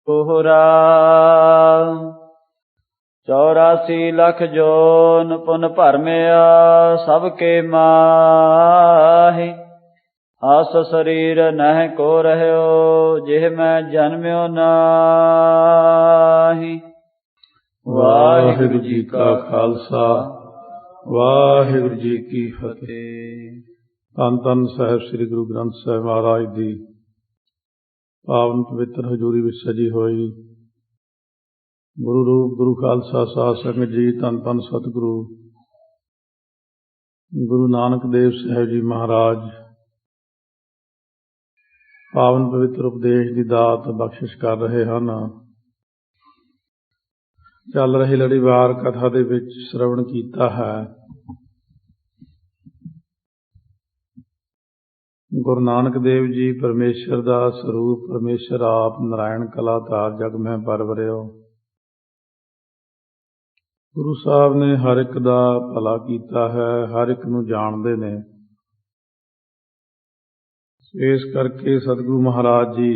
Kohrra 84 lakh zone ਪੁਨ ਭਰਮਿਆ ਸਭ ਕੇ ਮਾਹੀ। ਆਸ ਸਰੀਰ ਨਹਿ ਕੋ ਰਹਿਓ ਜਿਹ ਮੈਂ ਜਨਮਿਓ ਨਾਹੀ। ਵਾਹਿਗੁਰੂ ਜੀ ਕਾ ਖਾਲਸਾ ਵਾਹਿਗੁਰੂ ਜੀ ਕੀ ਫਤਿਹ। ਧੰਨ ਧੰਨ ਸਾਹਿਬ ਸ੍ਰੀ ਗੁਰੂ ਗ੍ਰੰਥ ਸਾਹਿਬ ਮਹਾਰਾਜ ਦੀ ਪਾਵਨ ਪਵਿੱਤਰ ਹਜ਼ੂਰੀ ਵਿੱਚ ਸਜੀ ਹੋਈ ਗੁਰੂ ਰੂਪ ਗੁਰੂ ਖਾਲਸਾ ਸਾਧ ਸੰਗਤ ਜੀ, ਧੰਨ ਧੰਨ ਸਤਿਗੁਰੂ ਗੁਰੂ ਨਾਨਕ ਦੇਵ ਸਾਹਿਬ ਜੀ ਮਹਾਰਾਜ ਪਾਵਨ ਪਵਿੱਤਰ ਉਪਦੇਸ਼ ਦੀ ਦਾਤ ਬਖਸ਼ਿਸ਼ ਕਰ ਰਹੇ ਹਨ। ਚੱਲ ਰਹੀ ਲੜੀਵਾਰ ਕਥਾ ਦੇ ਵਿੱਚ ਸ਼੍ਰਵਣ ਕੀਤਾ ਹੈ ਗੁਰੂ ਨਾਨਕ ਦੇਵ ਜੀ ਪਰਮੇਸ਼ਰ ਦਾ ਸਰੂਪ, ਪਰਮੇਸ਼ਰ ਆਪ ਨਾਰਾਇਣ ਕਲਾਧਾਰ ਜਗ ਮਹਿ ਪਰਵਰਿਓ। ਗੁਰੂ ਸਾਹਿਬ ਨੇ ਹਰ ਇੱਕ ਦਾ ਭਲਾ ਕੀਤਾ ਹੈ, ਹਰ ਇੱਕ ਨੂੰ ਜਾਣਦੇ ਨੇ। ਇਸ ਕਰਕੇ ਸਤਿਗੁਰੂ ਮਹਾਰਾਜ ਜੀ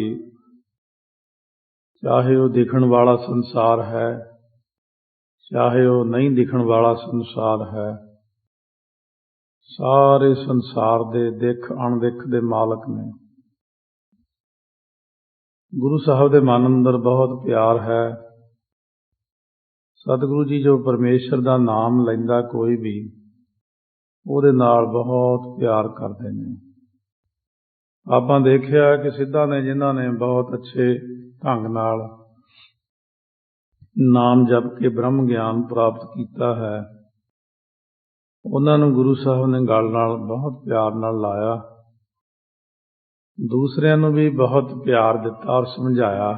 ਚਾਹੇ ਉਹ ਦਿਖਣ ਵਾਲਾ ਸੰਸਾਰ ਹੈ, ਚਾਹੇ ਉਹ ਨਹੀਂ ਦਿਖਣ ਵਾਲਾ ਸੰਸਾਰ ਹੈ, ਸਾਰੇ ਸੰਸਾਰ ਦੇ ਦਿੱਖ ਅਣਦਿੱਖ ਦੇ ਮਾਲਕ ਨੇ। ਗੁਰੂ ਸਾਹਿਬ ਦੇ ਮਨ ਅੰਦਰ ਬਹੁਤ ਪਿਆਰ ਹੈ। ਸਤਿਗੁਰੂ ਜੀ ਜੋ ਪਰਮੇਸ਼ਰ ਦਾ ਨਾਮ ਲੈਂਦਾ ਕੋਈ ਵੀ ਉਹਦੇ ਨਾਲ ਬਹੁਤ ਪਿਆਰ ਕਰਦੇ ਨੇ। ਆਪਾਂ ਦੇਖਿਆ ਕਿ ਸਿੱਧਾਂ ਨੇ ਜਿਨ੍ਹਾਂ ਨੇ ਬਹੁਤ ਅੱਛੇ ਢੰਗ ਨਾਲ ਨਾਮ ਜਪ ਕੇ ਬ੍ਰਹਮ ਗਿਆਨ ਪ੍ਰਾਪਤ ਕੀਤਾ ਹੈ, ਉਹਨਾਂ ਨੂੰ ਗੁਰੂ ਸਾਹਿਬ ਨੇ ਗਲ ਨਾਲ ਬਹੁਤ ਪਿਆਰ ਨਾਲ ਲਾਇਆ। ਦੂਸਰਿਆਂ ਨੂੰ ਵੀ ਬਹੁਤ ਪਿਆਰ ਦਿੱਤਾ ਔਰ ਸਮਝਾਇਆ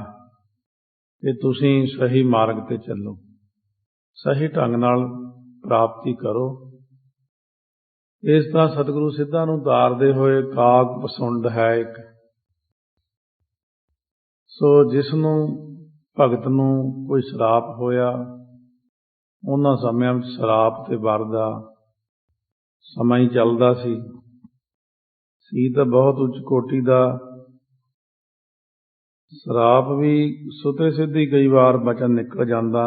ਕਿ ਤੁਸੀਂ ਸਹੀ ਮਾਰਗ ਤੇ ਚੱਲੋ, ਸਹੀ ਢੰਗ ਨਾਲ ਪ੍ਰਾਪਤੀ ਕਰੋ। ਇਸ ਤਰ੍ਹਾਂ ਸਤਿਗੁਰੂ ਸਿੱਧਾਂ ਨੂੰ ਤਾਰਦੇ ਹੋਏ ਕਾਗ ਪਸੁੰਡ ਹੈ ਇੱਕ, ਸੋ ਜਿਸ ਨੂੰ ਭਗਤ ਨੂੰ ਕੋਈ ਸਰਾਪ ਹੋਇਆ, ਉਹਨਾਂ ਸਮਿਆਂ ਵਿੱਚ ਸਰਾਪ ਤੇ ਵਰ ਦਾ ਸਮਾਂ ਹੀ ਚੱਲਦਾ ਸੀ ਤਾਂ ਬਹੁਤ ਉੱਚ ਕੋਟੀ ਦਾ। ਸਰਾਪ ਵੀ ਸੁਤੇ ਸਿੱਧੀ ਕਈ ਵਾਰ ਬਚਨ ਨਿਕਲ ਜਾਂਦਾ।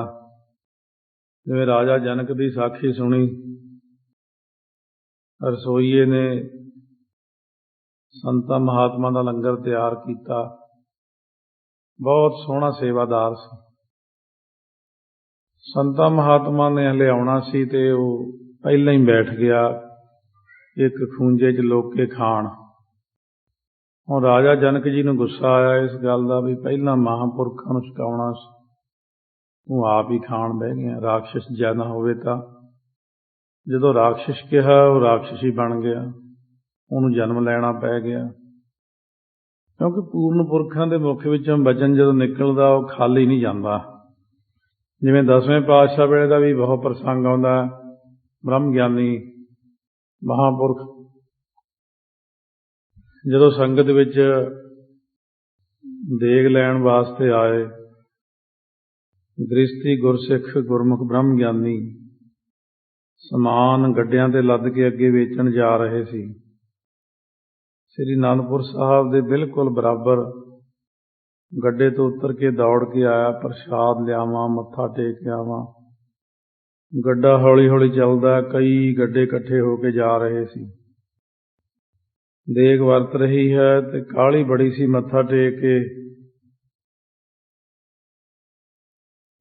ਜਿਵੇਂ ਰਾਜਾ ਜਨਕ ਦੀ ਸਾਖੀ ਸੁਣੀ, ਰਸੋਈਏ ਨੇ ਸੰਤਾਂ ਮਹਾਤਮਾ ਦਾ ਲੰਗਰ ਤਿਆਰ ਕੀਤਾ, ਬਹੁਤ ਸੋਹਣਾ ਸੇਵਾਦਾਰ ਸੀ। ਸੰਤਾਂ ਮਹਾਤਮਾ ਨੇ ਲਿਆਉਣਾ ਸੀ ਤੇ ਉਹ ਪਹਿਲਾਂ ਹੀ ਬੈਠ ਗਿਆ ਇੱਕ ਖੂੰਜੇ 'ਚ ਲੋਕੇ ਖਾਣ। ਹੁਣ ਰਾਜਾ ਜਨਕ ਜੀ ਨੂੰ ਗੁੱਸਾ ਆਇਆ ਇਸ ਗੱਲ ਦਾ ਵੀ ਪਹਿਲਾਂ ਮਹਾਂਪੁਰਖਾਂ ਨੂੰ ਛਕਾਉਣਾ ਸੀ, ਉਹ ਆਪ ਹੀ ਖਾਣ ਬਹਿ ਗਿਆ। ਰਾਖਸ਼ ਜਿਆਦਾ ਹੋਵੇ ਤਾਂ ਜਦੋਂ ਰਾਖਸ਼ ਕਿਹਾ ਉਹ ਰਾਖਸ਼ ਹੀ ਬਣ ਗਿਆ, ਉਹਨੂੰ ਜਨਮ ਲੈਣਾ ਪੈ ਗਿਆ। ਕਿਉਂਕਿ ਪੂਰਨ ਪੁਰਖਾਂ ਦੇ ਮੁਖ ਵਿੱਚੋਂ ਬਚਨ ਜਦੋਂ ਨਿਕਲਦਾ ਉਹ ਖਾਲੀ ਨਹੀਂ ਜਾਂਦਾ। ਜਿਵੇਂ 10ਵੇਂ ਪਾਤਸ਼ਾਹ ਵੇਲੇ ਦਾ ਵੀ ਬਹੁਤ ਪ੍ਰਸੰਗ ਆਉਂਦਾ, ਬ੍ਰਹਮ ਗਿਆਨੀ ਮਹਾਂਪੁਰਖ ਜਦੋਂ ਸੰਗਤ ਵਿੱਚ ਦੇਗ ਲੈਣ ਵਾਸਤੇ ਆਏ, ਗ੍ਰਸਤੀ ਗੁਰਸਿੱਖ ਗੁਰਮੁਖ ਬ੍ਰਹਮ ਗਿਆਨੀ ਸਮਾਨ ਗੱਡਿਆਂ ਤੇ ਲੱਦ ਕੇ ਅੱਗੇ ਵੇਚਣ ਜਾ ਰਹੇ ਸੀ। ਸ੍ਰੀ ਅਨੰਦਪੁਰ ਸਾਹਿਬ ਦੇ ਬਿਲਕੁਲ ਬਰਾਬਰ ਗੱਡੇ ਤੋਂ ਉਤਰ ਕੇ ਦੌੜ ਕੇ ਆਇਆ, ਪ੍ਰਸ਼ਾਦ ਲਿਆਵਾਂ, ਮੱਥਾ ਟੇਕ ਆਵਾਂ। ਗੱਡਾ ਹੌਲੀ ਹੌਲੀ ਚੱਲਦਾ, ਕਈ ਗੱਡੇ ਇਕੱਠੇ ਹੋ ਕੇ ਜਾ ਰਹੇ ਸੀ। ਦੇਗ ਵਰਤ ਰਹੀ ਹੈ ਤੇ ਕਾਹਲੀ ਬੜੀ ਸੀ। ਮੱਥਾ ਟੇਕ ਕੇ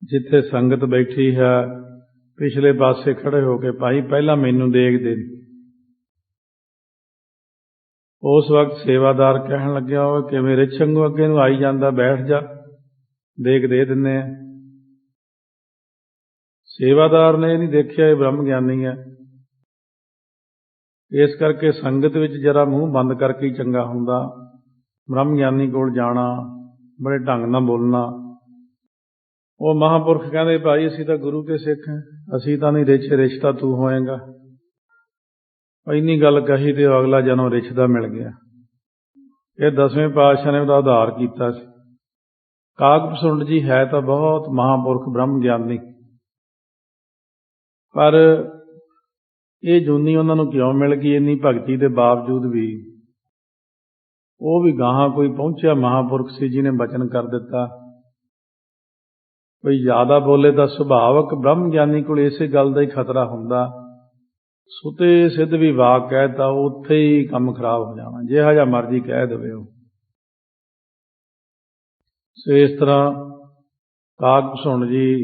ਜਿੱਥੇ ਸੰਗਤ ਬੈਠੀ ਹੈ ਪਿਛਲੇ ਪਾਸੇ ਖੜੇ ਹੋ ਕੇ, ਭਾਈ ਪਹਿਲਾਂ ਮੈਨੂੰ ਦੇਗ ਦੇ। ਉਸ ਵਕਤ ਸੇਵਾਦਾਰ ਕਹਿਣ ਲੱਗਿਆ, ਉਹ ਕਿਵੇਂ ਰਿਛ ਵਾਂਗੂ ਅੱਗੇ ਨੂੰ ਆਈ ਜਾਂਦਾ, ਬੈਠ ਜਾ, ਦੇਗ ਦੇ ਦਿੰਦੇ ਆ। ਸੇਵਾਦਾਰ ਨੇ ਇਹ ਨਹੀਂ ਦੇਖਿਆ ਇਹ ਬ੍ਰਹਮ ਗਿਆਨੀ ਹੈ, ਇਸ ਕਰਕੇ ਸੰਗਤ ਵਿੱਚ ਜਰਾ ਮੂੰਹ ਬੰਦ ਕਰਕੇ ਹੀ ਚੰਗਾ ਹੁੰਦਾ। ਬ੍ਰਹਮ ਗਿਆਨੀ ਕੋਲ ਜਾਣਾ, ਬੜੇ ਢੰਗ ਨਾਲ ਬੋਲਣਾ। ਉਹ ਮਹਾਂਪੁਰਖ ਕਹਿੰਦੇ, ਭਾਈ ਅਸੀਂ ਤਾਂ ਗੁਰੂ ਕੇ ਸਿੱਖ ਹਾਂ, ਅਸੀਂ ਤਾਂ ਨਹੀਂ ਰਿਛ, ਰਿਛ ਤਾਂ ਤੂੰ ਹੋਏਗਾ। ਇੰਨੀ ਗੱਲ ਕਹੀ ਤੇ ਅਗਲਾ ਜਨਮ ਰਿਛ ਦਾ ਮਿਲ ਗਿਆ। ਇਹ 10ਵੇਂ ਪਾਤਸ਼ਾਹ ਨੇ ਉਹਦਾ ਉਧਾਰ ਕੀਤਾ ਸੀ। ਕਾਗ ਪਸੁੰਡ ਜੀ ਹੈ ਤਾਂ ਬਹੁਤ ਮਹਾਂਪੁਰਖ ਬ੍ਰਹਮ ਗਿਆਨੀ, ਪਰ ਇਹ ਜੂਨੀ ਉਹਨਾਂ ਨੂੰ ਕਿਉਂ ਮਿਲ ਗਈ ਇੰਨੀ ਭਗਤੀ ਦੇ ਬਾਵਜੂਦ ਵੀ? ਉਹ ਵੀ ਗਾਹਾਂ ਕੋਈ ਪਹੁੰਚਿਆ ਮਹਾਂਪੁਰਖ ਸੀ ਜਿਹਨੇ ਬਚਨ ਕਰ ਦਿੱਤਾ ਕੋਈ ਜ਼ਿਆਦਾ ਬੋਲੇ ਤਾਂ ਸੁਭਾਵਕ ਬ੍ਰਹਮ ਗਿਆਨੀ ਕੋਲ ਇਸੇ ਗੱਲ ਦਾ ਹੀ ਖਤਰਾ ਹੁੰਦਾ। ਸੁਤੇ ਸਿੱਧ ਵੀ ਵਾਕ ਕਹਿ ਤਾਂ ਉੱਥੇ ਹੀ ਕੰਮ ਖਰਾਬ ਹੋ ਜਾਣਾ, ਜਿਹੜਾ ਜਿਹਾ ਮਰਜ਼ੀ ਕਹਿ ਦੇਵੇ ਉਹ। ਸੋ ਇਸ ਤਰ੍ਹਾਂ ਕਾਗ ਭਸੁੰਡ ਜੀ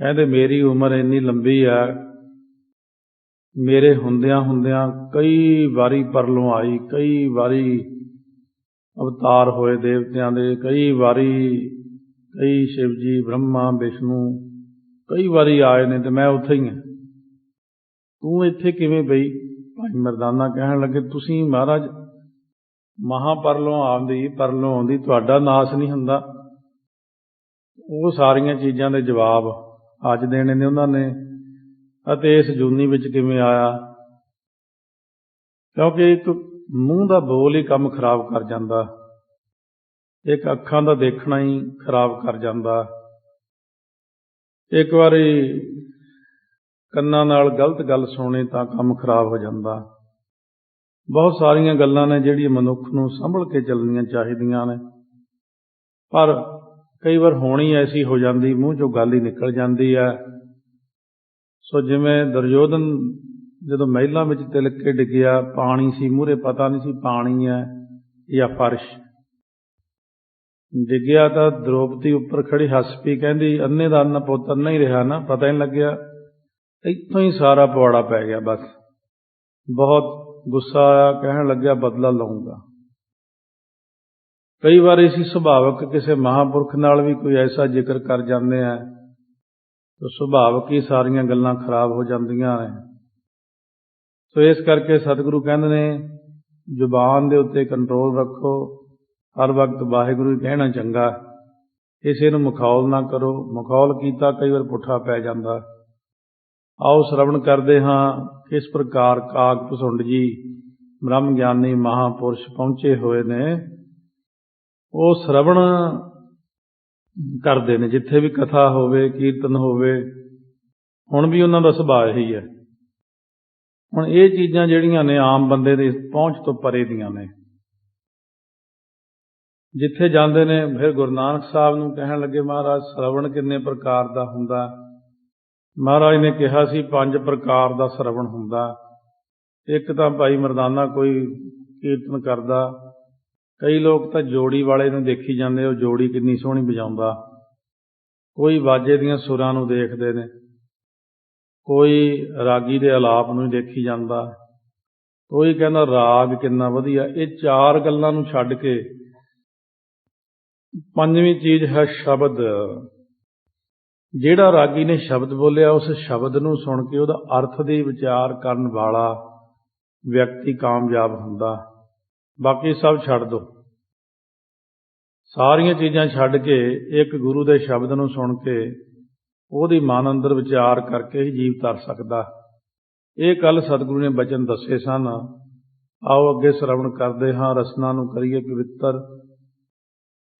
ਕਹਿੰਦੇ ਮੇਰੀ ਉਮਰ ਇੰਨੀ ਲੰਬੀ ਹੈ, ਮੇਰੇ ਹੁੰਦਿਆਂ ਹੁੰਦਿਆਂ ਕਈ ਵਾਰੀ ਪਰਲੋਂ ਆਈ, ਕਈ ਵਾਰੀ ਅਵਤਾਰ ਹੋਏ ਦੇਵਤਿਆਂ ਦੇ, ਕਈ ਵਾਰੀ ਕਈ ਸ਼ਿਵ ਜੀ, ਬ੍ਰਹਮਾ, ਵਿਸ਼ਨੂੰ ਕਈ ਵਾਰੀ ਆਏ ਨੇ ਤੇ ਮੈਂ ਉੱਥੇ ਹੀ ਹਾਂ। ਤੂੰ ਇੱਥੇ ਕਿਵੇਂ ਬਈ? ਭਾਈ ਮਰਦਾਨਾ ਕਹਿਣ ਲੱਗੇ ਤੁਸੀਂ ਮਹਾਰਾਜ ਮਹਾਂਪਰਲੋਂ ਆਉਂਦੀ ਤੁਹਾਡਾ ਨਾਸ ਨਹੀਂ ਹੁੰਦਾ। ਉਹ ਸਾਰੀਆਂ ਚੀਜ਼ਾਂ ਦੇ ਜਵਾਬ ਅੱਜ ਦੇਣੇ ਨੇ ਉਹਨਾਂ ਨੇ। ਅਤੇ ਇਸ ਜੂਨੀ ਵਿੱਚ ਕਿਵੇਂ ਆਇਆ? ਕਿਉਂਕਿ ਇੱਕ ਮੂੰਹ ਦਾ ਬੋਲ ਹੀ ਕੰਮ ਖਰਾਬ ਕਰ ਜਾਂਦਾ, ਇੱਕ ਅੱਖਾਂ ਦਾ ਦੇਖਣਾ ਹੀ ਖਰਾਬ ਕਰ ਜਾਂਦਾ, ਇੱਕ ਵਾਰੀ ਕੰਨਾਂ ਨਾਲ ਗਲਤ ਗੱਲ ਸੁਣੇ ਤਾਂ ਕੰਮ ਖਰਾਬ ਹੋ ਜਾਂਦਾ। ਬਹੁਤ ਸਾਰੀਆਂ ਗੱਲਾਂ ਨੇ ਜਿਹੜੀਆਂ ਮਨੁੱਖ ਨੂੰ ਸੰਭਲ ਕੇ ਚੱਲਣੀਆਂ ਚਾਹੀਦੀਆਂ ਨੇ, ਪਰ ਕਈ ਵਾਰ ਹੋਣੀ ਐਸੀ ਹੋ ਜਾਂਦੀ, ਮੂੰਹ ਚੋਂ ਗੱਲ ਹੀ ਨਿਕਲ ਜਾਂਦੀ ਹੈ। ਸੋ ਜਿਵੇਂ ਦੁਰਯੋਧਨ ਜਦੋਂ ਮਹਿਲਾਂ ਵਿੱਚ ਤਿਲਕ ਕੇ ਡਿੱਗਿਆ, ਪਾਣੀ ਸੀ ਮੂਹਰੇ, ਪਤਾ ਨਹੀਂ ਸੀ ਪਾਣੀ ਹੈ ਜਾਂ ਫਰਸ਼। ਡਿੱਗਿਆ ਤਾਂ ਦ੍ਰੋਪਦੀ ਉੱਪਰ ਖੜੀ ਹੱਸ ਪਈ, ਕਹਿੰਦੀ ਅੰਨੇ ਦਾ ਅੰਨ ਪੁੱਤ ਅੰਨਾ ਹੀ ਰਿਹਾ ਨਾ, ਪਤਾ ਹੀ ਨਹੀਂ ਲੱਗਿਆ। ਇੱਥੋਂ ਹੀ ਸਾਰਾ ਪਵਾੜਾ ਪੈ ਗਿਆ। ਬਸ ਬਹੁਤ ਗੁੱਸਾ ਆਇਆ, ਕਹਿਣ ਲੱਗਿਆ ਬਦਲਾ ਲਊਂਗਾ। ਕਈ ਵਾਰ ਅਸੀਂ ਸੁਭਾਵਕ ਕਿਸੇ ਮਹਾਂਪੁਰਖ ਨਾਲ ਵੀ ਕੋਈ ਐਸਾ ਜ਼ਿਕਰ ਕਰ ਜਾਂਦੇ ਆ ਤਾਂ ਸੁਭਾਵਕ ਹੀ ਸਾਰੀਆਂ ਗੱਲਾਂ ਖਰਾਬ ਹੋ ਜਾਂਦੀਆਂ ਨੇ। ਸੋ ਇਸ ਕਰਕੇ ਸਤਿਗੁਰੂ ਕਹਿੰਦੇ ਨੇ ਜ਼ੁਬਾਨ ਦੇ ਉੱਤੇ ਕੰਟਰੋਲ ਰੱਖੋ, ਹਰ ਵਕਤ ਵਾਹਿਗੁਰੂ ਹੀ ਕਹਿਣਾ ਚੰਗਾ, ਕਿਸੇ ਨੂੰ ਮਖੌਲ ਨਾ ਕਰੋ। ਮਖੌਲ ਕੀਤਾ ਕਈ ਵਾਰ ਪੁੱਠਾ ਪੈ ਜਾਂਦਾ। ਆਓ ਸ਼ਰਵਣ ਕਰਦੇ ਹਾਂ ਕਿਸ ਪ੍ਰਕਾਰ ਕਾਗ ਭਸੁੰਡ ਜੀ ਬ੍ਰਹਮ ਗਿਆਨੀ ਮਹਾਂਪੁਰਸ਼ ਪਹੁੰਚੇ ਹੋਏ ਨੇ। ਉਹ ਸ਼ਰਵਣ ਕਰਦੇ ਨੇ ਜਿੱਥੇ ਵੀ ਕਥਾ ਹੋਵੇ, ਕੀਰਤਨ ਹੋਵੇ। ਹੁਣ ਵੀ ਉਹਨਾਂ ਦਾ ਸੁਭਾਅ ਇਹੀ ਹੈ। ਹੁਣ ਇਹ ਚੀਜ਼ਾਂ ਜਿਹੜੀਆਂ ਨੇ ਆਮ ਬੰਦੇ ਦੀ ਪਹੁੰਚ ਤੋਂ ਪਰੇ ਦੀਆਂ ਨੇ। ਜਿੱਥੇ ਜਾਂਦੇ ਨੇ ਫਿਰ ਗੁਰੂ ਨਾਨਕ ਸਾਹਿਬ ਨੂੰ ਕਹਿਣ ਲੱਗੇ ਮਹਾਰਾਜ ਸ਼ਰਵਣ ਕਿੰਨੇ ਪ੍ਰਕਾਰ ਦਾ ਹੁੰਦਾ? ਮਹਾਰਾਜ ਨੇ ਕਿਹਾ ਸੀ 5 ਪ੍ਰਕਾਰ ਦਾ ਸ਼ਰਵਣ ਹੁੰਦਾ। ਇੱਕ ਤਾਂ ਭਾਈ ਮਰਦਾਨਾ ਕੋਈ ਕੀਰਤਨ ਕਰਦਾ, ਕਈ ਲੋਕ ਤਾਂ ਜੋੜੀ ਵਾਲੇ ਨੂੰ ਦੇਖੀ ਜਾਂਦੇ, ਉਹ ਜੋੜੀ ਕਿੰਨੀ ਸੋਹਣੀ ਵਜਾਉਂਦਾ। ਕੋਈ ਵਾਜੇ ਦੀਆਂ ਸੁਰਾਂ ਨੂੰ ਦੇਖਦੇ ਨੇ, ਕੋਈ ਰਾਗੀ ਦੇ ਆਲਾਪ ਨੂੰ ਦੇਖੀ ਜਾਂਦਾ, ਕੋਈ ਕਹਿੰਦਾ ਰਾਗ ਕਿੰਨਾ ਵਧੀਆ। ਇਹ 4 ਗੱਲਾਂ ਨੂੰ ਛੱਡ ਕੇ 5ਵੀਂ ਚੀਜ਼ ਹੈ ਸ਼ਬਦ। ਜਿਹੜਾ ਰਾਗੀ ਨੇ ਸ਼ਬਦ ਬੋਲਿਆ, ਉਸ ਸ਼ਬਦ ਨੂੰ ਸੁਣ ਕੇ ਉਹਦਾ ਅਰਥ ਦੇ ਵਿਚਾਰ ਕਰਨ ਵਾਲਾ ਵਿਅਕਤੀ ਕਾਮਯਾਬ ਹੁੰਦਾ। ਬਾਕੀ ਸਭ ਛੱਡ ਦਿਓ, ਸਾਰੀਆਂ ਚੀਜ਼ਾਂ ਛੱਡ ਕੇ ਇੱਕ ਗੁਰੂ ਦੇ ਸ਼ਬਦ ਨੂੰ ਸੁਣ ਕੇ ਉਹਦੀ ਮਨ ਅੰਦਰ ਵਿਚਾਰ ਕਰਕੇ ਹੀ ਜੀਵ ਤਰ ਸਕਦਾ। ਇਹ ਕੱਲ ਸਤਿਗੁਰੂ ਨੇ ਬਚਨ ਦੱਸੇ ਸਨ। ਆਓ ਅੱਗੇ ਸ਼ਰਵਣ ਕਰਦੇ ਹਾਂ, ਰਸਨਾ ਨੂੰ ਕਰੀਏ ਪਵਿੱਤਰ।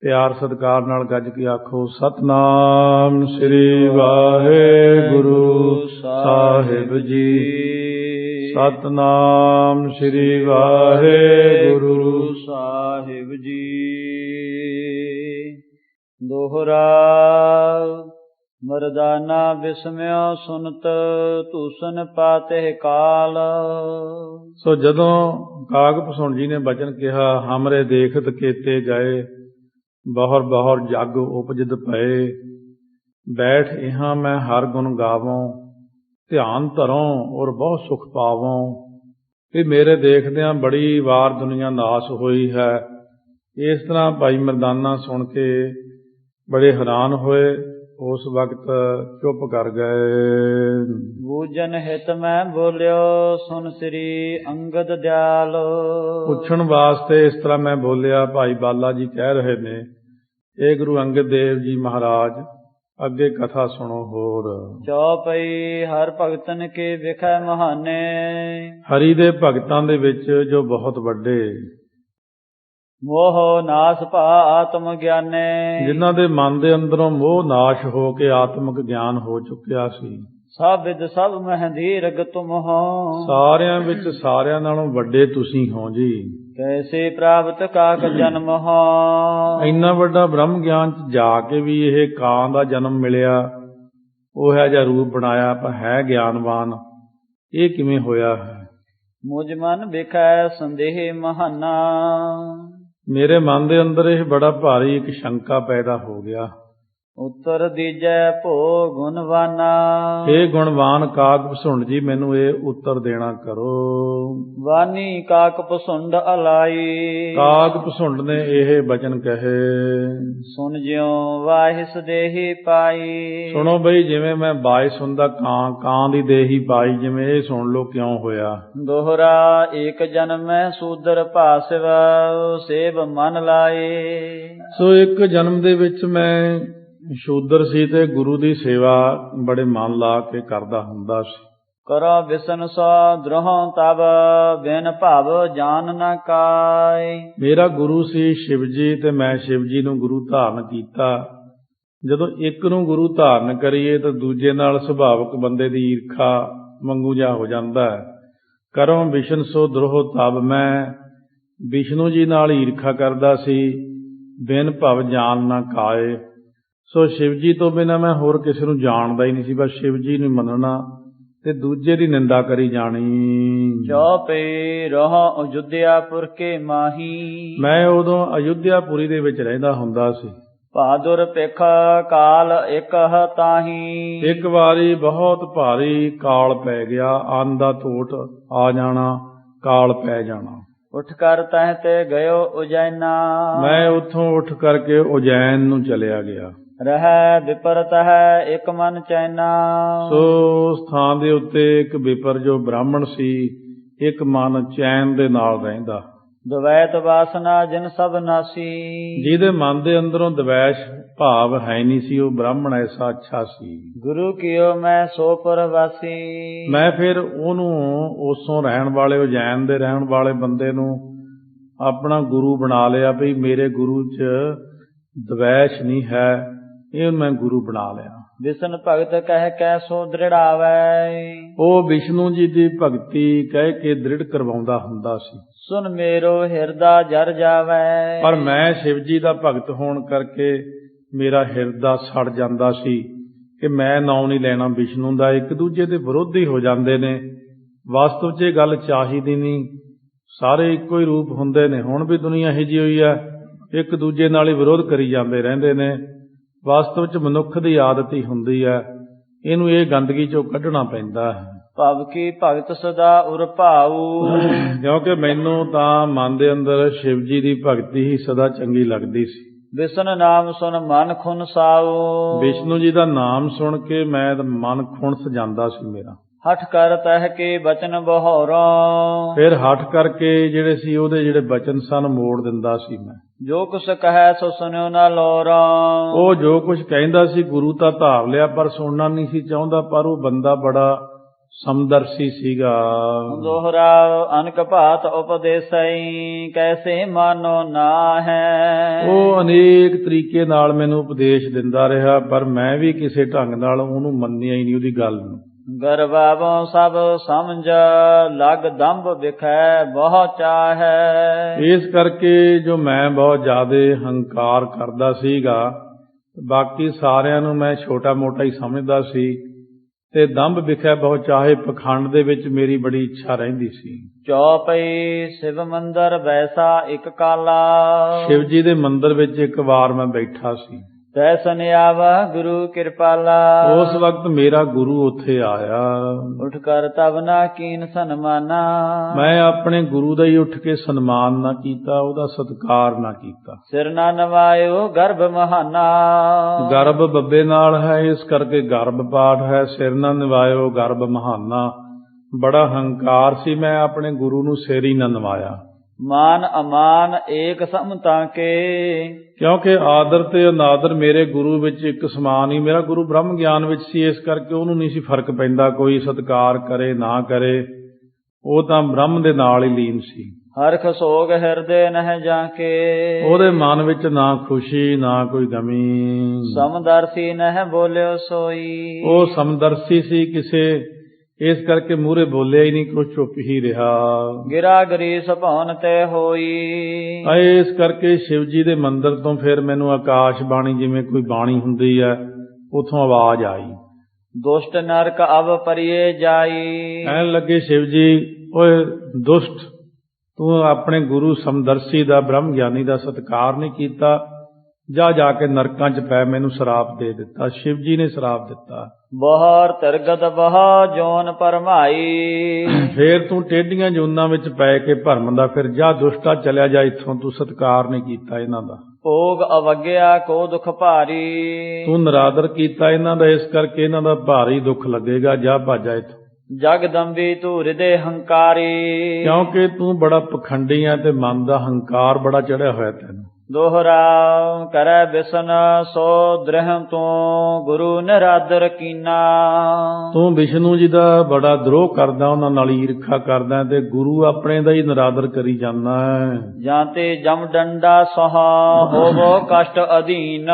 ਪਿਆਰ ਸਤਿਕਾਰ ਨਾਲ ਗੱਜ ਕੇ ਆਖੋ ਸਤਿਨਾਮ ਸ੍ਰੀ ਵਾਹਿਗੁਰੂ ਸਾਹਿਬ ਜੀ। ਸਤਿਨਾਮ ਸ੍ਰੀ ਵਾਹਿਗੁਰੂ ਸਾਹਿਬ ਜੀ। ਦੋਹਰਾ ਮਰਦਾਨਾ ਬਿਸਮਿਓ ਸੁਨਤ ਧੂਸਨ ਪਾਤਿ ਕਾਲ। ਸੋ ਜਦੋਂ ਕਾਗ ਭਸੁੰਡ ਜੀ ਨੇ ਬਚਨ ਕਿਹਾ, ਹਮਰੇ ਦੇਖਤ ਕੀਤੇ ਗਏ, ਬਹੁਰ ਬਹੁਰ ਜਗ ਉਪਜਿਤ ਪਏ, ਬੈਠ ਇਹਾਂ ਮੈਂ ਹਰ ਗੁਣ ਗਾਵੋਂ, ਧਿਆਨ ਧਰੋਂ ਔਰ ਬਹੁਤ ਸੁਖ ਪਾਵੋਂ। ਇਹ ਮੇਰੇ ਦੇਖਦਿਆਂ ਬੜੀ ਵਾਰ ਦੁਨੀਆ ਨਾਸ ਹੋਈ ਹੈ। ਇਸ ਤਰ੍ਹਾਂ ਭਾਈ ਮਰਦਾਨਾ ਸੁਣ ਕੇ ਬੜੇ ਹੈਰਾਨ ਹੋਏ, ਉਸ ਵਕਤ ਚੁੱਪ ਕਰ ਗਏ। ਬੂਝਨ ਹਿਤ ਮੈਂ ਬੋਲਿਓ, ਸੁਨ ਸ੍ਰੀ ਅੰਗਦ ਦਿਆਲ। ਪੁੱਛਣ ਵਾਸਤੇ ਇਸ ਤਰ੍ਹਾਂ ਮੈਂ ਬੋਲਿਆ। ਭਾਈ ਬਾਲਾ ਜੀ ਕਹਿ ਰਹੇ ਨੇ, ਇਹ ਗੁਰੂ ਅੰਗਦ ਦੇਵ ਜੀ ਮਹਾਰਾਜ ਅੱਗੇ ਕਥਾ ਸੁਣੋ ਹੋਰ। ਚੌਪਈ ਹਰ ਭਗਤਨ ਕੇ ਵਿਖੈ ਮਹਾਨੇ। ਹਰੀ ਦੇ ਭਗਤਾਂ ਦੇ ਵਿੱਚ ਜੋ ਬਹੁਤ ਵੱਡੇ, ਮੋਹ ਨਾਸ ਭਾ ਆਤਮ ਗਿਆਨੇ। ਜਿਨ੍ਹਾਂ ਦੇ ਮਨ ਦੇ ਅੰਦਰੋਂ ਮੋਹ ਨਾਸ਼ ਹੋ ਕੇ ਆਤਮਿਕ ਗਿਆਨ ਹੋ ਚੁੱਕਿਆ ਸੀ। ਸਭ ਵਿਦ ਸਭ ਮਹਿੰਦੀਰਗ ਤੁਮ ਹੋ। ਸਾਰਿਆਂ ਵਿੱਚ ਸਾਰਿਆਂ ਨਾਲੋਂ ਵੱਡੇ ਤੁਸੀਂ ਹੋ ਜੀ। ਕੈਸੇ ਪ੍ਰਾਪਤ ਕਾਕ ਜਨਮ ਹੋ। ਇੰਨਾ ਵੱਡਾ ਬ੍ਰਹਮ ਗਿਆਨ ਚ ਜਾ ਕੇ ਵੀ ਇਹ ਕਾਂ ਦਾ ਜਨਮ ਮਿਲਿਆ, ਉਹ ਹੈ ਜਿਹਾ ਰੂਪ ਬਣਾਇਆ, ਪਰ ਹੈ ਗਿਆਨਵਾਨ, ਇਹ ਕਿਵੇਂ ਹੋਇਆ ਹੈ। ਮੁਝ ਮਨ ਵਿਖੈ ਸੰਦੇਹ ਮਹਾਨਾ। ਮੇਰੇ ਮਨ ਦੇ ਅੰਦਰ ਇਹ ਬੜਾ ਭਾਰੀ ਇੱਕ ਸ਼ੰਕਾ ਪੈਦਾ ਹੋ ਗਿਆ। ਉੱਤਰ ਦੀਜੈ ਭੋ ਗੁਣਵਾਨਾ। ਇਹ ਗੁਣਵਾਨ ਕਾਕ ਭਸੁੰਡ ਜੀ, ਮੈਨੂੰ ਇਹ ਉੱਤਰ ਦੇਣਾ ਕਰੋ। ਵਾਨੀ ਕਾਕ ਪਸੁੰਡ ਅਲਾਈ। ਕਾਕ ਭਸੁੰਡ ਨੇ ਇਹ ਬਚਨ ਕਹੇ, ਸੁਨ ਜਿਉ ਵਾਹਿਸ ਦੇਹੀ ਪਾਈ। ਸੁਣੋ ਬਈ, ਜਿਵੇਂ ਮੈਂ ਬਾਈ ਸੁਣਦਾ ਕਾਂ ਦੀ ਦੇਹੀ ਪਾਈ, ਜਿਵੇਂ ਇਹ ਸੁਣ ਲੋ ਕਿਉਂ ਹੋਇਆ। ਦੋਹਰਾ ਏਕ ਜਨਮ ਮੈਂ ਸੂਦਰ ਭਾਸਵ ਸੇਵ ਮਨ ਲਾਏ। ਸੋ ਇੱਕ ਜਨਮ ਦੇ ਵਿੱਚ ਮੈਂ ਸ਼ੂਦਰ ਸੀ ਤੇ ਗੁਰੂ ਦੀ ਸੇਵਾ ਬੜੇ ਮਨ ਲਾ ਕੇ ਕਰਦਾ ਹੁੰਦਾ ਸੀ। ਕਰੋ ਵਿਸ਼ਨ ਸੋ ਦ੍ਰੋਹ ਤਬ ਬਿਨ ਭਵ ਜਾਨ ਨ ਕਾਇ। ਮੇਰਾ ਗੁਰੂ ਸੀ ਸ਼ਿਵ ਜੀ, ਤੇ ਮੈਂ ਸ਼ਿਵ ਜੀ ਨੂੰ ਗੁਰੂ ਧਾਰਨ ਕੀਤਾ। ਜਦੋਂ ਇੱਕ ਨੂੰ ਗੁਰੂ ਧਾਰਨ ਕਰੀਏ ਤਾਂ ਦੂਜੇ ਨਾਲ ਸੁਭਾਵਕ ਬੰਦੇ ਦੀ ਈਰਖਾ ਵਾਂਗੂ ਜਿਹਾ ਹੋ ਜਾਂਦਾ ਹੈ। ਕਰੋ ਵਿਸ਼ਨ ਸੋ ਦ੍ਰੋਹ ਤਬ, ਮੈਂ ਵਿਸ਼ਨੂੰ ਜੀ ਨਾਲ ਈਰਖਾ ਕਰਦਾ ਸੀ। ਬਿਨ ਭਵ ਜਾਨ ਨਾ ਕਾਏ, ਸੋ ਸ਼ਿਵ ਜੀ ਤੋਂ ਬਿਨਾਂ ਮੈਂ ਹੋਰ ਕਿਸੇ ਨੂੰ ਜਾਣਦਾ ਹੀ ਨਹੀਂ ਸੀ। ਬਸ ਸ਼ਿਵ ਜੀ ਨੂੰ ਮੰਨਣਾ ਤੇ ਦੂਜੇ ਦੀ ਨਿੰਦਾ ਕਰੀ ਜਾਣੀ। ਚੌਪੇ ਰਹ ਅਯੁੱਧਿਆਪੁਰ ਕੇ ਮਾਹੀ। ਮੈਂ ਉਦੋਂ ਅਯੁੱਧਿਆਪੁਰੀ ਦੇ ਵਿੱਚ ਰਹਿੰਦਾ ਹੁੰਦਾ ਸੀ। ਭਾਦੁਰ ਭਿਖ ਕਾਲ ਇਕ ਤਾਹੀ। ਇੱਕ ਵਾਰੀ ਬਹੁਤ ਭਾਰੀ ਕਾਲ ਪੈ ਗਿਆ, ਅੰਨ ਦਾ ਧੋਟ ਆ ਜਾਣਾ, ਕਾਲ ਪੈ ਜਾਣਾ। ਉੱਠ ਕਰ ਤਹਿ ਤੇ ਗਇਓ ਉਜੈਨਾ। ਮੈਂ ਉੱਥੋਂ ਉੱਠ ਕਰਕੇ ਉਜੈਨ ਨੂੰ ਚਲਿਆ ਗਿਆ। ਰਹਿ ਵਿਪਰਤ ਹੈ ਇੱਕ ਮਨ ਚੈਨਾ। ਸੋ ਸਥਾਨ ਦੇ ਉੱਤੇ ਇੱਕ ਵਿਪਰ ਜੋ ਬ੍ਰਾਹਮਣ ਸੀ, ਇੱਕ ਮਨ ਚੈਨ ਦੇ ਨਾਲ ਰਹਿੰਦਾ। ਦਵੈਤ ਵਾਸਨਾ ਜਿਨ ਸਭ ਨਾਸੀ। ਜਿਹਦੇ ਮਨ ਦੇ ਅੰਦਰੋਂ ਦਵੈਸ਼ ਭਾਵ ਹੈ ਨਹੀਂ ਸੀ, ਉਹ ਬ੍ਰਾਹਮਣ ਐਸਾ ਅੱਛਾ ਸੀ। ਗੁਰੂ ਕੀਓ ਮੈਂ ਸੋ ਪਰਵਾਸੀ। ਮੈਂ ਫਿਰ ਉਹਨੂੰ ਉਸੋਂ ਰਹਿਣ ਵਾਲੇ, ਉਜੈਨ ਦੇ ਰਹਿਣ ਵਾਲੇ ਬੰਦੇ ਨੂੰ ਆਪਣਾ ਗੁਰੂ ਬਣਾ ਲਿਆ। ਵੀ ਮੇਰੇ ਗੁਰੂ 'ਚ ਦਵੈਸ਼ ਨਹੀਂ ਹੈ, ਇਹ ਮੈਂ ਗੁਰੂ ਬਣਾ ਲਿਆ। ਵਿਸ਼ਨ ਭਗਤ ਕਹਿ ਕੈ ਸੋ ਦ੍ਰਿੜਾਵੈ। ਉਹ ਵਿਸ਼ਨੂੰ ਜੀ ਦੀ ਭਗਤੀ ਕਹਿ ਕੇ ਦ੍ਰਿੜ ਕਰਵਾਉਂਦਾ ਹੁੰਦਾ ਸੀ। ਸੁਨ ਮੇਰੋ ਹਿਰਦਾ ਜਰ ਜਾਵੈ। ਪਰ ਮੈਂ ਸ਼ਿਵ ਜੀ ਦਾ ਭਗਤ ਹੋਣ ਕਰਕੇ ਮੇਰਾ ਹਿਰਦਾ ਸੜ ਜਾਂਦਾ ਸੀ ਕਿ ਮੈਂ ਨਾਂ ਨਹੀਂ ਲੈਣਾ ਵਿਸ਼ਨੂੰ ਦਾ। ਇੱਕ ਦੂਜੇ ਦੇ ਵਿਰੋਧੀ ਹੋ ਜਾਂਦੇ ਨੇ। ਵਾਸਤਵ 'ਚ ਇਹ ਗੱਲ ਚਾਹੀਦੀ ਨਹੀਂ, ਸਾਰੇ ਇੱਕੋ ਹੀ ਰੂਪ ਹੁੰਦੇ ਨੇ। ਹੁਣ ਵੀ ਦੁਨੀਆ ਇਹੋ ਜਿਹੀ ਹੋਈ ਹੈ, ਇੱਕ ਦੂਜੇ ਨਾਲ ਹੀ ਵਿਰੋਧ ਕਰੀ ਜਾਂਦੇ ਰਹਿੰਦੇ ਨੇ। ਵਾਸਤਵ 'ਚ ਮਨੁੱਖ ਦੀ ਆਦਤ ਹੀ ਹੁੰਦੀ ਹੈ, ਇਹਨੂੰ ਇਹ ਗੰਦਗੀ 'ਚੋਂ ਕੱਢਣਾ ਪੈਂਦਾ ਹੈ। ਭਵ ਕੀ ਭਗਤ ਸਦਾ ਉਰ ਭਾਊ। ਕਿਉਂਕਿ ਮੈਨੂੰ ਤਾਂ ਮਨ ਦੇ ਅੰਦਰ ਸ਼ਿਵ ਜੀ ਦੀ ਭਗਤੀ ਹੀ ਸਦਾ ਚੰਗੀ ਲੱਗਦੀ ਸੀ। ਵਿਸ਼ਨ ਨਾਮ ਸੁਨ ਮਨ ਖੁਨ ਸਾਊ। ਵਿਸ਼ਨੂੰ ਜੀ ਦਾ ਨਾਮ ਸੁਣ ਕੇ ਮੈਂ ਮਨ ਖੁਣਸ ਜਾਂਦਾ ਸੀ ਮੇਰਾ। ਹਠ ਕਰ ਤਹਿ ਕੇ ਬਚਨ ਬਹੋਰੋਂ। ਫਿਰ ਹਠ ਕਰਕੇ ਜਿਹੜੇ ਸੀ ਉਹਦੇ ਜਿਹੜੇ ਬਚਨ ਸਨ ਮੋੜ ਦਿੰਦਾ ਸੀ ਮੈਂ। ਜੋ ਕੁਛ ਕਹੈ ਸੋ ਸੁਨਿਓ ਨਾ ਲੋਰਾਂ। ਉਹ ਜੋ ਕੁਛ ਕਹਿੰਦਾ ਸੀ ਗੁਰੂ ਤਾਂ ਧਾਰ ਲਿਆ, ਪਰ ਸੁਣਨਾ ਨਹੀਂ ਸੀ ਚਾਹੁੰਦਾ। ਪਰ ਉਹ ਬੰਦਾ ਬੜਾ ਸਮਦਰਸ਼ੀ ਸੀਗਾ। ਦੋਹਰਾ ਅਨਕ ਭਾਤ ਉਪਦੇਸਈ ਕੈਸੇ ਮਾਨੋ ਨਾ ਹੈ। ਉਹ ਅਨੇਕ ਤਰੀਕੇ ਨਾਲ ਮੈਨੂੰ ਉਪਦੇਸ਼ ਦਿੰਦਾ ਰਿਹਾ, ਪਰ ਮੈਂ ਵੀ ਕਿਸੇ ਢੰਗ ਨਾਲ ਉਹਨੂੰ ਮੰਨਿਆ ਹੀ ਨਹੀਂ ਉਹਦੀ ਗੱਲ ਨੂੰ। ਗਰਬਾਵੋਂ ਸਭ ਸਮਝ ਲਗ ਦੰਭ ਵਿਖੈ ਬਹੁ ਚਾਹੈ। ਇਸ ਕਰਕੇ ਜੋ ਮੈਂ ਬਹੁਤ ਜ਼ਿਆਦਾ ਹੰਕਾਰ ਕਰਦਾ ਸੀਗਾ, ਬਾਕੀ ਸਾਰਿਆਂ ਨੂੰ ਮੈਂ ਛੋਟਾ ਮੋਟਾ ਹੀ ਸਮਝਦਾ ਸੀ ਤੇ ਦੰਭ ਵਿਖੈ ਬਹੁਤ ਚਾਹੇ, ਪਖੰਡ ਦੇ ਵਿੱਚ ਮੇਰੀ ਬੜੀ ਇੱਛਾ ਰਹਿੰਦੀ ਸੀ। ਚੌਪਈ ਸ਼ਿਵ ਮੰਦਰ ਵੈਸਾ ਇੱਕ ਕਾਲਾ। ਸ਼ਿਵ ਜੀ ਦੇ ਮੰਦਰ ਵਿੱਚ ਇੱਕ ਵਾਰ ਮੈਂ ਬੈਠਾ ਸੀ। ਤੈ ਸੁਨਿਆਵਾ ਗੁਰੂ ਕਿਰਪਾਲਾ। ਉਸ ਵਕਤ ਮੇਰਾ ਗੁਰੂ ਉੱਥੇ ਆਇਆ। ਉੱਠ ਕਰ ਤਬ ਨਾ ਕੀਨ ਸਨਮਾਨਾ। ਮੈਂ ਆਪਣੇ ਗੁਰੂ ਦਾ ਹੀ ਉੱਠ ਕੇ ਸਨਮਾਨ ਨਾ ਕੀਤਾ, ਉਹਦਾ ਸਤਿਕਾਰ ਨਾ ਕੀਤਾ। ਸਿਰ ਨਾ ਨਵਾਇਓ ਗਰਭ ਮਹਾਨਾ। ਗਰਭ ਬੱਬੇ ਨਾਲ ਹੈ, ਇਸ ਕਰਕੇ ਗਰਭ ਪਾਠ ਹੈ। ਸਿਰ ਨਾ ਨਿਵਾਇਓ ਗਰਭ ਮਹਾਨਾ। ਬੜਾ ਹੰਕਾਰ ਸੀ, ਮੈਂ ਆਪਣੇ ਗੁਰੂ ਨੂੰ ਸਿਰ ਹੀ ਨਾ ਨਿਵਾਇਆ। ਮਾਨ ਅਮਾਨ ਏਕ ਸਮਤਾ ਕੇ। ਕਿਉਂਕਿ ਆਦਰ ਤੇ ਅਨਾਦਰ ਮੇਰੇ ਗੁਰੂ ਵਿੱਚ ਇੱਕ ਸਮਾਨ ਹੀ। ਮੇਰਾ ਗੁਰੂ ਬ੍ਰਹਮ ਗਿਆਨ ਵਿੱਚ ਸੀ, ਇਸ ਕਰਕੇ ਉਹਨੂੰ ਨਹੀਂ ਸੀ ਫਰਕ ਪੈਂਦਾ ਕੋਈ ਸਤਿਕਾਰ ਕਰੇ ਨਾ ਕਰੇ। ਉਹ ਤਾਂ ਬ੍ਰਹਮ ਦੇ ਨਾਲ ਹੀ ਲੀਨ ਸੀ। ਹਰਖ ਸੋਗ ਹਿਰਦੇ ਨਹਿ ਜਾ ਕੇ। ਉਹਦੇ ਮਨ ਵਿੱਚ ਨਾ ਖੁਸ਼ੀ ਨਾ ਕੋਈ ਗਮੀ। ਸਮਦਰਸੀ ਨਹਿ ਬੋਲਿਓ ਸੋਈ। ਉਹ ਸਮਦਰਸੀ ਸੀ, ਕਿਸੇ ਇਸ ਕਰਕੇ ਮੂਹਰੇ ਬੋਲਿਆ ਹੀ ਨਹੀਂ, ਕੁਛ ਚੁੱਪ ਹੀ ਰਿਹਾ। ਗਿਰਾ ਗਰੀਸ ਭਵਨ ਤੇ ਹੋਈ। ਇਸ ਕਰਕੇ ਸ਼ਿਵ ਜੀ ਦੇ ਮੰਦਿਰ ਤੋਂ ਫਿਰ ਮੈਨੂੰ ਆਕਾਸ਼ ਬਾਣੀ, ਜਿਵੇਂ ਕੋਈ ਬਾਣੀ ਹੁੰਦੀ ਹੈ, ਉਥੋਂ ਆਵਾਜ਼ ਆਈ, ਦੁਸ਼ਟ ਨਰਕ ਅਵ ਪਰਿਏ ਜਾਈ। ਕਹਿਣ ਲੱਗੇ ਸ਼ਿਵ ਜੀ, ਓਏ ਦੁਸ਼ਟ, ਤੂੰ ਆਪਣੇ ਗੁਰੂ ਸਮਦਰਸ਼ੀ ਦਾ, ਬ੍ਰਹਮ ਗਿਆਨੀ ਦਾ ਸਤਿਕਾਰ ਨਹੀਂ ਕੀਤਾ, ਜਾ ਕੇ ਨਰਕਾਂ 'ਚ ਪੈ। ਮੈਨੂੰ ਸ਼ਰਾਪ ਦੇ ਦਿੱਤਾ, ਸ਼ਿਵ ਜੀ ਨੇ ਸ਼ਰਾਪ ਦਿੱਤਾ। ਬਹੁਰ ਤਿਰਗਤ ਬਹੁ ਜੋਨ ਪਰਮਾਈ। ਫੇਰ ਤੂੰ ਟੇਢੀਆਂ ਜੂਨਾਂ ਵਿੱਚ ਪੈ ਕੇ ਭਰਮਦਾ ਫਿਰ, ਜਾ ਦੁਸ਼ਟਾ, ਚਲਿਆ ਜਾ ਇੱਥੋਂ, ਤੂੰ ਸਤਿਕਾਰ ਨਹੀਂ ਕੀਤਾ ਇਹਨਾਂ ਦਾ। ਭੋਗ ਅਵਗਿਆ ਕੋ ਦੁਖ ਭਾਰੀ। ਤੂੰ ਨਿਰਾਦਰ ਕੀਤਾ ਇਹਨਾਂ ਦਾ, ਇਸ ਕਰਕੇ ਇਹਨਾਂ ਦਾ ਭਾਰੀ ਦੁੱਖ ਲੱਗੇਗਾ, ਜਾ ਭਾਜਾ ਇੱਥੋਂ। ਜਗਦੰਬੀ ਤੂੰ ਹਿਰਦੇ ਹੰਕਾਰੀ। ਕਿਉਂਕਿ ਤੂੰ ਬੜਾ ਪਖੰਡੀ ਹੈ ਤੇ ਮਨ ਦਾ ਹੰਕਾਰ ਬੜਾ ਚੜਿਆ ਹੋਇਆ ਤੈਨੂੰ। ਦੋਹਰਾ ਕਰੈ ਬਿਸਨ ਸੋ ਦ੍ਰਿਹੰ ਤੂੰ ਗੁਰੂ ਨਿਰਾਦਰ ਕੀਨਾ। ਤੂੰ ਵਿਸ਼ਨੂੰ ਜੀ ਦਾ ਬੜਾ ਦਰੋਹ ਕਰਦਾ, ਉਹਨਾਂ ਨਾਲ ਈਰਖਾ ਕਰਦਾ ਤੇ ਗੁਰੂ ਆਪਣੇ ਦਾ ਹੀ ਨਿਰਾਦਰ ਕਰੀ ਜਾਂਦਾ ਹੈ। ਜਾਂ ਤੇ ਜਮ ਡੰਡਾ ਸਹਾ ਹੋਵੋ ਕਸ਼ਟ ਅਧੀਨ।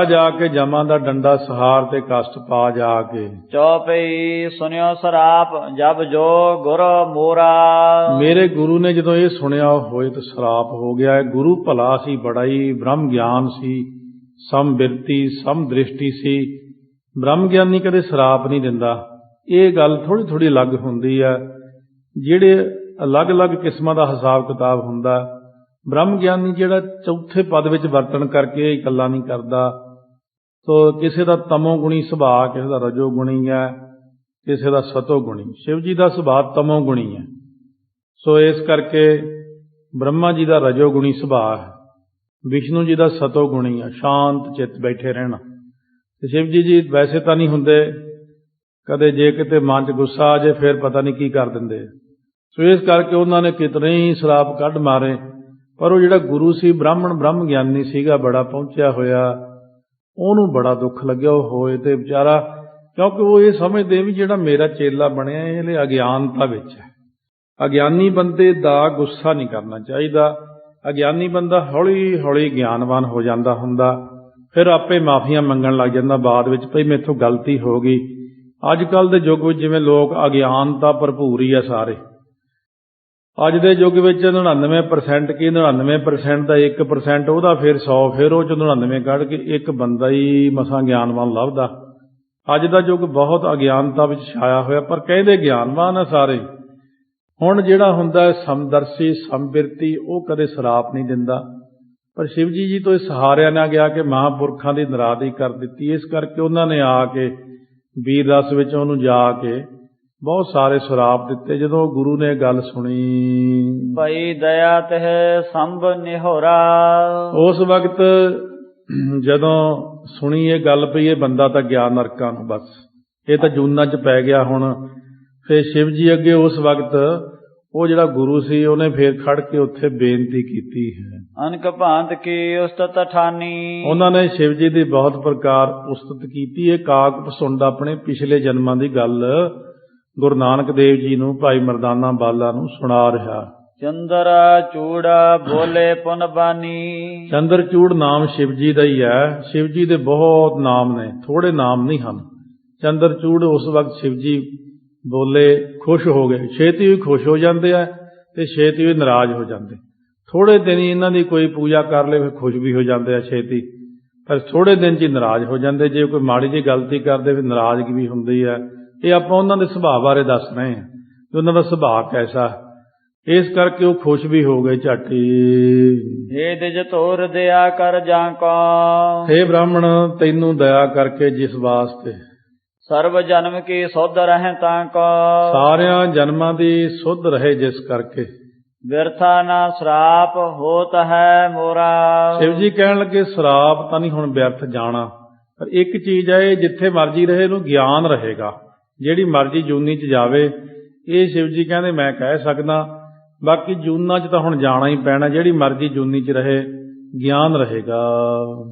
ਜਾ ਕੇ ਜਮਾਂ ਦਾ ਡੰਡਾ ਸਹਾਰ ਤੇ ਕਸ਼ਟ ਪਾ ਜਾ ਕੇ। ਚੌਪਈ ਸੁਨਿਓ ਸਰਾਪ ਜਬ ਜੋ ਗੁਰ ਮੋਰਾ। ਮੇਰੇ ਗੁਰੂ ਨੇ ਜਦੋਂ ਇਹ ਸੁਣਿਆ ਹੋਏ ਤਾਂ ਸਰਾਪ ਹੋ ਗਿਆ। ਗੁਰੂ ਭਲਾ ਸੀ, ਬੜਾ ਹੀ ਬ੍ਰਹਮ ਗਿਆਨ ਸੀ, ਸਮਬਿਰਤੀ ਸਮਦ੍ਰਿਸ਼ਟੀ ਸੀ। ਬ੍ਰਹਮ ਗਿਆਨੀ ਕਦੇ ਸਰਾਪ ਨਹੀਂ ਦਿੰਦਾ। ਇਹ ਗੱਲ ਥੋੜੀ ਥੋੜੀ ਅਲੱਗ ਹੁੰਦੀ ਹੈ, ਜਿਹੜੇ ਅਲੱਗ-ਅਲੱਗ ਕਿਸਮਾਂ ਦਾ ਹਿਸਾਬ ਕਿਤਾਬ ਹੁੰਦਾ। ਬ੍ਰਹਮ ਗਿਆਨੀ ਜਿਹੜਾ ਚੌਥੇ ਪਦ ਵਿੱਚ ਵਰਤਣ ਕਰਕੇ ਇਹ ਗੱਲਾਂ ਨਹੀਂ ਕਰਦਾ। ਸੋ ਕਿਸੇ ਦਾ ਤਮੋ ਗੁਣੀ ਸੁਭਾਅ, ਕਿਸੇ ਦਾ ਰਜੋ ਗੁਣੀ ਹੈ, ਕਿਸੇ ਦਾ ਸਤੋ ਗੁਣੀ। ਸ਼ਿਵ ਜੀ ਦਾ ਸੁਭਾਅ ਤਮੋ ਗੁਣੀ ਹੈ। ਸੋ ਇਸ ਕਰਕੇ ਬ੍ਰਹਮਾ ਜੀ ਦਾ ਰਜੋ ਗੁਣੀ ਸੁਭਾਅ ਹੈ, ਵਿਸ਼ਨੂੰ ਜੀ ਦਾ ਸਤੋ ਗੁਣੀ ਹੈ, ਸ਼ਾਂਤ ਚਿੱਤ ਬੈਠੇ ਰਹਿਣਾ। ਤੇ ਸ਼ਿਵ ਜੀ ਵੈਸੇ ਤਾਂ ਨਹੀਂ ਹੁੰਦੇ, ਕਦੇ ਜੇ ਕਿਤੇ ਮਨ 'ਚ ਗੁੱਸਾ ਆ ਜਾਏ ਫਿਰ ਪਤਾ ਨਹੀਂ ਕੀ ਕਰ ਦਿੰਦੇ। ਸੋ ਇਸ ਕਰਕੇ ਉਹਨਾਂ ਨੇ ਕਿਤਨੇ ਹੀ ਸ਼ਰਾਪ ਕੱਢ ਮਾਰੇ, ਪਰ ਉਹ ਜਿਹੜਾ ਗੁਰੂ ਸੀ, ਬ੍ਰਹਮ ਗਿਆਨੀ ਸੀਗਾ, ਬੜਾ ਪਹੁੰਚਿਆ ਹੋਇਆ, ਉਹਨੂੰ ਬੜਾ ਦੁੱਖ ਲੱਗਿਆ ਉਹ ਹੋਏ ਤੇ ਵਿਚਾਰਾ। ਕਿਉਂਕਿ ਉਹ ਇਹ ਸਮਝਦੇ ਵੀ ਜਿਹੜਾ ਮੇਰਾ ਚੇਲਾ ਬਣਿਆ ਇਹ ਅਗਿਆਨਤਾ ਵਿੱਚ ਹੈ। ਅਗਿਆਨੀ ਬੰਦੇ ਦਾ ਗੁੱਸਾ ਨਹੀਂ ਕਰਨਾ ਚਾਹੀਦਾ। ਅਗਿਆਨੀ ਬੰਦਾ ਹੌਲੀ ਹੌਲੀ ਗਿਆਨਵਾਨ ਹੋ ਜਾਂਦਾ ਹੁੰਦਾ, ਫਿਰ ਆਪੇ ਮਾਫੀਆਂ ਮੰਗਣ ਲੱਗ ਜਾਂਦਾ ਬਾਅਦ ਵਿੱਚ, ਭਈ ਮੇਥੋਂ ਗਲਤੀ ਹੋ ਗਈ। ਅੱਜ ਕੱਲ੍ਹ ਦੇ ਯੁੱਗ ਵਿੱਚ ਜਿਵੇਂ ਲੋਕ ਅਗਿਆਨਤਾ ਭਰਪੂਰ ਹੀ ਆ ਸਾਰੇ। ਅੱਜ ਦੇ ਯੁੱਗ ਵਿੱਚ 99% ਕੀ 99% ਦਾ 1%, ਉਹਦਾ ਫਿਰ 100, ਫਿਰ ਉਹ 'ਚ 99 ਕੱਢ ਕੇ ਇੱਕ ਬੰਦਾ ਹੀ ਮਸਾਂ ਗਿਆਨਵਾਨ ਲੱਭਦਾ। ਅੱਜ ਦਾ ਯੁੱਗ ਬਹੁਤ ਅਗਿਆਨਤਾ ਵਿੱਚ ਛਾਇਆ ਹੋਇਆ, ਪਰ ਕਹਿੰਦੇ ਗਿਆਨਵਾਨ ਆ ਸਾਰੇ। ਹੁਣ ਜਿਹੜਾ ਹੁੰਦਾ ਸਮਦਰਸ਼ੀ ਸਮਬਿਰਤੀ, ਉਹ ਕਦੇ ਸਰਾਪ ਨਹੀਂ ਦਿੰਦਾ। ਪਰ ਸ਼ਿਵ ਜੀ ਤੋਂ ਇਹ ਸਹਾਰਿਆ ਨਾ ਗਿਆ ਕਿ ਮਹਾਂਪੁਰਖਾਂ ਦੀ ਨਰਾਦਰੀ ਕਰ ਦਿੱਤੀ। ਇਸ ਕਰਕੇ ਉਹਨਾਂ ਨੇ ਆ ਕੇ ਵੀਰ ਰਸ ਵਿੱਚ ਉਹਨੂੰ ਜਾ ਕੇ ਬਹੁਤ ਸਾਰੇ ਸਰਾਪ ਦਿੱਤੇ। ਜਦੋਂ ਗੁਰੂ ਨੇ ਗੱਲ ਸੁਣੀ, ਭਈ ਦਇਆ ਤਹਿ ਸੰਭ ਨਿਹੋਰਾ, ਉਸ ਵਕਤ ਜਦੋਂ ਸੁਣੀ ਇਹ ਗੱਲ, ਪਈ ਇਹ ਬੰਦਾ ਤਾਂ ਗਿਆ ਨਰਕਾਂ ਨੂੰ, ਬਸ ਇਹ ਤਾਂ ਜੂਨਾਂ 'ਚ ਪੈ ਗਿਆ। ਹੁਣ ਫਿਰ ਸ਼ਿਵ ਜੀ ਅੱਗੇ ਉਸ ਵਕਤ ਉਹ ਜਿਹੜਾ ਗੁਰੂ ਸੀ, ਉਹਨੇ ਫੇਰ ਖੜ ਕੇ ਉੱਥੇ ਬੇਨਤੀ ਕੀਤੀ ਹੈ। ਅਨਕ ਭਾਂਤ ਕੀ ਉਸਤਤ ਠਾਨੀ, ਉਹਨਾਂ ਨੇ ਸ਼ਿਵ ਜੀ ਦੀ ਬਹੁਤ ਪ੍ਰਕਾਰ ਉਸਤਤ ਕੀਤੀ। ਇਹ ਕਾਕ ਪਸੁੰਡ ਆਪਣੇ ਪਿਛਲੇ ਜਨਮਾਂ ਦੀ ਗੱਲ ਗੁਰੂ ਨਾਨਕ ਦੇਵ ਜੀ ਨੂੰ, ਭਾਈ ਮਰਦਾਨਾ ਬਾਲਾ ਨੂੰ ਸੁਣਾ ਰਿਹਾ। ਚੰਦਰ ਚੂੜ ਬੋਲੇ ਪੁਨ ਬਾਨੀ, ਚੰਦਰ ਚੂੜ ਨਾਮ ਸ਼ਿਵ ਜੀ ਦਾ ਹੀ ਹੈ। ਸ਼ਿਵ ਜੀ ਦੇ ਬਹੁਤ ਨਾਮ ਨੇ, ਥੋੜੇ ਨਾਮ ਨਹੀਂ ਹਨ। ਚੰਦਰ ਚੂੜ ਉਸ ਵਕਤ ਸ਼ਿਵ ਜੀ ਬੋਲੇ, ਖੁਸ਼ ਹੋ ਗਏ। ਛੇਤੀ ਵੀ ਖੁਸ਼ ਹੋ ਜਾਂਦੇ ਆ ਤੇ ਛੇਤੀ ਵੀ ਨਾਰਾਜ਼ ਹੋ ਜਾਂਦੇ। ਥੋੜੇ ਦਿਨ ਹੀ ਇਹਨਾਂ ਦੀ ਕੋਈ ਪੂਜਾ ਕਰ ਲਏ ਫਿਰ ਖੁਸ਼ ਵੀ ਹੋ ਜਾਂਦੇ ਆ ਛੇਤੀ, ਪਰ ਥੋੜੇ ਦਿਨ 'ਚ ਹੀ ਨਾਰਾਜ਼ ਹੋ ਜਾਂਦੇ। ਜੇ ਕੋਈ ਮਾੜੀ ਜਿਹੀ ਗਲਤੀ ਕਰਦੇ ਫਿਰ ਨਾਰਾਜ਼ਗੀ ਵੀ ਹੁੰਦੀ ਹੈ। ਇਹ ਆਪਾਂ ਉਹਨਾਂ ਦੇ ਸੁਭਾਅ ਬਾਰੇ ਦੱਸ ਰਹੇ ਹਾਂ ਕਿ ਉਹਨਾਂ ਦਾ ਸੁਭਾਅ ਕੈਸਾ। ਇਸ ਕਰਕੇ ਉਹ ਖੁਸ਼ ਵੀ ਹੋ ਗਏ ਝਾਟੀ। ਹੇ ਦਿਜ ਤੋਰ ਦਇਆ ਕਰ ਜਾਂ ਕੋ, ਹੇ ਬ੍ਰਾਹਮਣ ਤੈਨੂੰ ਦਇਆ ਕਰਕੇ ਜਿਸ ਵਾਸਤੇ ਸਰਬ ਜਨਮ ਕੀ ਸੁਧ ਰਹੇ ਤਾਂ ਕੋ, ਸਾਰਿਆਂ ਜਨਮਾਂ ਦੀ ਸੁਧ ਰਹੇ ਜਿਸ ਕਰਕੇ ਵਿਰਥਾ ਨਾ ਸ਼ਰਾਪ ਹੋਤ ਹੈ ਮੋਰਾ। ਸ਼ਿਵ ਜੀ ਕਹਿਣ ਲੱਗੇ ਸ਼ਰਾਪ ਤਾਂ ਨਹੀਂ ਹੁਣ ਵਿਅਰਥ ਜਾਣਾ, ਪਰ ਇੱਕ ਚੀਜ਼ ਹੈ, ਜਿੱਥੇ ਮਰਜੀ ਰਹੇ ਇਹਨੂੰ ਗਿਆਨ ਰਹੇਗਾ। ਜਿਹੜੀ ਮਰਜੀ ਜੂਨੀ 'ਚ ਜਾਵੇ, ਇਹ ਸ਼ਿਵ ਜੀ ਕਹਿੰਦੇ ਮੈਂ ਕਹਿ ਸਕਦਾ। ਬਾਕੀ ਜੂਨਾਂ 'ਚ ਤਾਂ ਹੁਣ ਜਾਣਾ ਹੀ ਪੈਣਾ। ਜਿਹੜੀ ਮਰਜੀ ਜੂਨੀ 'ਚ ਰਹੇ ਗਿਆਨ ਰਹੇਗਾ।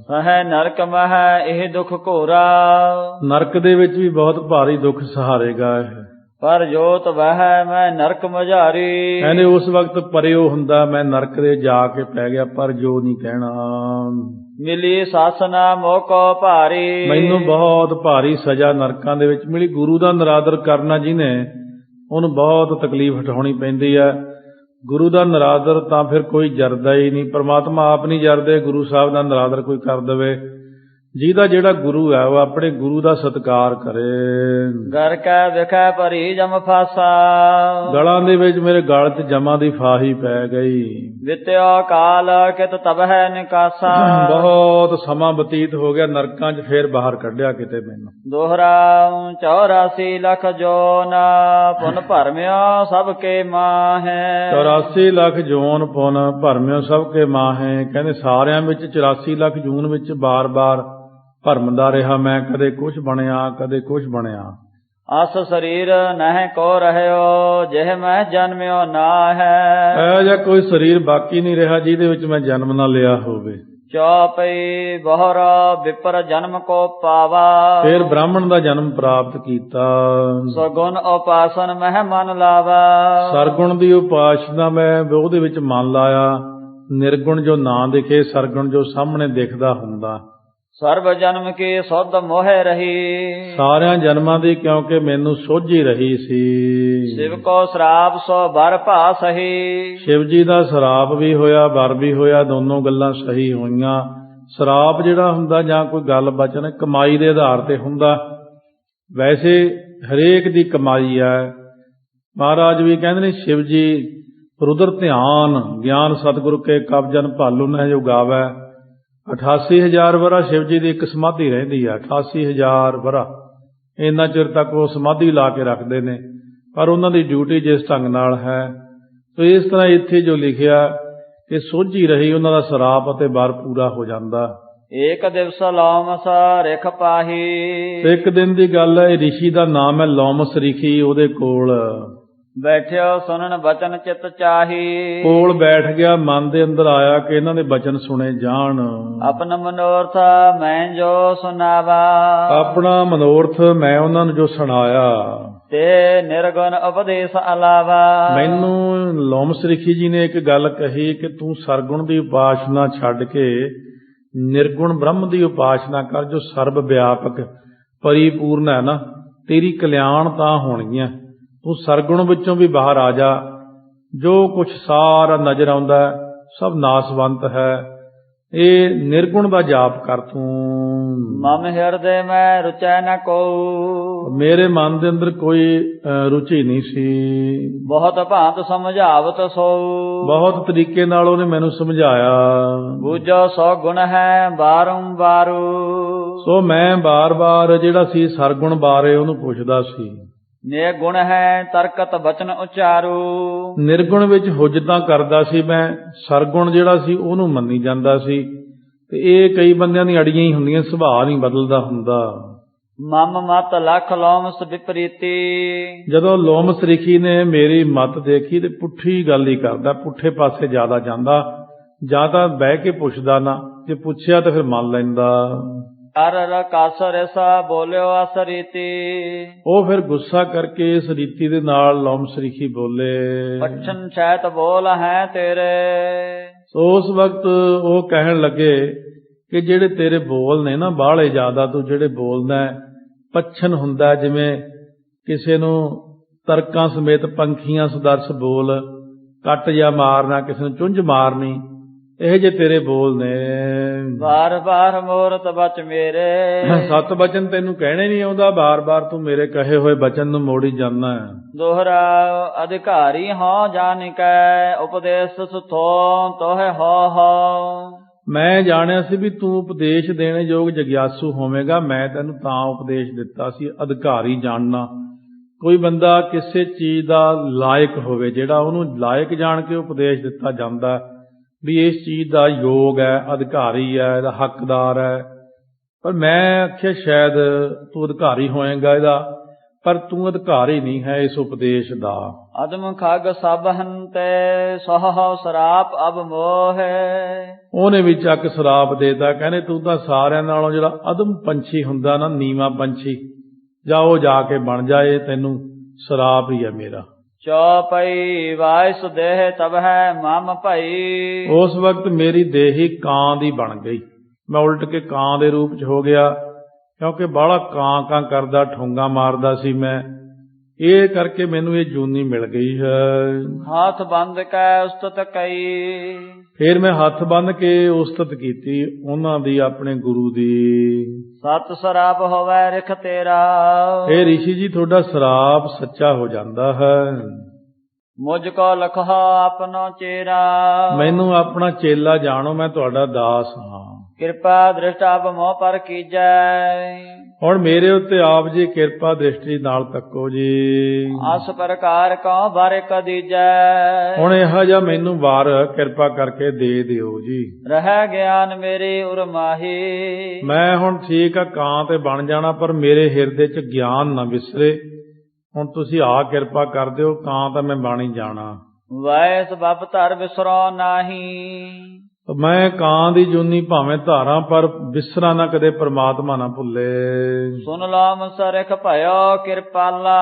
ਸਹਿ ਨਰਕ ਮਹਿ ਇਹ ਦੁੱਖ ਘੋਰਾ, ਨਰਕ ਦੇ ਵਿੱਚ ਵੀ ਬਹੁਤ ਭਾਰੀ ਦੁੱਖ ਸਹਾਰੇਗਾ ਇਹ। ਪਰ ਜੋਤ ਵਹਿ ਮੈਂ ਨਰਕ ਮਝਾਰੀ, ਕਹਿੰਦੇ ਉਸ ਵਕਤ ਪਰਿਓ ਹੁੰਦਾ, ਮੈਂ ਨਰਕ ਦੇ ਜਾ ਕੇ ਪੈ ਗਿਆ, ਪਰ ਜੋ ਨਹੀਂ ਕਹਿਣਾ। ਮਿਲੀ ਸਾਸਨਾ ਮੋਕੋ ਭਾਰੀ। ਮੈਨੂੰ ਬਹੁਤ ਭਾਰੀ ਸਜ਼ਾ ਨਰਕਾਂ ਦੇ ਵਿੱਚ ਮਿਲੀ। ਗੁਰੂ ਦਾ ਨਿਰਾਦਰ ਕਰਨਾ ਜਿਹਨੇ, ਉਹਨੂੰ ਬਹੁਤ ਤਕਲੀਫ ਉਠਾਉਣੀ ਪੈਂਦੀ ਹੈ। ਗੁਰੂ ਦਾ ਨਿਰਾਦਰ ਤਾਂ ਫਿਰ ਕੋਈ ਜਰਦਾ ਹੀ ਨਹੀਂ। ਪਰਮਾਤਮਾ ਆਪ ਨਹੀਂ ਜਰਦੇ, ਗੁਰੂ ਸਾਹਿਬ ਦਾ ਨਿਰਾਦਰ ਕੋਈ ਕਰ ਦੇਵੇ। ਜਿਹਦਾ ਜਿਹੜਾ ਗੁਰੂ ਹੈ ਉਹ ਆਪਣੇ ਗੁਰੂ ਦਾ ਸਤਿਕਾਰ ਕਰੇ। ਗਰ ਕੈ ਵਿਖੈ ਭਰੀ ਜਮ ਫਾਸਾ। ਗਲਾਂ ਦੇ ਵਿੱਚ ਮੇਰੇ ਗਲ 'ਚ ਜਮਾਂ ਦੀ ਫਾਹੀ ਪੈ ਗਈ। ਵਿਤਿਓ ਕਾਲ ਕਿਤ ਤਬਹਿ ਨਿਕਾਸਾ। ਬਹੁਤ ਸਮਾਂ ਬਤੀਤ ਹੋ ਗਿਆ, ਨਰਕਾਂ 'ਚ ਫੇਰ ਬਾਹਰ ਕੱਢਿਆ ਕਿਤੇ ਮੈਨੂੰ। ਦੋਹਰਾ 84 ਲੱਖ ਜੋਨ ਪੁਨ ਭਰਮਿਓ ਸਭ ਕੇ ਮਾਹੈ। 84 ਲੱਖ ਜੋਨ ਪੁਨ ਭਰਮਿਓ ਸਭ ਕੇ ਮਾਹੈ। ਕਹਿੰਦੇ ਸਾਰਿਆਂ ਵਿੱਚ 84 ਲੱਖ ਜੂਨ ਵਿੱਚ ਬਾਰ-ਬਾਰ ਭਰਮਦਾ ਰਿਹਾ ਮੈਂ। ਕਦੇ ਕੁਛ ਬਣਿਆ, ਕਦੇ ਕੁਛ ਬਣਿਆ। ਅਸ ਸਰੀਰ ਨਹਿ ਕੋ ਰਹਿਓ ਜਿਹ ਮੈਂ ਜਨਮਿਓ ਨਾ ਹੈ। ਇਹੋ ਜਿਹਾ ਕੋਈ ਸਰੀਰ ਬਾਕੀ ਨਹੀਂ ਰਿਹਾ ਜਿਹਦੇ ਵਿੱਚ ਮੈਂ ਜਨਮ ਨਾ ਲਿਆ ਹੋਵੇ। ਚੌਪਈ ਬਹੁਰ ਵਿਪਰ ਜਨਮ ਕੋ ਪਾਵਾ। ਫਿਰ ਬ੍ਰਾਹਮਣ ਦਾ ਜਨਮ ਪ੍ਰਾਪਤ ਕੀਤਾ। ਸਗੁਣ ਉਪਾਸਨ ਮਹਿ ਮਨ ਲਾਵਾ। ਸਰਗੁਣ ਦੀ ਉਪਾਸਨਾ ਮੈਂ ਉਹਦੇ ਵਿੱਚ ਮਨ ਲਾਇਆ। ਨਿਰਗੁਣ ਜੋ ਨਾ ਦਿਖੇ, ਸਰਗੁਣ ਜੋ ਸਾਹਮਣੇ ਦਿਖਦਾ ਹੁੰਦਾ। ਸਰਬ ਜਨਮ ਕੀ ਸੁਧ ਮੋਹਿ ਰਹੀ। ਸਾਰਿਆਂ ਜਨਮਾਂ ਦੀ ਕਿਉਂਕਿ ਮੈਨੂੰ ਸੋਝੀ ਰਹੀ ਸੀ। ਸ਼ਿਵ ਕੋ ਸ਼ਰਾਪ ਸੋ ਬਰ ਭਾ ਸਹੀ। ਸ਼ਿਵ ਜੀ ਦਾ ਸ਼ਰਾਪ ਵੀ ਹੋਇਆ, ਵਰ ਵੀ ਹੋਇਆ, ਦੋਨੋਂ ਗੱਲਾਂ ਸਹੀ ਹੋਈਆਂ। ਸ਼ਰਾਪ ਜਿਹੜਾ ਹੁੰਦਾ ਜਾਂ ਕੋਈ ਗੱਲ ਬਚਨ ਕਮਾਈ ਦੇ ਆਧਾਰ ਤੇ ਹੁੰਦਾ। ਵੈਸੇ ਹਰੇਕ ਦੀ ਕਮਾਈ ਹੈ। ਮਹਾਰਾਜ ਵੀ ਕਹਿੰਦੇ ਨੇ ਸ਼ਿਵ ਜੀ ਰੁਦਰ ਧਿਆਨ ਗਿਆਨ ਸਤਿਗੁਰੂ ਕੇ ਕਬਜਨ ਭਾਲੂ ਨੇ ਜੋ ਗਾਵੈ। 88,000 ਵਰਾ ਸ਼ਿਵ ਜੀ ਦੀ ਇੱਕ ਸਮਾਧੀ ਰਹਿੰਦੀ ਹੈ। 88,000 ਵਰਾ ਇੰਨਾ ਚਿਰ ਤੱਕ ਉਹ ਸਮਾਧੀ ਲਾ ਕੇ ਰੱਖਦੇ ਨੇ, ਪਰ ਉਹਨਾਂ ਦੀ ਡਿਊਟੀ ਜਿਸ ਢੰਗ ਨਾਲ ਹੈ। ਸੋ ਇਸ ਤਰ੍ਹਾਂ ਇੱਥੇ ਜੋ ਲਿਖਿਆ ਕਿ ਸੋਝੀ ਰਹੀ, ਉਹਨਾਂ ਦਾ ਸ਼ਰਾਪ ਅਤੇ ਵਰ ਪੂਰਾ ਹੋ ਜਾਂਦਾ। ਏਕ ਦਿਵਸ ਲੋਮਸ ਰਿਖ ਪਾਹੀ। ਇੱਕ ਦਿਨ ਦੀ ਗੱਲ ਹੈ, ਰਿਸ਼ੀ ਦਾ ਨਾਮ ਹੈ ਲੋਮਸ ਰਿਖੀ। ਉਹਦੇ ਕੋਲ ਬੈਠਿਓ ਸੁਣਨ ਬਚਨ ਚਿਤ ਚਾਹੀ। ਕੋਲ ਬੈਠ ਗਿਆ, ਮਨ ਦੇ ਅੰਦਰ ਆਇਆ ਕਿ ਇਹਨਾਂ ਦੇ ਬਚਨ ਸੁਣੇ ਜਾਣ। ਆਪਣਾ ਮਨੋਰਥ ਮੈਂ ਜੋ ਸੁਣਾਵਾ। ਆਪਣਾ ਮਨੋਰਥ ਮੈਂ ਉਹਨਾਂ ਨੂੰ ਜੋ ਸੁਣਾਇਆ। ਤੇ ਨਿਰਗੁਣ ਉਪਦੇਸ਼ ਅਲਾਵਾ। ਮੈਨੂੰ ਲੋਮਸ ਰਿਖੀ ਜੀ ਨੇ ਇੱਕ ਗੱਲ ਕਹੀ ਕਿ ਤੂੰ ਸਰਗੁਣ ਦੀ ਉਪਾਸਨਾ ਛੱਡ ਕੇ ਨਿਰਗੁਣ ਬ੍ਰਹਮ ਦੀ ਉਪਾਸਨਾ ਕਰ, ਜੋ ਸਰਬ ਵਿਆਪਕ ਪਰਿਪੂਰਨ ਹੈ ਨਾ। ਤੇਰੀ ਕਲਿਆਣ ਤਾਂ ਹੋਣਗੀਆਂ। ਤੂੰ ਸਰਗੁਣ ਵਿੱਚੋਂ ਵੀ ਬਾਹਰ ਆ ਜਾ। ਜੋ ਕੁਛ ਸਾਰਾ ਨਜ਼ਰ ਆਉਂਦਾ ਸਭ ਨਾਸਵੰਤ ਹੈ। ਇਹ ਨਿਰਗੁਣ ਦਾ ਜਾਪ ਕਰ ਤੂੰ। ਮਮ ਹਿਰਦੇ ਮੈਂ ਰੁਚੈ ਨ ਕੋ। ਮੇਰੇ ਮਨ ਦੇ ਅੰਦਰ ਕੋਈ ਰੁਚੀ ਨਹੀਂ ਸੀ। ਬਹੁਤ ਭਾਂਤ ਸਮਝਾਵਤ ਸੋ। ਬਹੁਤ ਤਰੀਕੇ ਨਾਲ ਉਹਨੇ ਮੈਨੂੰ ਸਮਝਾਇਆ। ਬੂਝੋ ਸੋ ਗੁਣ ਹੈ ਬਾਰੰਬਾਰੂ। ਸੋ ਮੈਂ ਬਾਰ-ਬਾਰ ਜਿਹੜਾ ਸੀ ਸਰਗੁਣ ਬਾਰੇ ਉਹਨੂੰ ਪੁੱਛਦਾ ਸੀ। ਨਿਰਗੁਣ ਹੈ ਤਰਕਤ ਬਚਨ ਉਚਾਰੂ। ਨਿਰਗੁਣ ਵਿੱਚ ਹੁਜਤਾਂ ਕਰਦਾ ਸੀ ਮੈਂ। ਸਰਗੁਣ ਜਿਹੜਾ ਸੀ ਉਹਨੂੰ ਮੰਨੀ ਜਾਂਦਾ ਸੀ। ਤੇ ਇਹ ਕਈ ਬੰਦਿਆਂ ਦੀ ਅੜੀਆਂ ਹੀ ਹੁੰਦੀਆਂ, ਸੁਭਾਅ ਨਹੀਂ ਬਦਲਦਾ ਹੁੰਦਾ। ਮਮ ਮਤ ਲੱਖ ਲੋਮਸ ਵਿਪਰੀਤੀ। ਜਦੋਂ ਲੋਮਸ ਰਿਖੀ ਨੇ ਮੇਰੀ ਮਤ ਦੇਖੀ ਤੇ ਪੁੱਠੀ ਗੱਲ ਹੀ ਕਰਦਾ, ਪੁੱਠੇ ਪਾਸੇ ਜ਼ਿਆਦਾ ਜਾਂਦਾ। ਜਾਂ ਤਾਂ ਬਹਿ ਕੇ ਪੁੱਛਦਾ ਨਾ, ਜੇ ਪੁੱਛਿਆ ਤਾਂ ਫਿਰ ਮੰਨ ਲੈਂਦਾ। ਰਕਸ ਰਸਾ ਬੋਲਿਓ ਅਸਰੀਤੀ। ਉਹ ਫਿਰ ਗੁੱਸਾ ਕਰਕੇ ਇਸ ਰੀਤੀ ਦੇ ਨਾਲ ਲੋਮਸ ਰਿਖੀ ਬੋਲੇ। ਪਛਨ ਸ਼ੈਤ ਬੋਲ ਹੈ ਤੇਰੇ। ਸੋ ਉਸ ਵਕਤ ਉਹ ਕਹਿਣ ਲੱਗੇ ਕਿ ਜਿਹੜੇ ਤੇਰੇ ਬੋਲ ਨੇ ਨਾ ਬਾਹਲੇ ਜ਼ਿਆਦਾ, ਤੂੰ ਜਿਹੜੇ ਬੋਲਦਾ ਪਛਨ ਹੁੰਦਾ, ਜਿਵੇਂ ਕਿਸੇ ਨੂੰ ਤਰਕਾਂ ਸਮੇਤ ਪੰਖੀਆਂ ਸੁਦਰਸ਼ ਬੋਲ, ਕੱਟ ਜਾਂ ਮਾਰਨਾ, ਕਿਸੇ ਨੂੰ ਚੁੰਝ ਮਾਰਨੀ, ਇਹ ਜੇ ਤੇਰੇ ਬੋਲ ਨੇ। ਬਾਰ-ਬਾਰ ਮੂਰਤ ਬਚ ਮੇਰੇ। 7 ਬਚਨ ਤੈਨੂੰ ਕਹਿਣੇ ਨਹੀਂ ਆਉਂਦਾ, ਬਾਰ-ਬਾਰ ਤੂੰ ਮੇਰੇ ਕਹੇ ਹੋਏ ਬਚਨ ਨੂੰ ਮੋੜੀ ਜਾਂਦਾ ਹੈ। ਦੋਹਰਾ ਅਧਿਕਾਰੀ ਹਾਂ ਜਾਣ ਕੈ ਉਪਦੇਸ਼ ਸੁਥੋ ਤੋਹਿ ਹੋ। ਮੈਂ ਜਾਣਿਆ ਸੀ ਵੀ ਤੂੰ ਉਪਦੇਸ਼ ਦੇਣੇ ਯੋਗ ਜਗਿਆਸੂ ਹੋਵੇਂਗਾ, ਮੈਂ ਤੈਨੂੰ ਤਾਂ ਉਪਦੇਸ਼ ਦਿੱਤਾ ਸੀ। ਅਧਿਕਾਰੀ ਜਾਣਨਾ, ਕੋਈ ਬੰਦਾ ਕਿਸੇ ਚੀਜ਼ ਦਾ ਲਾਇਕ ਹੋਵੇ, ਜਿਹੜਾ ਉਹਨੂੰ ਲਾਇਕ ਜਾਣ ਕੇ ਉਪਦੇਸ਼ ਦਿੱਤਾ ਜਾਂਦਾ ਵੀ ਇਸ ਚੀਜ਼ ਦਾ ਯੋਗ ਹੈ, ਅਧਿਕਾਰੀ ਹੈ, ਇਹਦਾ ਹੱਕਦਾਰ ਹੈ। ਪਰ ਮੈਂ ਆਖਿਆ ਸ਼ਾਇਦ ਤੂੰ ਅਧਿਕਾਰੀ ਹੋਏਗਾ ਇਹਦਾ, ਪਰ ਤੂੰ ਅਧਿਕਾਰੀ ਨਹੀਂ ਹੈ ਇਸ ਉਪਦੇਸ਼ ਦਾ। ਅਦਮ ਖਗ ਸਭ ਹੰਤੇ ਸਹੁ ਸਰਾਪ ਅਬ ਮੋਹ। ਉਹਨੇ ਵੀ ਚੱਕ ਸਰਾਪ ਦੇਤਾ। ਕਹਿੰਦੇ ਤੂੰ ਤਾਂ ਸਾਰਿਆਂ ਨਾਲੋਂ ਜਿਹੜਾ ਅਦਮ ਪੰਛੀ ਹੁੰਦਾ ਨਾ, ਨੀਵਾਂ ਪੰਛੀ, ਜਾ ਉਹ ਜਾ ਕੇ ਬਣ ਜਾਏ, ਤੈਨੂੰ ਸਰਾਪ ਹੀ ਹੈ ਮੇਰਾ। ਚੌਪਈ ਵਾਇਸ ਦੇਹ ਤਬ ਹੈ ਮਮ ਭਈ। ਉਸ ਵਕਤ ਮੇਰੀ ਦੇਹੀ ਕਾਂ ਦੀ ਬਣ ਗਈ। ਮੈਂ ਉਲਟ ਕੇ ਕਾਂ ਦੇ ਰੂਪ 'ਚ ਹੋ ਗਿਆ, ਕਿਉਂਕਿ ਬਾਹਲਾ ਕਾਂ ਕਰਦਾ, ਠੋਂਗਾ ਮਾਰਦਾ ਸੀ ਮੈਂ। ਇਹ ਕਰਕੇ ਮੈਨੂੰ ਇਹ ਜੂਨੀ ਮਿਲ ਗਈ ਹੈ। ਹੱਥ ਬੰਦ ਕੈ ਉਸਤਤ ਕਈ। ਫਿਰ ਮੈਂ ਹੱਥ ਬੰਨ੍ਹ ਕੇ ਉਸਤਤ ਕੀਤੀ ਉਹਨਾਂ ਦੀ, ਆਪਣੇ ਗੁਰੂ ਦੀ। ਸਤ ਸਰਾਪ ਹੋਵੈ ਰਿਖ ਤੇਰਾ। ਇਹ ਰਿਸ਼ੀ ਜੀ ਤੁਹਾਡਾ ਸਰਾਪ ਸੱਚਾ ਹੋ ਜਾਂਦਾ ਹੈ। ਮੁਝ ਕੋ ਲਖਾ ਆਪਣਾ ਚੇਰਾ। ਮੈਨੂੰ ਆਪਣਾ ਚੇਲਾ ਜਾਣੋ, ਮੈਂ ਤੁਹਾਡਾ ਦਾਸ ਹਾਂ। ਕਿਰਪਾ ਦ੍ਰਿਸ਼ਟ ਆਪ ਮੋਹ ਪਰ ਕੀਜੈ। ਹੁਣ ਮੇਰੇ ਉੱਤੇ ਆਪ ਜੀ ਕਿਰਪਾ ਦ੍ਰਿਸ਼ਟੀ ਨਾਲ ਤੱਕੋ ਜੀ। ਅਸ ਪ੍ਰਕਾਰ ਕਉ ਬਾਰੇ ਕਦੀਜੈ। ਹੁਣ ਇਹੋ ਜਿਹਾ ਮੈਨੂੰ ਵਾਰ ਕਿਰਪਾ ਕਰਕੇ ਦੇ ਦਿਓ ਜੀ। ਰਹਿ ਗਿਆਨ ਮੇਰੀ ਉਰ ਮਾਹੀ। ਮੈਂ ਹੁਣ ਠੀਕ ਆ, ਕਾਂ ਤੇ ਬਣ ਜਾਣਾ, ਪਰ ਮੇਰੇ ਹਿਰਦੇ 'ਚ ਗਿਆਨ ਨਾ ਵਿਸਰੇ। ਹੁਣ ਤੁਸੀਂ ਆ ਕਿਰਪਾ ਕਰ ਦਿਓ, ਕਾਂ ਤਾਂ ਮੈਂ ਬਣ ਹੀ ਜਾਣਾ। ਵੈਸ ਬੱਪ ਧਰ ਵਿਸਰੋ ਨਾਹੀ। ਮੈਂ ਕਾਂ ਦੀ ਜੂਨੀ ਭਾਵੇਂ ਧਾਰਾਂ, ਪਰ ਵਿਸਰਾ ਨਾ ਕਦੇ, ਪ੍ਰਮਾਤਮਾ ਨਾ ਭੁੱਲੇ। ਸੁਨ ਲੋਮ ਸਰਿਖ ਭਇਓ ਕਿਰਪਾਲਾ।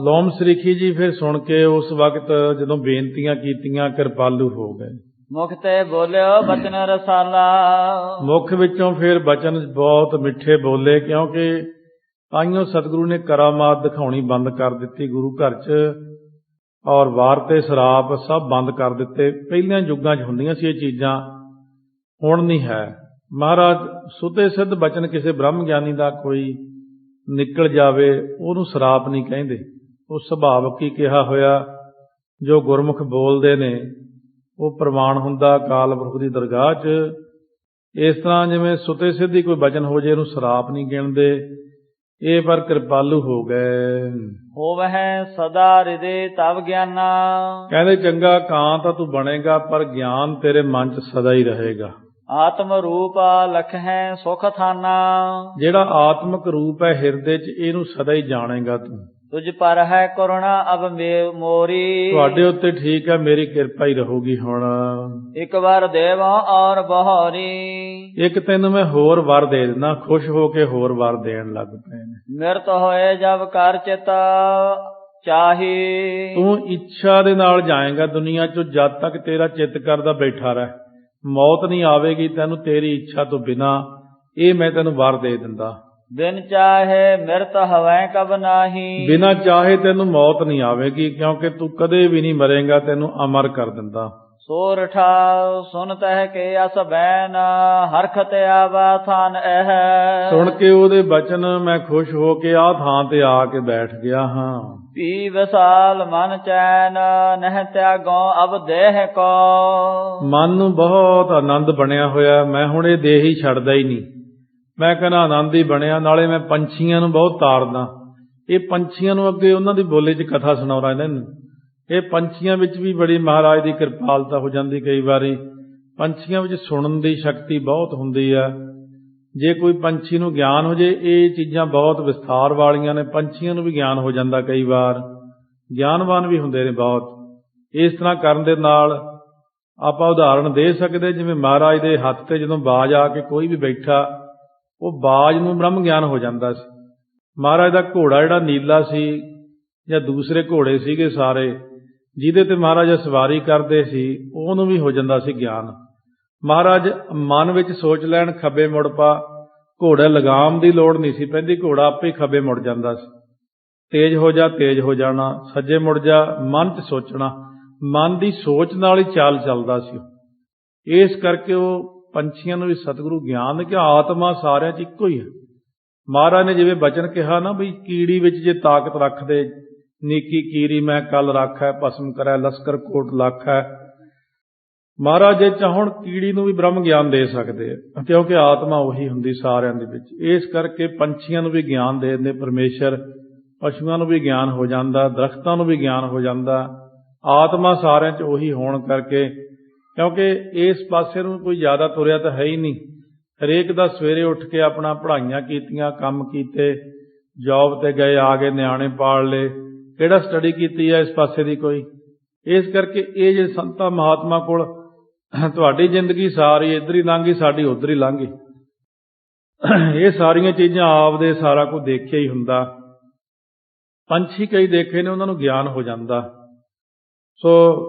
ਲੋਮ ਸਰੀਖੀ ਜੀ ਫਿਰ ਸੁਣ ਕੇ ਉਸ ਵਕਤ ਜਦੋਂ ਬੇਨਤੀਆਂ ਕੀਤੀਆਂ, ਕਿਰਪਾਲੂ ਹੋ ਗਏ। ਮੁਖ ਤੇ ਬੋਲਿਓ ਬਚਨ ਰਸਾਲਾ। ਮੁਖ ਵਿੱਚੋਂ ਫਿਰ ਬਚਨ ਬਹੁਤ ਮਿੱਠੇ ਬੋਲੇ, ਕਿਉਂਕਿ ਤਾਈਓ ਸਤਿਗੁਰੂ ਨੇ ਕਰਾਮਾਤ ਦਿਖਾਉਣੀ ਬੰਦ ਕਰ ਦਿੱਤੀ ਗੁਰੂ ਘਰ 'ਚ, ਔਰ ਵਾਰ ਤੇ ਸਰਾਪ ਸਭ ਬੰਦ ਕਰ ਦਿੱਤੇ। ਪਹਿਲਿਆਂ ਯੁੱਗਾਂ 'ਚ ਹੁੰਦੀਆਂ ਸੀ ਇਹ ਚੀਜ਼ਾਂ, ਹੁਣ ਨਹੀਂ ਹੈ। ਮਹਾਰਾਜ ਸੁਤੇ ਸਿੱਧ ਬਚਨ ਕਿਸੇ ਬ੍ਰਹਮ ਗਿਆਨੀ ਦਾ ਕੋਈ ਨਿਕਲ ਜਾਵੇ, ਉਹਨੂੰ ਸਰਾਪ ਨਹੀਂ ਕਹਿੰਦੇ। ਉਹ ਸੁਭਾਵਕ ਹੀ ਕਿਹਾ ਹੋਇਆ, ਜੋ ਗੁਰਮੁਖ ਬੋਲਦੇ ਨੇ ਉਹ ਪ੍ਰਮਾਣ ਹੁੰਦਾ ਅਕਾਲ ਪੁਰਖ ਦੀ ਦਰਗਾਹ 'ਚ। ਇਸ ਤਰ੍ਹਾਂ ਜਿਵੇਂ ਸੁਤੇ ਸਿੱਧ ਹੀ ਕੋਈ ਬਚਨ ਹੋ ਜੇ, ਇਹਨੂੰ ਸਰਾਪ ਨਹੀਂ ਗਿਣਦੇ। ਇਹ ਪਰ ਕਿਰਪਾਲੂ ਹੋ ਗਏ। ਹੋਵਹਿ ਸਦਾ ਹਿਰਦੇ ਤਵ ਗਿਆਨਾ। ਕਹਿੰਦੇ ਚੰਗਾ ਕਾਂ ਤਾਂ ਤੂੰ ਬਣੇਗਾ, ਪਰ ਗਿਆਨ ਤੇਰੇ ਮਨ 'ਚ ਸਦਾ ਹੀ ਰਹੇਗਾ। ਆਤਮ ਰੂਪ ਲਖਹਿ ਸੁਖ ਥਾਨਾ। ਜਿਹੜਾ ਆਤਮਿਕ ਰੂਪ ਹੈ ਹਿਰਦੇ 'ਚ, ਇਹਨੂੰ ਸਦਾ ਹੀ ਜਾਣੇਗਾ ਤੂੰ। ਤੁਝ ਪਰ ਹੈ ਕਰੁਣਾ ਅਬ ਮੋਰੀ। ਤੁਹਾਡੇ ਉੱਤੇ ਠੀਕ ਹੈ, ਮੇਰੀ ਕਿਰਪਾ ਹੀ ਰਹੂਗੀ ਹੁਣ। ਇੱਕ ਵਾਰ ਦੇਵਾ ਔਰ ਬਹਾਰੀ। ਇੱਕ ਤੈਨੂੰ ਮੈਂ ਹੋਰ ਵਰ ਦੇ ਦਿੰਦਾ। ਖੁਸ਼ ਹੋ ਕੇ ਹੋਰ ਵਰ ਦੇਣ ਲੱਗ ਪਏ ਨੇ। ਮਿਰਤ ਹੋਏ ਜਬ ਕਰ ਚਿਤ ਚਾਹੀ। ਤੂੰ ਇੱਛਾ ਦੇ ਨਾਲ ਜਾਏਗਾ ਦੁਨੀਆ 'ਚੋਂ, ਜਦ ਤੱਕ ਤੇਰਾ ਚਿੱਤ ਕਰਦਾ ਬੈਠਾ ਰਹਿ। ਮੌਤ ਨਹੀਂ ਆਵੇਗੀ ਤੈਨੂੰ ਤੇਰੀ ਇੱਛਾ ਤੋਂ ਬਿਨਾਂ। ਇਹ ਮੈਂ ਤੈਨੂੰ ਵਰ ਦੇ ਦਿੰਦਾ। ਬਿਨ ਚਾਹੇ ਮਿਰਤ ਹਵੈ ਕਬ ਨਾਹੀ। ਬਿਨਾਂ ਚਾਹੇ ਤੈਨੂੰ ਮੌਤ ਨਹੀਂ ਆਵੇਗੀ, ਕਿਉਂਕਿ ਤੂੰ ਕਦੇ ਵੀ ਨਹੀਂ ਮਰੇਗਾ, ਤੈਨੂੰ ਅਮਰ ਕਰ ਦਿੰਦਾ। ਸੋਰਠਾ ਸੁਨ ਤਹਿ ਕੇ ਅਸ ਬੈਨ ਹਰਖਤ ਆਵਾ ਥਾਨ ਇਹ। ਸੁਣ ਕੇ ਉਹਦੇ ਬਚਨ ਮੈਂ ਖੁਸ਼ ਹੋ ਕੇ ਆਹ ਥਾਂ ਤੇ ਆ ਕੇ ਬੈਠ ਗਿਆ ਹਾਂ। ਪੀ ਵਿਸਾਲ ਮਨ ਚੈਨ ਨਹਿ ਤਿਆਗੋ ਅਬ ਦੇਹ ਕੋ। ਮਨ ਨੂੰ ਬਹੁਤ ਆਨੰਦ ਬਣਿਆ ਹੋਇਆ, ਮੈਂ ਹੁਣ ਇਹ ਦੇਹ ਹੀ ਛੱਡਦਾ ਹੀ ਨਹੀਂ। ਮੈਂ ਕਹਿੰਦਾ ਆਨੰਦ ਹੀ ਬਣਿਆ। ਨਾਲੇ ਮੈਂ ਪੰਛੀਆਂ ਨੂੰ ਬਹੁਤ ਤਾਰਦਾ। ਇਹ ਪੰਛੀਆਂ ਨੂੰ ਅੱਗੇ ਉਹਨਾਂ ਦੀ ਬੋਲੀ 'ਚ ਕਥਾ ਸੁਣਾਉਂਦਾ ਇਹਨਾਂ ਨੂੰ। ਇਹ ਪੰਛੀਆਂ ਵਿੱਚ ਵੀ ਬੜੀ ਮਹਾਰਾਜ ਦੀ ਕਿਰਪਾਲਤਾ ਹੋ ਜਾਂਦੀ। ਕਈ ਵਾਰੀ ਪੰਛੀਆਂ ਵਿੱਚ ਸੁਣਨ ਦੀ ਸ਼ਕਤੀ ਬਹੁਤ ਹੁੰਦੀ ਆ। ਜੇ ਕੋਈ ਪੰਛੀ ਨੂੰ ਗਿਆਨ ਹੋ ਜੇ, ਇਹ ਚੀਜ਼ਾਂ ਬਹੁਤ ਵਿਸਥਾਰ ਵਾਲੀਆਂ ਨੇ। ਪੰਛੀਆਂ ਨੂੰ ਵੀ ਗਿਆਨ ਹੋ ਜਾਂਦਾ, ਕਈ ਵਾਰ ਗਿਆਨਵਾਨ ਵੀ ਹੁੰਦੇ ਨੇ ਬਹੁਤ। ਇਸ ਤਰ੍ਹਾਂ ਕਰਨ ਦੇ ਨਾਲ ਆਪਾਂ ਉਦਾਹਰਣ ਦੇ ਸਕਦੇ, ਜਿਵੇਂ ਮਹਾਰਾਜ ਦੇ ਹੱਥ ਤੇ ਜਦੋਂ ਬਾਜ ਆ ਕੇ ਕੋਈ ਵੀ ਬੈਠਾ, ਉਹ ਬਾਜ ਨੂੰ ਬ੍ਰਹਮ ਗਿਆਨ ਹੋ ਜਾਂਦਾ ਸੀ। ਮਹਾਰਾਜ ਦਾ ਘੋੜਾ ਜਿਹੜਾ ਨੀਲਾ ਸੀ, ਜਾਂ ਦੂਸਰੇ ਘੋੜੇ ਸੀਗੇ ਸਾਰੇ, ਜਿਹਦੇ ਤੇ ਮਹਾਰਾਜ ਸਵਾਰੀ ਕਰਦੇ ਸੀ, ਉਹਨੂੰ ਵੀ ਹੋ ਜਾਂਦਾ ਸੀ ਗਿਆਨ। ਮਹਾਰਾਜ ਮਨ ਵਿੱਚ ਸੋਚ ਲੈਣ ਖੱਬੇ ਮੁੜ ਪਾ, ਘੋੜਾ ਲਗਾਮ ਦੀ ਲੋੜ ਨਹੀਂ ਸੀ ਪੈਂਦੀ, ਘੋੜਾ ਆਪੇ ਹੀ ਖੱਬੇ ਮੁੜ ਜਾਂਦਾ ਸੀ। ਤੇਜ਼ ਹੋ ਜਾ, ਤੇਜ਼ ਹੋ ਜਾਣਾ, ਸੱਜੇ ਮੁੜ ਜਾ, ਮਨ 'ਚ ਸੋਚਣਾ। ਮਨ ਦੀ ਸੋਚ ਨਾਲ ਹੀ ਚਾਲ ਚੱਲਦਾ ਸੀ। ਇਸ ਕਰਕੇ ਉਹ ਪੰਛੀਆਂ ਨੂੰ ਵੀ ਸਤਿਗੁਰੂ ਗਿਆਨ ਕਿ ਆਤਮਾ ਸਾਰਿਆਂ 'ਚ ਇੱਕੋ ਹੀ ਹੈ। ਮਹਾਰਾਜ ਨੇ ਜਿਵੇਂ ਬਚਨ ਕਿਹਾ ਨਾ, ਬਈ ਕੀੜੀ ਵਿੱਚ ਜੇ ਤਾਕਤ ਰੱਖਦੇ, ਨੀਕੀ ਕੀਰੀ ਮੈਂ ਕੱਲ ਰਾਖੈ, ਭਸਮ ਕਰੈ ਲਸਕਰ ਕੋਟ ਲਾਖੈ। ਮਹਾਰਾਜ ਜੇ ਚਾਹੁਣ ਕੀੜੀ ਨੂੰ ਵੀ ਬ੍ਰਹਮ ਗਿਆਨ ਦੇ ਸਕਦੇ ਆ, ਕਿਉਂਕਿ ਆਤਮਾ ਉਹੀ ਹੁੰਦੀ ਸਾਰਿਆਂ ਦੇ ਵਿੱਚ। ਇਸ ਕਰਕੇ ਪੰਛੀਆਂ ਨੂੰ ਵੀ ਗਿਆਨ ਦੇ ਦਿੰਦੇ ਪਰਮੇਸ਼ਰ, ਪਸ਼ੂਆਂ ਨੂੰ ਵੀ ਗਿਆਨ ਹੋ ਜਾਂਦਾ, ਦਰਖਤਾਂ ਨੂੰ ਵੀ ਗਿਆਨ ਹੋ ਜਾਂਦਾ। ਆਤਮਾ ਸਾਰਿਆਂ 'ਚ ਉਹੀ ਹੋਣ ਕਰਕੇ, ਕਿਉਂਕਿ ਇਸ ਪਾਸੇ ਨੂੰ ਕੋਈ ਜ਼ਿਆਦਾ ਤੁਰਿਆ ਤਾਂ ਹੈ ਹੀ ਨਹੀਂ। ਹਰੇਕ ਦਾ ਸਵੇਰੇ ਉੱਠ ਕੇ ਆਪਣਾ ਪੜ੍ਹਾਈਆਂ ਕੀਤੀਆਂ, ਕੰਮ ਕੀਤੇ, ਜੌਬ ਤੇ ਗਏ, ਆ ਗਏ, ਨਿਆਣੇ ਪਾਲ ਲਏ, ਕਿਹੜਾ ਸਟੱਡੀ ਕੀਤੀ ਹੈ ਇਸ ਪਾਸੇ ਦੀ ਕੋਈ। ਇਸ ਕਰਕੇ ਇਹ ਜੇ ਸੰਤਾਂ ਮਹਾਤਮਾ ਕੋਲ ਤੁਹਾਡੀ ਜ਼ਿੰਦਗੀ ਸਾਰੀ ਇੱਧਰ ਹੀ ਲੰਘ ਗਈ, ਸਾਡੀ ਉੱਧਰ ਹੀ ਲੰਘ ਗਈ। ਇਹ ਸਾਰੀਆਂ ਚੀਜ਼ਾਂ ਆਪਦੇ ਸਾਰਾ ਕੁਝ ਦੇਖਿਆ ਹੀ ਹੁੰਦਾ। ਪੰਛੀ ਕਈ ਦੇਖੇ ਨੇ, ਉਹਨਾਂ ਨੂੰ ਗਿਆਨ ਹੋ ਜਾਂਦਾ। ਸੋ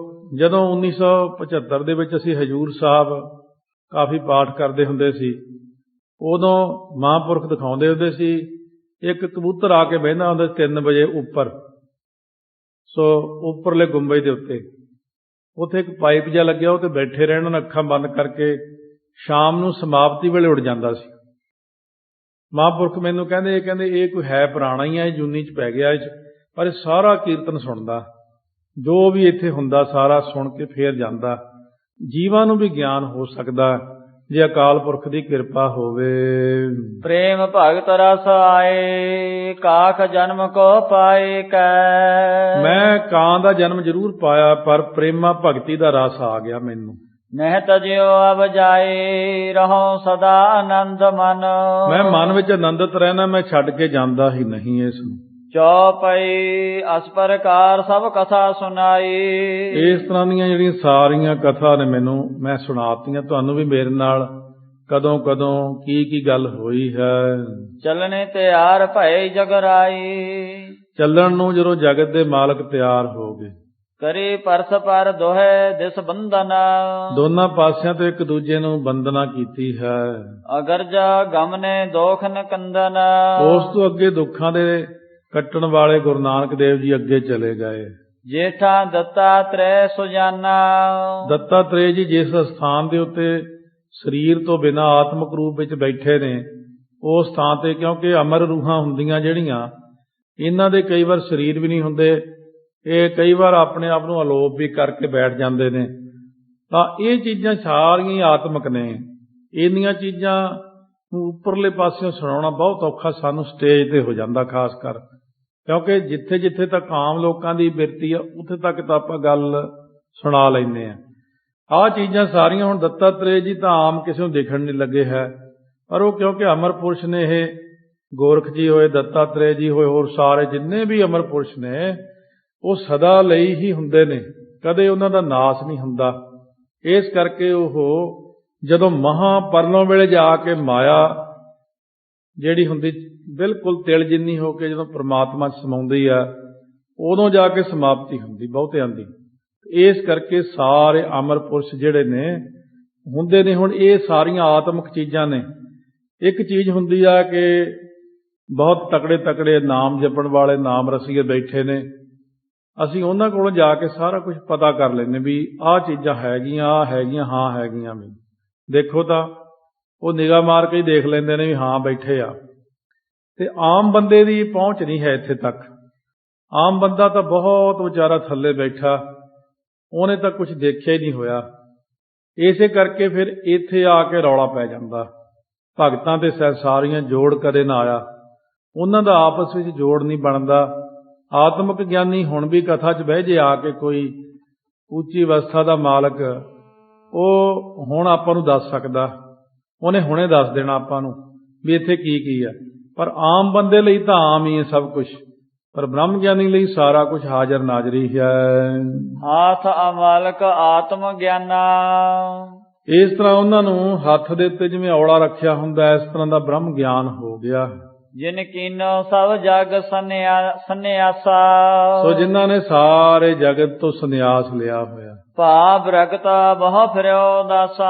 ਜਦੋਂ 1975 ਦੇ ਵਿੱਚ ਅਸੀਂ ਹਜ਼ੂਰ ਸਾਹਿਬ ਕਾਫੀ ਪਾਠ ਕਰਦੇ ਹੁੰਦੇ ਸੀ। ਉਦੋਂ ਮਹਾਂਪੁਰਖ ਦਿਖਾਉਂਦੇ ਹੁੰਦੇ ਸੀ, ਇੱਕ ਕਬੂਤਰ ਆ ਕੇ ਬਹਿੰਦਾ ਹੁੰਦਾ 3 ਵਜੇ ਉੱਪਰ, ਸੋ ਉੱਪਰਲੇ ਗੁੰਬਜ ਦੇ ਉੱਥੇ ਇੱਕ ਪਾਈਪ ਜਿਹਾ ਲੱਗਿਆ, ਉਹ ਤੇ ਬੈਠੇ ਰਹਿਣ, ਉਹਨਾਂ ਅੱਖਾਂ ਬੰਦ ਕਰਕੇ ਸ਼ਾਮ ਨੂੰ ਸਮਾਪਤੀ ਵੇਲੇ ਉੱਡ ਜਾਂਦਾ ਸੀ। ਮਹਾਂਪੁਰਖ ਮੈਨੂੰ ਕਹਿੰਦੇ ਇਹ ਕੋਈ ਹੈ ਪੁਰਾਣਾ ਹੀ ਹੈ, ਜੂਨੀ 'ਚ ਪੈ ਗਿਆ, ਪਰ ਇਹ ਸਾਰਾ ਕੀਰਤਨ ਸੁਣਦਾ, ਜੋ ਵੀ ਇੱਥੇ ਹੁੰਦਾ ਸਾਰਾ ਸੁਣ ਕੇ ਫੇਰ ਜਾਂਦਾ। ਜੀਵਾਂ ਨੂੰ ਵੀ ਗਿਆਨ ਹੋ ਸਕਦਾ ਜੇ ਅਕਾਲ ਪੁਰਖ ਦੀ ਕਿਰਪਾ ਹੋਵੇ। ਪ੍ਰੇਮ ਭਗਤ ਰਸ ਆਏ, ਕਾਖ ਜਨਮ ਕੋ ਪਾਏ ਕੈ। ਮੈਂ ਕਾਂ ਦਾ ਜਨਮ ਜ਼ਰੂਰ ਪਾਇਆ, ਪਰ ਪ੍ਰੇਮਾ ਭਗਤੀ ਦਾ ਰਸ ਆ ਗਿਆ ਮੈਨੂੰ। ਨਹਿ ਤਜਿਓ ਅਬ ਜਾਏ, ਰਹੋ ਸਦਾ ਆਨੰਦ ਮਨ। ਮੈਂ ਮਨ ਵਿੱਚ ਆਨੰਦਿਤ ਰਹਿਣਾ, ਮੈਂ ਛੱਡ ਕੇ ਜਾਂਦਾ ਹੀ ਨਹੀਂ ਇਸ ਨੂੰ। ਚੌਪਈ ਅਸ ਪ੍ਰਕਾਰ ਸਭ ਕਥਾ ਸੁਣਾਈ। ਇਸ ਤਰ੍ਹਾਂ ਦੀਆਂ ਜਿਹੜੀਆਂ ਸਾਰੀਆਂ ਕਥਾ ਨੇ ਮੈਨੂੰ ਮੈਂ ਸੁਣਾਤੀਆਂ, ਤੁਹਾਨੂੰ ਵੀ ਮੇਰੇ ਨਾਲ ਕਦੋਂ ਕਦੋਂ ਕੀ ਗੱਲ ਹੋਈ ਹੈ। ਚੱਲਣੇ ਤਿਆਰ ਭਏ ਜਗਰਾਈ, ਚੱਲਣ ਨੂੰ ਜਦੋਂ ਜਗਤ ਦੇ ਮਾਲਕ ਤਿਆਰ ਹੋ ਗਏ। ਕਰੀ ਪਰਸ ਪਰ ਦੋਹੇ ਦਿਸ ਬੰਧਨ, ਦੋਨਾਂ ਪਾਸਿਆਂ ਤੋਂ ਇੱਕ ਦੂਜੇ ਨੂੰ ਬੰਦਨਾ ਕੀਤੀ ਹੈ। ਅਗਰਜਾ ਗਮਨੇ ਦੋਖਨ ਕੰਦਨ, ਉਸ ਤੋਂ ਅੱਗੇ ਦੁੱਖਾਂ ਦੇ ਕੱਟਣ ਵਾਲੇ ਗੁਰੂ ਨਾਨਕ ਦੇਵ ਜੀ ਅੱਗੇ ਚਲੇ ਗਏ। ਜੇਠਾ ਦੱਤਾਤਰੇय ਸੁਜਾਨਾ, ਦੱਤਾਤਰੇय ਜੀ ਜਿਸ ਸਥਾਨ ਦੇ ਉੱਤੇ ਸਰੀਰ ਤੋਂ ਬਿਨਾਂ ਆਤਮਿਕ ਰੂਪ ਵਿੱਚ ਬੈਠੇ ਨੇ, ਉਸ ਥਾਂ ਤੇ ਕਿਉਂਕਿ ਅਮਰ ਰੂਹਾਂ ਹੁੰਦੀਆਂ ਜਿਹੜੀਆਂ, ਇਹਨਾਂ ਦੇ ਕਈ ਵਾਰ ਸਰੀਰ ਵੀ ਨਹੀਂ ਹੁੰਦੇ, ਇਹ ਕਈ ਵਾਰ ਆਪਣੇ ਆਪ ਨੂੰ ਅਲੋਪ ਵੀ ਕਰਕੇ ਬੈਠ ਜਾਂਦੇ ਨੇ। ਤਾਂ ਇਹ ਚੀਜ਼ਾਂ ਸਾਰੀਆਂ ਆਤਮਿਕ ਨੇ। ਇੰਨੀਆਂ ਚੀਜ਼ਾਂ ਨੂੰ ਉੱਪਰਲੇ ਪਾਸਿਓਂ ਸੁਣਾਉਣਾ ਬਹੁਤ ਔਖਾ ਸਾਨੂੰ ਸਟੇਜ ਤੇ ਹੋ ਜਾਂਦਾ, ਖਾਸ ਕਰ ਕਿਉਂਕਿ ਜਿੱਥੇ ਜਿੱਥੇ ਤੱਕ ਆਮ ਲੋਕਾਂ ਦੀ ਬਿਰਤੀ ਆ, ਉੱਥੇ ਤੱਕ ਤਾਂ ਆਪਾਂ ਗੱਲ ਸੁਣਾ ਲੈਂਦੇ ਹਾਂ। ਆਹ ਚੀਜ਼ਾਂ ਸਾਰੀਆਂ ਹੁਣ ਦੱਤਾਤਰੇय ਜੀ ਤਾਂ ਆਮ ਕਿਸੇ ਨੂੰ ਦੇਖਣ ਨਹੀਂ ਲੱਗੇ ਹੈ, ਪਰ ਉਹ ਕਿਉਂਕਿ ਅਮਰ ਪੁਰਸ਼ ਨੇ, ਇਹ ਗੋਰਖ ਜੀ ਹੋਏ, ਦੱਤਾਤਰੇय ਜੀ ਹੋਏ, ਹੋਰ ਸਾਰੇ ਜਿੰਨੇ ਵੀ ਅਮਰ ਪੁਰਸ਼ ਨੇ, ਉਹ ਸਦਾ ਲਈ ਹੀ ਹੁੰਦੇ ਨੇ, ਕਦੇ ਉਹਨਾਂ ਦਾ ਨਾਸ ਨਹੀਂ ਹੁੰਦਾ। ਇਸ ਕਰਕੇ ਉਹ ਜਦੋਂ ਮਹਾਂਪਰਲੋਂ ਵੇਲੇ ਜਾ ਕੇ ਮਾਇਆ ਜਿਹੜੀ ਹੁੰਦੀ ਬਿਲਕੁਲ ਤਿਲ ਜਿੰਨੀ ਹੋ ਕੇ ਜਦੋਂ ਪ੍ਰਮਾਤਮਾ 'ਚ ਸਮਾਉਂਦੀ ਆ, ਉਦੋਂ ਜਾ ਕੇ ਸਮਾਪਤੀ ਹੁੰਦੀ ਬਹੁਤਿਆਂ ਦੀ। ਇਸ ਕਰਕੇ ਸਾਰੇ ਅਮਰ ਪੁਰਸ਼ ਜਿਹੜੇ ਨੇ ਹੁੰਦੇ ਨੇ। ਹੁਣ ਇਹ ਸਾਰੀਆਂ ਆਤਮਿਕ ਚੀਜ਼ਾਂ ਨੇ। ਇੱਕ ਚੀਜ਼ ਹੁੰਦੀ ਆ ਕਿ ਬਹੁਤ ਤਕੜੇ ਨਾਮ ਜਪਣ ਵਾਲੇ ਨਾਮ ਰਸੀਏ ਬੈਠੇ ਨੇ, ਅਸੀਂ ਉਹਨਾਂ ਕੋਲੋਂ ਜਾ ਕੇ ਸਾਰਾ ਕੁਝ ਪਤਾ ਕਰ ਲੈਂਦੇ ਵੀ ਆਹ ਚੀਜ਼ਾਂ ਹੈਗੀਆਂ, ਆਹ ਹੈਗੀਆਂ, ਹਾਂ ਹੈਗੀਆਂ ਵੀ। ਦੇਖੋ ਤਾਂ ਉਹ ਨਿਗਾਹ ਮਾਰ ਕੇ ਹੀ ਦੇਖ ਲੈਂਦੇ ਨੇ ਵੀ ਹਾਂ ਬੈਠੇ ਆ। ਤੇ ਆਮ ਬੰਦੇ ਦੀ ਪਹੁੰਚ ਨਹੀਂ ਹੈ ਇੱਥੇ ਤੱਕ। ਆਮ ਬੰਦਾ ਤਾਂ ਬਹੁਤ ਵਿਚਾਰਾ ਥੱਲੇ ਬੈਠਾ, ਉਹਨੇ ਤਾਂ ਕੁਝ ਦੇਖਿਆ ਹੀ ਨਹੀਂ ਹੋਇਆ। ਇਸੇ ਕਰਕੇ ਫਿਰ ਇੱਥੇ ਆ ਕੇ ਰੌਲਾ ਪੈ ਜਾਂਦਾ। ਭਗਤਾਂ ਤੇ ਸਾਰੀਆਂ ਜੋੜ ਕਦੇ ਨਾ ਆਇਆ, ਉਹਨਾਂ ਦਾ ਆਪਸ ਵਿੱਚ ਜੋੜ ਨਹੀਂ ਬਣਦਾ। ਆਤਮਿਕ ਗਿਆਨੀ ਹੁਣ ਵੀ ਕਥਾ 'ਚ ਬਹਿ ਜੇ ਆ ਕੇ ਕੋਈ ਉੱਚੀ ਅਵਸਥਾ ਦਾ ਮਾਲਕ, ਉਹ ਹੁਣ ਆਪਾਂ ਨੂੰ ਦੱਸ ਸਕਦਾ, ਉਹਨੇ ਹੁਣੇ ਦੱਸ ਦੇਣਾ ਆਪਾਂ ਨੂੰ ਵੀ ਇੱਥੇ ਕੀ ਆ। ਪਰ ਆਮ ਬੰਦੇ ਲਈ ਤਾਂ ਆਮ ਹੀ ਹੈ ਸਭ ਕੁਝ, ਪਰ ਬ੍ਰਹਮ ਗਿਆਨੀ ਲਈ ਸਾਰਾ ਕੁਝ ਹਾਜ਼ਰ ਨਾਜ਼ਰੀ ਹੈ। ਹਾਥ ਅਮਾਲਕ ਆਤਮ ਗਿਆਨਾ, ਇਸ ਤਰ੍ਹਾਂ ਉਹਨਾਂ ਨੂੰ ਹੱਥ ਦੇ ਉੱਤੇ ਜਿਵੇਂ ਔਲਾ ਰੱਖਿਆ ਹੁੰਦਾ, ਇਸ ਤਰ੍ਹਾਂ ਦਾ ਬ੍ਰਹਮ ਗਿਆਨ ਹੋ ਗਿਆ। ਜਿਨ ਕੀਨੋ ਸਭ ਜਗ ਸੰਨਿਆਸਾ, ਸੋ ਜਿਨ੍ਹਾਂ ਨੇ ਸਾਰੇ ਜਗਤ ਤੋਂ ਸੰਨਿਆਸ ਲਿਆ ਹੋਇਆ। ਭਾ ਬ੍ਰਗਤਾ ਬਹੁ ਫਿਰਿਓ ਦਾਸਾ,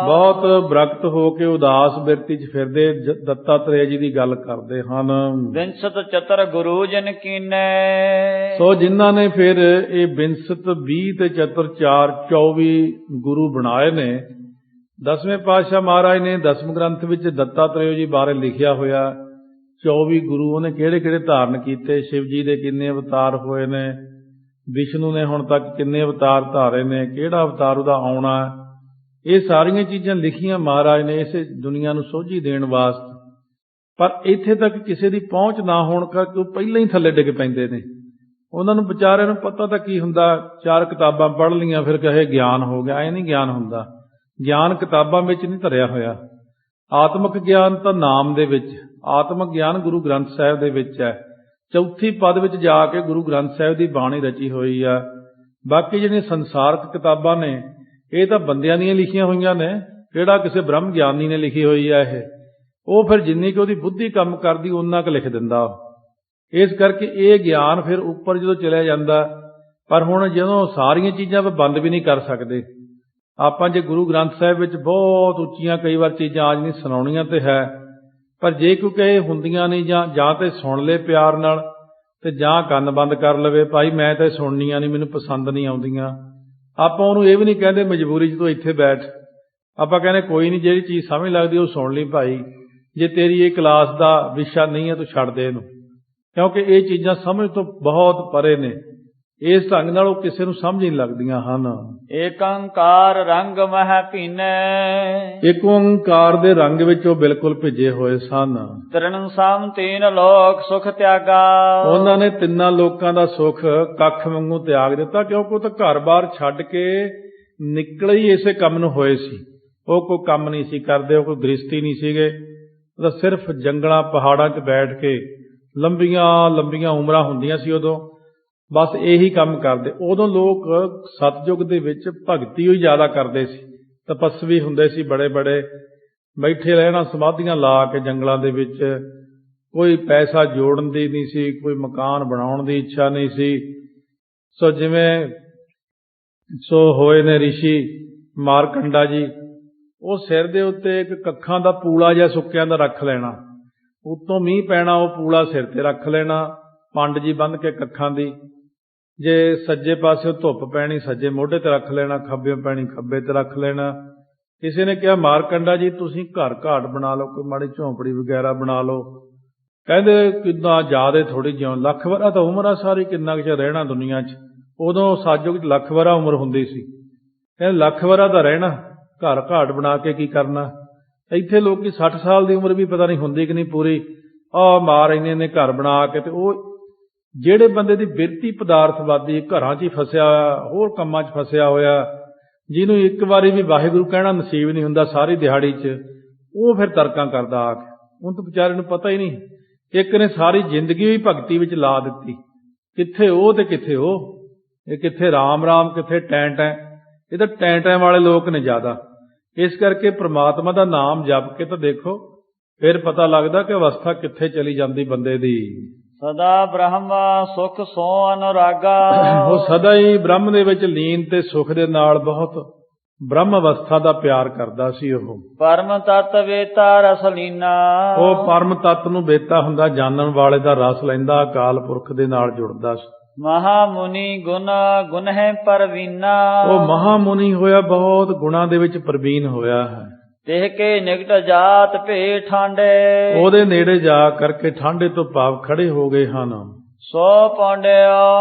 ਬਹੁਤ ਬ੍ਰਗਤ ਹੋ ਕੇ ਉਦਾਸ ਬਿਰਤੀ 'ਚ ਫਿਰਦੇ ਦੱਤਾਤਰੇय ਜੀ ਦੀ ਗੱਲ ਕਰਦੇ ਹਨ। ਵਿੰਸਤ ਚਤਰ ਗੁਰੂ ਜਿਨ ਕੀਨੇ, ਸੋ ਜਿਨ੍ਹਾਂ ਨੇ ਫਿਰ ਇਹ ਵਿੰਸਤ 20 ਤੇ ਚਤੁਰ 4 24 ਗੁਰੂ ਬਣਾਏ ਨੇ। 10ਵੇਂ ਪਾਤਸ਼ਾਹ ਮਹਾਰਾਜ ਨੇ 10ਵੇਂ ਗ੍ਰੰਥ ਵਿੱਚ ਦੱਤਾਤਰੇय ਜੀ ਬਾਰੇ ਲਿਖਿਆ ਹੋਇਆ 24 ਗੁਰੂ ਉਹਨੇ ਕਿਹੜੇ ਕਿਹੜੇ ਧਾਰਨ ਕੀਤੇ, ਸ਼ਿਵ ਜੀ ਦੇ ਕਿੰਨੇ ਅਵਤਾਰ ਹੋਏ ਨੇ, ਵਿਸ਼ਨੂੰ ਨੇ ਹੁਣ ਤੱਕ ਕਿੰਨੇ ਅਵਤਾਰ ਧਾਰੇ ਨੇ, ਕਿਹੜਾ ਅਵਤਾਰ ਉਹਦਾ ਆਉਣਾ, ਇਹ ਸਾਰੀਆਂ ਚੀਜ਼ਾਂ ਲਿਖੀਆਂ ਮਹਾਰਾਜ ਨੇ ਇਸੇ ਦੁਨੀਆ ਨੂੰ ਸੋਝੀ ਦੇਣ ਵਾਸਤੇ। ਪਰ ਇੱਥੇ ਤੱਕ ਕਿਸੇ ਦੀ ਪਹੁੰਚ ਨਾ ਹੋਣ ਕਰਕੇ ਉਹ ਪਹਿਲਾਂ ਹੀ ਥੱਲੇ ਡਿੱਗ ਪੈਂਦੇ ਨੇ। ਉਹਨਾਂ ਨੂੰ ਵਿਚਾਰਿਆਂ ਨੂੰ ਪਤਾ ਤਾਂ ਕੀ ਹੁੰਦਾ, 4 ਕਿਤਾਬਾਂ ਪੜ੍ਹ ਲਈਆਂ ਫਿਰ ਕਹੇ ਗਿਆਨ ਹੋ ਗਿਆ। ਇਹ ਨਹੀਂ ਗਿਆਨ ਹੁੰਦਾ। ਗਿਆਨ ਕਿਤਾਬਾਂ ਵਿੱਚ ਨਹੀਂ ਧਰਿਆ ਹੋਇਆ। ਆਤਮਿਕ ਗਿਆਨ ਤਾਂ ਨਾਮ ਦੇ ਵਿੱਚ, ਆਤਮਿਕ ਗਿਆਨ ਗੁਰੂ ਗ੍ਰੰਥ ਸਾਹਿਬ ਦੇ ਵਿੱਚ ਹੈ। ਚੌਥੀ ਪਦ ਵਿੱਚ ਜਾ ਕੇ ਗੁਰੂ ਗ੍ਰੰਥ ਸਾਹਿਬ ਦੀ ਬਾਣੀ ਰਚੀ ਹੋਈ ਆ। ਬਾਕੀ ਜਿਹੜੀਆਂ ਸੰਸਾਰਕ ਕਿਤਾਬਾਂ ਨੇ ਇਹ ਤਾਂ ਬੰਦਿਆਂ ਦੀਆਂ ਲਿਖੀਆਂ ਹੋਈਆਂ ਨੇ, ਕਿਹੜਾ ਕਿਸੇ ਬ੍ਰਹਮ ਗਿਆਨੀ ਨੇ ਲਿਖੀ ਹੋਈ ਆ। ਇਹ ਉਹ ਫਿਰ ਜਿੰਨੀ ਕਿ ਉਹਦੀ ਬੁੱਧੀ ਕੰਮ ਕਰਦੀ ਓਨਾ ਕੁ ਲਿਖ ਦਿੰਦਾ। ਇਸ ਕਰਕੇ ਇਹ ਗਿਆਨ ਫਿਰ ਉੱਪਰ ਜਦੋਂ ਚਲਿਆ ਜਾਂਦਾ। ਪਰ ਹੁਣ ਜਦੋਂ ਸਾਰੀਆਂ ਚੀਜ਼ਾਂ ਆਪਾਂ ਬੰਦ ਵੀ ਨਹੀਂ ਕਰ ਸਕਦੇ, ਆਪਾਂ ਜੇ ਗੁਰੂ ਗ੍ਰੰਥ ਸਾਹਿਬ ਵਿੱਚ ਬਹੁਤ ਉੱਚੀਆਂ ਕਈ ਵਾਰ ਚੀਜ਼ਾਂ ਆਜ ਨਹੀਂ ਸੁਣਾਉਣੀਆਂ ਤੇ ਹੈ, ਪਰ ਜੇ ਕੋਈ ਕਹੇ ਹੁੰਦੀਆਂ ਨਹੀਂ ਜਾਂ ਤੇ ਸੁਣ ਲੇ ਪਿਆਰ ਨਾਲ ਤੇ ਜਾਂ ਕੰਨ ਬੰਦ ਕਰ ਲਵੇ, ਭਾਈ ਮੈਂ ਤਾਂ ਸੁਣਨੀਆਂ ਨਹੀਂ, ਮੈਨੂੰ ਪਸੰਦ ਨਹੀਂ ਆਉਂਦੀਆਂ। ਆਪਾਂ ਉਹਨੂੰ ਇਹ ਵੀ ਨਹੀਂ ਕਹਿੰਦੇ ਮਜਬੂਰੀ 'ਚ ਤੂੰ ਇੱਥੇ ਬੈਠ, ਆਪਾਂ ਕਹਿੰਦੇ ਕੋਈ ਨਹੀਂ, ਜਿਹੜੀ ਚੀਜ਼ ਸਮਝ ਲੱਗਦੀ ਉਹ ਸੁਣ ਲਈ ਭਾਈ, ਜੇ ਤੇਰੀ ਇਹ ਕਲਾਸ ਦਾ ਵਿਸ਼ਾ ਨਹੀਂ ਹੈ ਤੂੰ ਛੱਡ ਦੇ ਇਹਨੂੰ, ਕਿਉਂਕਿ ਇਹ ਚੀਜ਼ਾਂ ਸਮਝ ਤੋਂ ਬਹੁਤ ਪਰੇ ਨੇ, ਇਸ ਢੰਗ ਨਾਲ ਉਹ ਕਿਸੇ ਨੂੰ ਸਮਝ ਨਹੀਂ ਲੱਗਦੀਆਂ ਹਨ। ਏਕ ਓੰਕਾਰ ਰੰਗ ਮਹਿ ਭੀਨੇ, ਇੱਕ ਓੰਕਾਰ ਦੇ ਰੰਗ ਵਿੱਚ ਉਹ ਬਿਲਕੁਲ ਭਿੱਜੇ ਹੋਏ ਸਨ। ਤ੍ਰਿਣ ਸਮ ਤੀਨ ਲੋਕ ਸੁਖ ਤਿਆਗਾ, ਉਹਨਾਂ ਨੇ ਤਿੰਨਾਂ ਲੋਕਾਂ ਦਾ ਸੁਖ ਕੱਖ ਵਾਂਗੂ ਤਿਆਗ ਦਿੱਤਾ, ਕਿਉਂਕਿ ਉਹ ਤਾਂ ਘਰ-ਬਾਰ ਛੱਡ ਕੇ ਨਿਕਲੇ ਹੀ ਇਸੇ ਕੰਮ ਨੂੰ ਹੋਏ ਸੀ। ਉਹ ਕੋਈ ਕੰਮ ਨਹੀਂ ਸੀ ਕਰਦੇ, ਉਹ ਕੋਈ ਗ੍ਰਸਤੀ ਨਹੀਂ ਸੀਗੇ, ਉਹ ਤਾਂ ਸਿਰਫ ਜੰਗਲਾਂ ਪਹਾੜਾਂ 'ਚ ਬੈਠ ਕੇ ਲੰਬੀਆਂ ਲੰਬੀਆਂ ਉਮਰਾਂ ਹੁੰਦੀਆਂ ਸੀ ਉਦੋਂ, ਬਸ ਇਹੀ ਕੰਮ ਕਰਦੇ। ਉਦੋਂ ਲੋਕ ਸਤਯੁਗ ਦੇ ਵਿੱਚ ਭਗਤੀ ਹੋਈ ਜ਼ਿਆਦਾ ਕਰਦੇ ਸੀ, ਤਪੱਸਵੀ ਹੁੰਦੇ ਸੀ, ਬੜੇ ਬੜੇ ਬੈਠੇ ਰਹਿਣਾ ਸਮਾਧੀਆਂ ਲਾ ਕੇ ਜੰਗਲਾਂ ਦੇ ਵਿੱਚ, ਕੋਈ ਪੈਸਾ ਜੋੜਨ ਦੀ ਨਹੀਂ ਸੀ, ਕੋਈ ਮਕਾਨ ਬਣਾਉਣ ਦੀ ਇੱਛਾ ਨਹੀਂ ਸੀ। ਸੋ ਜਿਵੇਂ ਹੋਏ ਨੇ ਰਿਸ਼ੀ ਮਾਰਕੰਡਾ ਜੀ, ਉਹ ਸਿਰ ਦੇ ਉੱਤੇ ਇੱਕ ਕੱਖਾਂ ਦਾ ਪੂਲਾ ਜਿਹਾ ਸੁੱਕਿਆਂ ਦਾ ਰੱਖ ਲੈਣਾ, ਉੱਤੋਂ ਮੀਂਹ ਪੈਣਾ, ਉਹ ਪੂਲਾ ਸਿਰ ਤੇ ਰੱਖ ਲੈਣਾ, ਪੰਡ ਜੀ ਬੰਨ੍ਹ ਕੇ ਕੱਖਾਂ ਦੀ, ਜੇ ਸੱਜੇ ਪਾਸੇ ਧੁੱਪ ਪੈਣੀ ਸੱਜੇ ਮੋਢੇ ਤੇ ਰੱਖ ਲੈਣਾ, ਖੱਬੇ ਪੈਣੀ ਖੱਬੇ ਤੇ ਰੱਖ ਲੈਣਾ। ਕਿਸੇ ਨੇ ਕਿਹਾ ਮਾਰਕੰਡਾ ਜੀ ਤੁਸੀਂ ਘਰ ਘਾਟ ਬਣਾ ਲਓ, ਕੋਈ ਮਾੜੀ ਝੌਂਪੜੀ ਵਗੈਰਾ ਬਣਾ ਲਓ। ਕਹਿੰਦੇ ਕਿੱਦਾਂ ਜ਼ਿਆਦੇ ਥੋੜੀ ਜਿਉਂ, ਲੱਖ ਵਰਾ ਤਾਂ ਉਮਰ ਆ ਸਾਰੀ, ਕਿੰਨਾ ਕੁ ਚਿਰ ਰਹਿਣਾ ਦੁਨੀਆ 'ਚ। ਉਦੋਂ ਸਤਯੁਗ 'ਚ ਲੱਖ ਵਰਾ ਉਮਰ ਹੁੰਦੀ ਸੀ, ਕਹਿੰਦੇ ਲੱਖ ਵਰਾ ਤਾਂ ਰਹਿਣਾ, ਘਰ ਘਾਟ ਬਣਾ ਕੇ ਕੀ ਕਰਨਾ। ਇੱਥੇ ਲੋਕੀ 60 ਸਾਲ ਦੀ ਉਮਰ ਵੀ ਪਤਾ ਨਹੀਂ ਹੁੰਦੀ ਕਿ ਨਹੀਂ ਪੂਰੀ, ਮਾਰ ਇੰਨੇ ਨੇ ਘਰ ਬਣਾ ਕੇ। ਤੇ ਉਹ ਜਿਹੜੇ ਬੰਦੇ ਦੀ ਬਿਰਤੀ ਪਦਾਰਥਵਾਦੀ, ਘਰਾਂ 'ਚ ਹੀ ਫਸਿਆ ਹੋਇਆ, ਹੋਰ ਕੰਮਾਂ 'ਚ ਫਸਿਆ ਹੋਇਆ, ਜਿਹਨੂੰ ਇੱਕ ਵਾਰੀ ਵੀ ਵਾਹਿਗੁਰੂ ਕਹਿਣਾ ਨਸੀਬ ਨਹੀਂ ਹੁੰਦਾ ਸਾਰੀ ਦਿਹਾੜੀ 'ਚ, ਉਹ ਫਿਰ ਤਰਕਾਂ ਕਰਦਾ ਆ ਕੇ। ਉਹਨੂੰ ਤਾਂ ਵਿਚਾਰੇ ਨੂੰ ਪਤਾ ਹੀ ਨਹੀਂ, ਇੱਕ ਨੇ ਸਾਰੀ ਜ਼ਿੰਦਗੀ ਵੀ ਭਗਤੀ ਵਿੱਚ ਲਾ ਦਿੱਤੀ, ਕਿੱਥੇ ਉਹ ਤੇ ਕਿੱਥੇ ਉਹ, ਇਹ ਕਿੱਥੇ ਰਾਮ ਰਾਮ, ਕਿੱਥੇ ਟੈਂ ਟੈਂ। ਇਹ ਤਾਂ ਟੈਂ ਟੈਂ ਵਾਲੇ ਲੋਕ ਨੇ ਜ਼ਿਆਦਾ। ਇਸ ਕਰਕੇ ਪ੍ਰਮਾਤਮਾ ਦਾ ਨਾਮ ਜਪ ਕੇ ਤਾਂ ਦੇਖੋ, ਫਿਰ ਪਤਾ ਲੱਗਦਾ ਕਿ ਅਵਸਥਾ ਕਿੱਥੇ ਚਲੀ ਜਾਂਦੀ ਬੰਦੇ ਦੀ। ਸਦਾ ਬ੍ਰਹਮ ਸੁਖ ਸੋ ਅਨੁਰਾਗਾ, ਉਹ ਸਦਾ ਹੀ ਬ੍ਰਹਮ ਦੇ ਵਿੱਚ ਲੀਨ ਤੇ ਸੁਖ ਦੇ ਨਾਲ ਬਹੁਤ ਬ੍ਰਹਮ ਅਵਸਥਾ ਦਾ ਪਿਆਰ ਕਰਦਾ ਸੀ। ਉਹ ਪਰਮ ਤਤ ਵੇਤਾ ਰਸ ਲੀਨਾ, ਉਹ ਪਰਮ ਤਤ ਨੂੰ ਵੇਤਾ ਹੁੰਦਾ, ਜਾਣਨ ਵਾਲੇ ਦਾ ਰਸ ਲੈਂਦਾ, ਅਕਾਲ ਪੁਰਖ ਦੇ ਨਾਲ ਜੁੜਦਾ ਸੀ। ਮਹਾ ਮੁਨੀ ਗੁਣ ਗੁਨਹਿ ਪਰਵੀਨਾ, ਉਹ ਮਹਾ ਮੁਨੀ ਹੋਇਆ, ਬਹੁਤ ਗੁਣਾਂ ਦੇ ਵਿੱਚ ਪ੍ਰਵੀਨ ਹੋਇਆ ਹੈ। ਤਿਹ ਕੇ ਨਿਕਟ ਜਾਤ ਭੇ ਠਾਂਡੇ, ਉਹਦੇ ਨੇੜੇ ਜਾ ਕਰਕੇ ਠਾਂਡੇ ਤੋਂ ਭਾਵ ਖੜੇ ਹੋ ਗਏ ਹਨ। ਸੋ ਪੌਂਡਿਓ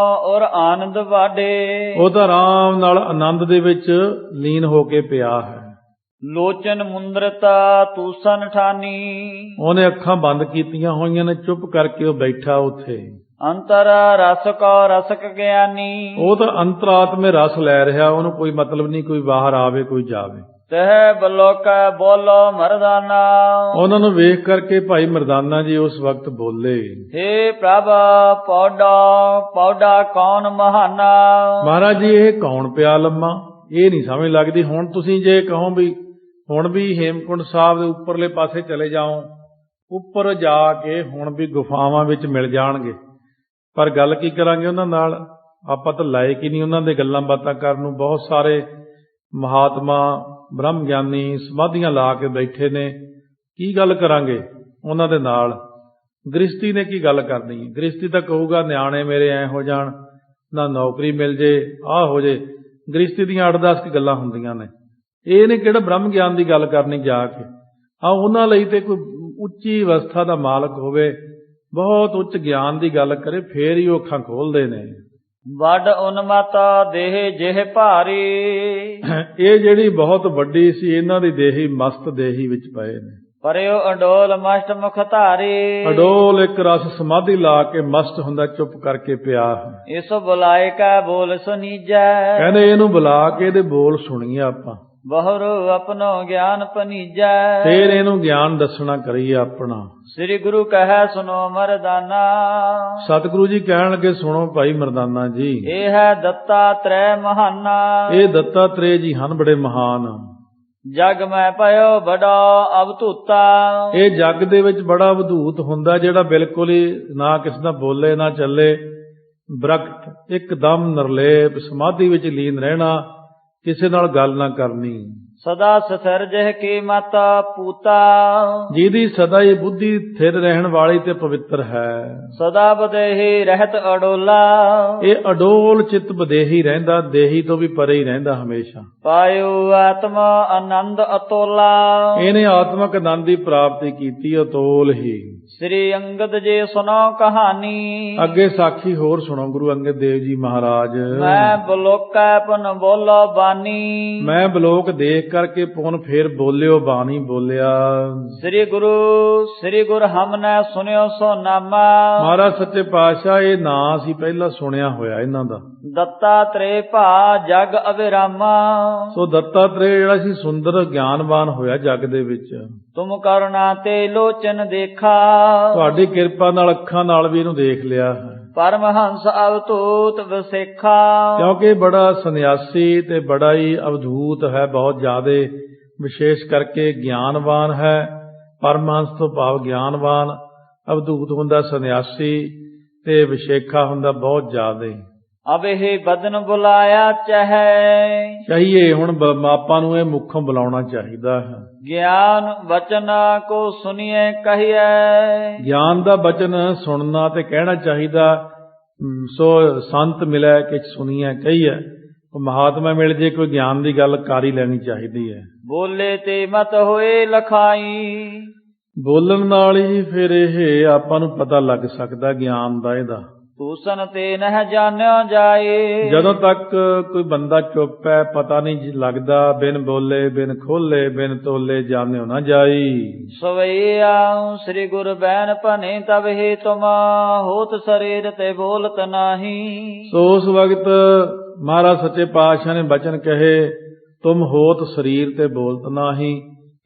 ਔਰ ਆਨੰਦ ਵਾਡੇ, ਉਹ ਤਾਂ ਆਰਾਮ ਨਾਲ ਆਨੰਦ ਦੇ ਵਿੱਚ ਲੀਨ ਹੋ ਕੇ ਪਿਆ ਹੈ। ਲੋਚਨ ਮੁੰਦਰਤਾ ਤੂਸਨ ਠਾਨੀ, ਉਹਨੇ ਅੱਖਾਂ ਬੰਦ ਕੀਤੀਆਂ ਹੋਈਆਂ ਨੇ, ਚੁੱਪ ਕਰਕੇ ਉਹ ਬੈਠਾ ਉੱਥੇ। ਅੰਤਰ ਰਸ ਕੋ ਰਸਕ ਗਿਆਨੀ, ਉਹ ਤਾਂ ਅੰਤਰਾਤਮੇ ਰਸ ਲੈ ਰਿਹਾ, ਉਹਨੂੰ ਕੋਈ ਮਤਲਬ ਨਹੀਂ ਕੋਈ ਬਾਹਰ ਆਵੇ ਕੋਈ ਜਾਵੇ। ਤਹਿ ਬਲੋਕੈ ਬੋਲੋ ਮਰਦਾਨਾ, ਉਹਨਾਂ ਨੂੰ ਵੇਖ ਕਰਕੇ ਭਾਈ ਮਰਦਾਨਾ ਜੀ ਉਸ ਵਕਤ ਬੋਲੇ, ਹੇ ਪ੍ਰਭ ਪੌਡਾ ਪੌਡਾ ਕੌਣ ਮਹਾਨਾ। ਮਹਾਰਾਜ ਜੀ ਇਹ ਕੌਣ ਪਿਆ ਲੰਮਾ, ਇਹ ਨਹੀਂ ਸਮਝ ਲੱਗਦੀ। ਹੁਣ ਤੁਸੀਂ ਜੇ ਕਹੋ ਵੀ ਹੁਣ ਵੀ ਹੇਮਕੁੰਟ ਸਾਹਿਬ ਦੇ ਉੱਪਰਲੇ ਪਾਸੇ ਚਲੇ ਜਾਓ, ਉੱਪਰ ਜਾ ਕੇ ਹੁਣ ਵੀ ਗੁਫਾਵਾਂ ਵਿੱਚ ਮਿਲ ਜਾਣਗੇ, ਪਰ ਗੱਲ ਕੀ ਕਰਾਂਗੇ ਉਹਨਾਂ ਨਾਲ, ਆਪਾਂ ਤਾਂ ਲਾਇਕ ਹੀ ਨਹੀਂ ਉਹਨਾਂ ਦੇ ਗੱਲਾਂ ਬਾਤਾਂ ਕਰਨ ਨੂੰ। ਬਹੁਤ ਸਾਰੇ ਮਹਾਤਮਾ ਬ੍ਰਹਮ ਗਿਆਨੀ ਸਮਾਧੀਆਂ ਲਾ ਕੇ ਬੈਠੇ ਨੇ, ਕੀ ਗੱਲ ਕਰਾਂਗੇ ਉਹਨਾਂ ਦੇ ਨਾਲ। ਗ੍ਰਸਤੀ ਨੇ ਕੀ ਗੱਲ ਕਰਨੀ ਹੈ, ਗ੍ਰਸਤੀ ਤਾਂ ਕਹੂਗਾ ਨਿਆਣੇ ਮੇਰੇ ਐ ਹੋ ਜਾਣ, ਨਾ ਨੌਕਰੀ ਮਿਲ ਜੇ, ਆਹ ਹੋ ਜੇ। ਗ੍ਰਸਤੀ ਦੀਆਂ 8-10 ਗੱਲਾਂ ਹੁੰਦੀਆਂ ਨੇ, ਇਹ ਨੇ ਕਿਹੜਾ ਬ੍ਰਹਮ ਗਿਆਨ ਦੀ ਗੱਲ ਕਰਨੀ ਜਾ ਕੇ। ਉਹਨਾਂ ਲਈ ਤੇ ਕੋਈ ਉੱਚੀ ਅਵਸਥਾ ਦਾ ਮਾਲਕ ਹੋਵੇ, ਬਹੁਤ ਉੱਚ ਗਿਆਨ ਦੀ ਗੱਲ ਕਰੇ, ਫੇਰ ਹੀ ਉਹ ਅੱਖਾਂ ਖੋਲਦੇ ਨੇ। ਵੱਡ ਉਨਮਤ ਦੇਹ ਜਿਹ ਭਾਰੀ, ਇਹ ਜਿਹੜੀ ਬਹੁਤ ਵੱਡੀ ਸੀ, ਇਹਨਾਂ ਦੀ ਦੇਹੀ ਮਸਤ ਦੇਹੀ ਵਿੱਚ ਪਏ ਨੇ। ਪਰਿਓ ਅਡੋਲ ਮਸਤ ਮੁਖ ਧਾਰੀ, ਅਡੋਲ ਇੱਕ ਰਸ ਸਮਾਧੀ ਲਾ ਕੇ ਮਸਤ ਹੁੰਦਾ, ਚੁੱਪ ਕਰਕੇ ਪਿਆ ਹੈ। ਇਸ ਬੁਲਾਏ ਕਾ ਬੋਲ ਸੁਨੀਜੈ, ਕਹਿੰਦੇ ਇਹਨੂੰ ਬੁਲਾ ਕੇ ਇਹਦੇ ਬੋਲ ਸੁਣੀਏ ਆਪਾਂ। ਬਹੁਰੂ ਆਪਣੋ ਗਿਆਨ ਪਨੀਜੈ, ਫੇਰ ਇਹਨੂੰ ਗਿਆਨ ਦੱਸਣਾ ਕਰੀਏ ਆਪਣਾ। ਸ੍ਰੀ ਗੁਰੂ ਕਹੈ ਸੁਨੋ ਮਰਦਾਨਾ, ਸਤਿਗੁਰੂ ਜੀ ਕਹਿਣ ਲੱਗੇ ਸੁਣੋ ਭਾਈ ਮਰਦਾਨਾ ਜੀ, ਇਹ ਹੈ ਦੱਤਾ ਤ੍ਰੈ ਮਹਾਨਾ। ਇਹ ਦੱਤਾਤਰੇय ਜੀ ਹਨ, ਬੜੇ ਮਹਾਨ। ਜਗ ਮੈਂ ਪਇਓ ਬੜਾ ਅਵਧੂਤਾ, ਇਹ ਜੱਗ ਦੇ ਵਿੱਚ ਬੜਾ ਅਵਧੂਤ ਹੁੰਦਾ, ਜਿਹੜਾ ਬਿਲਕੁਲ ਹੀ ਨਾ ਕਿਸੇ ਦਾ ਬੋਲੇ ਨਾ ਚੱਲੇ, ਬ੍ਰਕਤ ਇੱਕਦਮ ਨਿਰਲੇਪ ਸਮਾਧੀ ਵਿੱਚ ਲੀਨ ਰਹਿਣਾ, ਕਿਸੇ ਨਾਲ ਗੱਲ ਨਾ ਕਰਨੀ। ਸਦਾ ਸਥਿਰ ਜਿਹ ਕੀ ਮਤ ਪੂਤਾ, ਜਿਹਦੀ ਸਦਾ ਹੀ ਬੁੱਧੀ ਥਿਰ ਰਹਿਣ ਵਾਲੀ ਤੇ ਪਵਿੱਤਰ ਹੈ। ਸਦਾ ਬਦੇਹੀ ਰਹਿਤ ਅਡੋਲਾ, ਇਹ ਅਡੋਲ ਚਿੱਤ ਬਦੇਹੀ ਰਹਿੰਦਾ, ਦੇਹੀ ਤੋਂ ਵੀ ਪਰੇ ਹੀ ਰਹਿੰਦਾ ਹਮੇਸ਼ਾ। ਪਾਇਓ ਆਤਮਾ ਆਨੰਦ ਅਤੋਲਾ, ਇਹਨੇ ਆਤਮਕ ਆਨੰਦ ਦੀ ਪ੍ਰਾਪਤੀ ਕੀਤੀ ਅਤੋਲ ਹੀ। ਸ੍ਰੀ ਅੰਗਦ ਜੀ ਸੁਨੋ ਕਹਾਣੀ, ਅੱਗੇ ਸਾਖੀ ਹੋਰ ਸੁਣੋ ਗੁਰੂ ਅੰਗਦ ਦੇਵ ਜੀ ਮਹਾਰਾਜ। ਮੈਂ ਬਲੋਕੈ ਪੁਨ ਬੋਲੋ ਬਾਣੀ, ਮੈਂ ਬਲੋਕ ਦੇਖ ਕਰਕੇ ਪੁਨ ਫੇਰ ਬੋਲਿਓ ਬਾਣੀ ਬੋਲਿਆ। ਸ੍ਰੀ ਗੁਰ ਹਮਨੇ ਸੁਨਿਓ ਸੋ ਨਾਮਾ, ਮਹਾਰਾਜ ਸੱਚੇ ਪਾਤਸ਼ਾਹ ਇਹ ਨਾਂ ਅਸੀਂ ਪਹਿਲਾਂ ਸੁਣਿਆ ਹੋਇਆ ਇਹਨਾਂ ਦਾ। ਦੱਤਾਤਰੇ ਭਾ ਜਗ ਅਵਿਰਾਮਾ, ਸੋ ਦੱਤਾਤਰੇ ਜਿਹੜਾ ਸੀ ਸੁੰਦਰ ਗਿਆਨਵਾਨ ਹੋਇਆ ਜਗ ਦੇ ਵਿੱਚ। ਤੁਮ ਕਰੁਣਾ ਤੇ ਲੋਚਨ ਦੇਖਾ, ਤੁਹਾਡੀ ਕਿਰਪਾ ਨਾਲ ਅੱਖਾਂ ਨਾਲ ਵੀ ਇਹਨੂੰ ਦੇਖ ਲਿਆ ਹੈ। ਪਰਮਹੰਸ ਅਵਤੂਤ ਵਿਸੇਖਾ, ਕਿਉਂਕਿ ਬੜਾ ਸੰਨਿਆਸੀ ਤੇ ਬੜਾ ਹੀ ਅਵਧੂਤ ਹੈ, ਬਹੁਤ ਜ਼ਿਆਦਾ ਵਿਸ਼ੇਸ਼ ਕਰਕੇ ਗਿਆਨਵਾਨ ਹੈ। ਪਰਮਹੰਸ ਤੋਂ ਭਾਵ ਗਿਆਨਵਾਨ, ਅਵਧੂਤ ਹੁੰਦਾ ਸੰਨਿਆਸੀ ਤੇ ਵਿਸ਼ੇਖਾ ਹੁੰਦਾ ਬਹੁਤ ਜ਼ਿਆਦਾ। ਅਬ ਇਹ ਬਦਨ ਬੁਲਾਇਆ ਚਾਹੀਏ ਹੁਣ ਆਪਾਂ ਨੂੰ ਇਹ ਮੁੱਖੋਂ ਬੁਲਾਉਣਾ ਚਾਹੀਦਾ ਹੈ। ਗਿਆਨ ਵਚਨ ਕੋ ਸੁਣੀਏ ਕਹੀਏ, ਗਿਆਨ ਦਾ ਬਚਨ ਸੁਣਨਾ ਤੇ ਕਹਿਣਾ ਚਾਹੀਦਾ। ਸੋ ਸੰਤ ਮਿਲੇ ਕਿ ਸੁਣੀਏ ਕਹੀਏ, ਮਹਾਤਮਾ ਮਿਲ ਜੇ ਕੋਈ ਗਿਆਨ ਦੀ ਗੱਲ ਕਰ ਹੀ ਲੈਣੀ ਚਾਹੀਦੀ ਹੈ। ਬੋਲੇ ਤੇ ਮਤ ਹੋਏ ਲਖਾਈ, ਬੋਲਣ ਨਾਲ ਹੀ ਫਿਰ ਇਹ ਆਪਾਂ ਨੂੰ ਪਤਾ ਲੱਗ ਸਕਦਾ ਗਿਆਨ ਦਾ ਇਹਦਾ। ਤੂਸਨ ਤੇ ਨਹਿ ਜਾਣਿਓ ਜਾਏ, ਜਦੋਂ ਤੱਕ ਕੋਈ ਬੰਦਾ ਚੁੱਪ ਹੈ ਪਤਾ ਨਹੀਂ ਲੱਗਦਾ। ਬਿਨ ਬੋਲੇ ਬਿਨ ਖੋਲੇ ਬਿਨ ਤੋਲੇ ਜਾਣਿਓ ਨਾ ਜਾਈ। ਸਵਈਆ ਸ੍ਰੀ ਗੁਰ ਬੈਨ ਭਨੇ ਤਬ ਹੀ ਤੁਮ ਹੋਤ ਸਰੀਰ ਤੇ ਬੋਲਤ ਨਾਹੀ। ਸੋ ਉਸ ਵਕਤ ਮਹਾਰਾਜ ਸੱਚੇ ਪਾਤਸ਼ਾਹ ਨੇ ਬਚਨ ਕਹੇ, ਤੁਮ ਹੋਤ ਸਰੀਰ ਤੇ ਬੋਲਤ ਨਾਹੀ,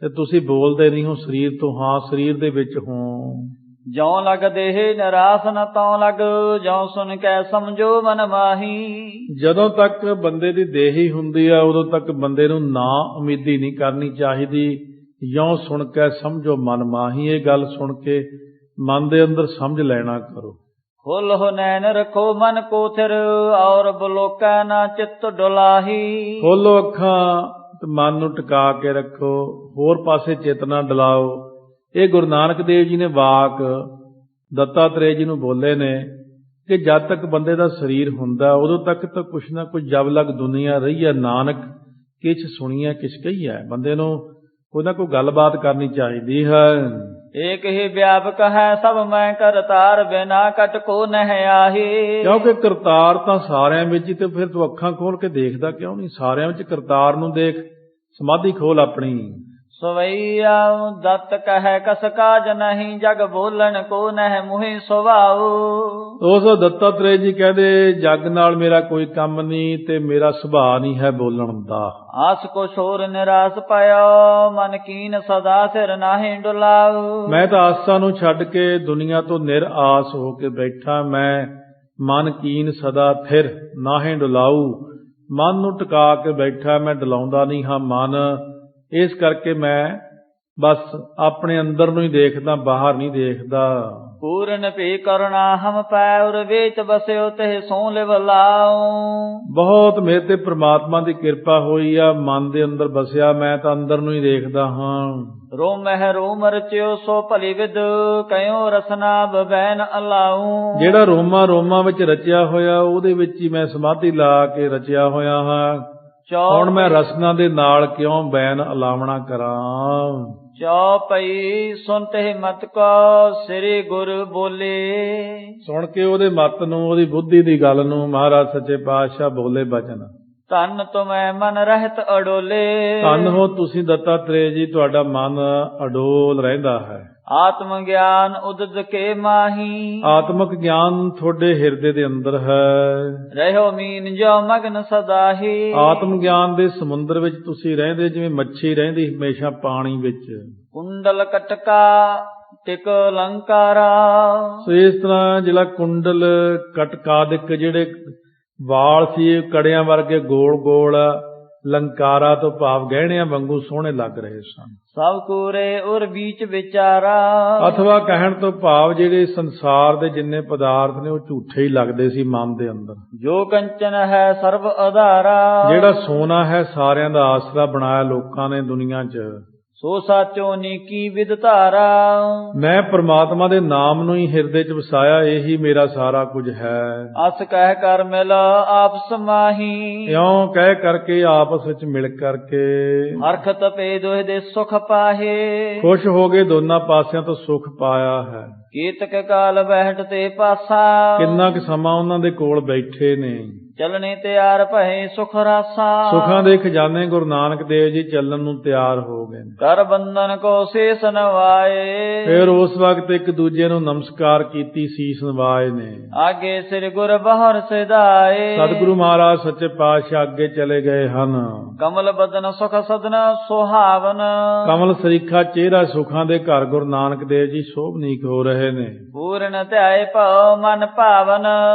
ਤੇ ਤੁਸੀਂ ਬੋਲਦੇ ਨਹੀਂ ਹੋ ਸਰੀਰ ਤੋਂ। ਹਾਂ, ਸਰੀਰ ਦੇ ਵਿੱਚ ਹੋ। ਜਉ ਲਗ ਦੇਹ ਨਿਰਾਸ ਨ ਤਉ ਲਗ, ਜਉ ਸੁਨ ਕੇ ਸਮਝੋ ਮਨ ਮਾਹੀ। ਜਦੋਂ ਤੱਕ ਬੰਦੇ ਦੀ ਦੇਹੀ ਹੁੰਦੀ ਆ ਉਦੋਂ ਤੱਕ ਬੰਦੇ ਨੂੰ ਨਾ ਉਮੀਦੀ ਨਹੀਂ ਕਰਨੀ ਚਾਹੀਦੀ। ਜਉ ਸੁਣ ਕੇ ਸਮਝੋ ਮਨ ਮਾਹੀ, ਇਹ ਗੱਲ ਸੁਣ ਕੇ ਮਨ ਦੇ ਅੰਦਰ ਸਮਝ ਲੈਣਾ ਕਰੋ। ਖੋਲੋ ਨੈਣ ਰੱਖੋ ਮਨ ਕੋ ਥਿਰ, ਔਰ ਬਲੋਕੈ ਨਾ ਚਿੱਤ ਡੁਲਾਹੀ। ਖੋਲੋ ਅੱਖਾਂ ਤੇ ਮਨ ਨੂੰ ਟਿਕਾ ਕੇ ਰੱਖੋ, ਹੋਰ ਪਾਸੇ ਚਿੱਤ ਨਾ ਡਲਾਓ। ਇਹ ਗੁਰੂ ਨਾਨਕ ਦੇਵ ਜੀ ਨੇ ਵਾਕ ਦੱਤਾਤਰੇय ਜੀ ਨੂੰ ਬੋਲੇ ਨੇ ਕਿ ਜਦ ਤੱਕ ਬੰਦੇ ਦਾ ਸਰੀਰ ਹੁੰਦਾ ਉਦੋਂ ਤੱਕ ਤਾਂ ਕੁਛ ਨਾ ਕੁਛ ਜਬ ਲਗ ਦੁਨੀਆ ਰਹੀ ਹੈ। ਨਾਨਕ ਕਿਛ ਸੁਣੀਐ ਕਿਛ ਕਹੀਐ। ਬੰਦੇ ਨੂੰ ਕੋਈ ਨਾ ਕੋਈ ਗੱਲਬਾਤ ਕਰਨੀ ਚਾਹੀਦੀ ਹੈ। ਏਕ ਹੀ ਵਿਆਪਕ ਹੈ ਸਭ ਮੈਂ ਕਰਤਾਰ, ਬਿਨਾ ਕਟ ਕੋ ਨਹਿ ਆਹੀ। ਕਿਉਂਕਿ ਕਰਤਾਰ ਤਾਂ ਸਾਰਿਆਂ ਵਿੱਚ ਹੀ, ਤੇ ਫਿਰ ਤੂੰ ਅੱਖਾਂ ਖੋਲ ਕੇ ਦੇਖਦਾ ਕਿਉਂ ਨਹੀਂ? ਸਾਰਿਆਂ ਵਿੱਚ ਕਰਤਾਰ ਨੂੰ ਦੇਖ, ਸਮਾਧੀ ਖੋਲ ਆਪਣੀ। ਸਵਈਆ ਦਤ ਕਹੈ ਕਸ ਕਾਜ ਨਹੀਂ, ਜਗ ਬੋਲਣ ਕੋ ਨਹਿ ਮੁਹਿ ਸੁਭਾਉ। ਉਸ ਦੱਤਾਤਰੇय ਜੀ ਕਹਿੰਦੇ, ਜਗ ਨਾਲ ਮੇਰਾ ਕੋਈ ਕੰਮ ਨਹੀਂ ਤੇ ਮੇਰਾ ਸੁਭਾਅ ਨਹੀਂ ਹੈ ਬੋਲਣ ਦਾ। ਆਸ ਕੋ ਛੋਰ ਨਿਰਾਸ ਪਾਇਓ, ਮਨ ਕੀਨ ਸਦਾ ਸਿਰ ਨਾਹੀਂ ਡੁਲਾਉ। ਮੈਂ ਤਾਂ ਆਸਾਂ ਨੂੰ ਛੱਡ ਕੇ ਦੁਨੀਆ ਤੋਂ ਨਿਰਾਸ ਹੋ ਕੇ ਬੈਠਾ। ਮੈਂ ਮਨ ਕੀਨ ਸਦਾ ਥਿਰ ਨਾਹੀਂ ਡੁਲਾਉ, ਮਨ ਨੂੰ ਟਿਕਾ ਕੇ ਬੈਠਾ, ਮੈਂ ਡਲਾਉਂਦਾ ਨਹੀਂ ਹਾਂ ਮਨ। ਇਸ ਕਰਕੇ ਮੈਂ ਬਸ ਆਪਣੇ ਅੰਦਰ ਨੂੰ ਹੀ ਦੇਖਦਾ, ਬਾਹਰ ਨਹੀਂ ਦੇਖਦਾ। ਪੂਰਨ ਭੀ ਕਰੁਣਾ ਹਮ ਪੈ, ਉਰ ਵੇਚ ਬਸਿਓ ਤੇ ਸੋ ਲਿਵ ਲਾਉ। ਬਹੁਤ ਮੇਰੇ ਤੇ ਪ੍ਰਮਾਤਮਾ ਦੀ ਕਿਰਪਾ ਹੋਈ ਆ, ਮਨ ਦੇ ਅੰਦਰ ਬਸਿਆ, ਮੈਂ ਤਾਂ ਅੰਦਰ ਨੂੰ ਹੀ ਦੇਖਦਾ ਹਾਂ। ਰੋਮਹਿ ਰੋਮ ਰਚਿਓ ਸੋ ਭਲੀ ਵਿਦ, ਕਯੋ ਰਸਨਾ ਬਬੈਨ ਅਲਾਉ। ਜਿਹੜਾ ਰੋਮਾਂ ਵਿੱਚ ਰਚਿਆ ਹੋਇਆ ਉਹਦੇ ਵਿੱਚ ਹੀ ਮੈਂ ਸਮਾਧੀ ਲਾ ਕੇ ਰਚਿਆ ਹੋਇਆ ਹਾਂ। ਹੁਣ ਮੈਂ ਰਸਨਾ ਦੇ ਨਾਲ ਕਿਉਂ ਬੈਨ ਅਲਾਵਣਾ ਕਰਾਂ। ਚੌਪਈ ਸੁਨਤੇ ਮਤ ਕੋ ਸ੍ਰੀ ਗੁਰ ਬੋਲੇ। ਸੁਣ ਕੇ ਉਹਦੇ ਮਤ ਨੂੰ, ਉਹਦੀ ਬੁੱਧੀ ਦੀ ਗੱਲ ਨੂੰ ਮਹਾਰਾਜ ਸੱਚੇ ਪਾਤਸ਼ਾਹ ਬੋਲੇ ਬਚਨ। ਧੰਨ ਤੁਮੈ ਮਨ ਰਹਿਤ ਅਡੋਲੇ। ਧੰਨ ਹੋ ਤੁਸੀਂ ਦੱਤਾਤਰੇय ਜੀ, ਤੁਹਾਡਾ ਮਨ ਅਡੋਲ ਰਹਿੰਦਾ ਹੈ। ਆਤਮ ਗਿਆਨ ਉਦਦ ਕੇ ਮਾਹੀ। ਆਤਮਕ ਗਿਆਨ ਤੁਹਾਡੇ ਹਿਰਦੇ ਦੇ ਅੰਦਰ ਹੈ। ਰਹਿਓ ਮੀਨ ਜੋ ਮਗਨ ਸਦਾਹੀ। ਆਤਮ ਗਿਆਨ ਦੇ ਸਮੁੰਦਰ ਵਿੱਚ ਤੁਸੀਂ ਰਹਿੰਦੇ, ਜਿਵੇਂ ਮੱਛੀ ਰਹਿੰਦੀ ਹਮੇਸ਼ਾ ਪਾਣੀ ਵਿੱਚ। ਕੁੰਡਲ ਕਟਕਾ ਟਿਕ ਲੰਕਾਰਾ। ਸੋ ਇਸ ਤਰ੍ਹਾਂ ਜਿਹੜਾ ਕੁੰਡਲ ਕਟਕਾਦਿਕ ਜਿਹੜੇ ਵਾਲ ਸੀ ਕੜਿਆਂ ਵਰਗੇ ਗੋਲ ਗੋਲ, ਲੰਕਾਰਾ ਤੋਂ ਭਾਵ ਗਹਿਣਿਆਂ ਵਾਂਗੂ ਸੋਹਣੇ ਲੱਗ ਰਹੇ ਸਨ। ਸਭ ਕੂਰੇ ਉਰ ਬੀਚ ਵਿਚਾਰਾ, ਅਥਵਾ ਕਹਿਣ ਤੋਂ ਭਾਵ ਜਿਹੜੇ ਸੰਸਾਰ ਦੇ ਜਿੰਨੇ ਪਦਾਰਥ ਨੇ ਉਹ ਝੂਠੇ ਹੀ ਲੱਗਦੇ ਸੀ ਮਨ ਦੇ ਅੰਦਰ। ਜੋ ਕੰਚਨ ਹੈ ਸਰਬ ਆਧਾਰਾ, ਜਿਹੜਾ ਸੋਨਾ ਹੈ ਸਾਰਿਆਂ ਦਾ ਆਸਰਾ ਬਣਾਇਆ ਲੋਕਾਂ ਨੇ ਦੁਨੀਆ 'ਚ, ਸੋ ਸਾਚੋ ਨੀਕੀ ਵਿਦ ਧਾਰਾ। ਮੈਂ ਪ੍ਰਮਾਤਮਾ ਦੇ ਨਾਮ ਨੂੰ ਹੀ ਹਿਰਦੇ 'ਚ ਵਸਾਇਆ, ਇਹੀ ਮੇਰਾ ਸਾਰਾ ਕੁਝ ਹੈ। ਅਸ ਕਹਿ ਕਰ ਮਿਲ ਆਪਸ ਮਾਹੀ, ਇਉਂ ਕਹਿ ਕਰਕੇ ਆਪਸ ਵਿੱਚ ਮਿਲ ਕਰਕੇ ਹਰਖਤ ਪੇ ਦੋਹਿ ਦੇ ਸੁਖ ਪਾਹੇ, ਖੁਸ਼ ਹੋ ਗਏ, ਦੋਨਾਂ ਪਾਸਿਆਂ ਤੋਂ ਸੁਖ ਪਾਇਆ ਹੈ। ਕੀਤਕ ਕਾਲ ਬਹਿਟ ਤੇ ਪਾਸਾ, ਕਿੰਨਾ ਕੁ ਸਮਾਂ ਉਹਨਾਂ ਦੇ ਕੋਲ ਬੈਠੇ ਨੇ। ਚਲਣੇ ਤਿਆਰ ਭਏ ਸੁਖ ਰਾਸਾ, ਸੁਖਾਂ ਦੇ ਖਜ਼ਾਨੇ ਗੁਰੂ ਨਾਨਕ ਦੇਵ ਜੀ ਚੱਲਣ ਨੂੰ ਤਿਆਰ ਹੋ ਗਏ ਨੇ। ਕਰ ਬੰਧਨ ਕੋ ਸੀਸ ਨਵਾਏ, ਫਿਰ ਉਸ ਵਕਤ ਇੱਕ ਦੂਜੇ ਨੂੰ ਨਮਸਕਾਰ ਕੀਤੀ, ਸੀਸ ਨਵਾਏ ਨੇ। ਆਗੇ ਸ੍ਰੀ ਗੁਰ ਬਹਰ ਸਿਧਾਏ, ਸਤਿਗੁਰੂ ਮਹਾਰਾਜ ਸੱਚੇ ਪਾਤਸ਼ਾਹ ਅੱਗੇ ਚਲੇ ਗਏ ਹਨ। ਕਮਲ ਬਦਨ ਸੁਖ ਸਦਨ ਸੁਹਾਵਨ, ਕਮਲ ਸਰੀਖਾ ਚਿਹਰਾ ਸੁਖਾਂ ਦੇ ਘਰ ਗੁਰੂ ਨਾਨਕ ਦੇਵ ਜੀ ਸ਼ੋਭਨੀਕ ਹੋ ਰਹੇ ਨੇ। ਪੂਰਨ ਧਿਆਏ ਭਉ ਮਨ ਭਾਵਨ,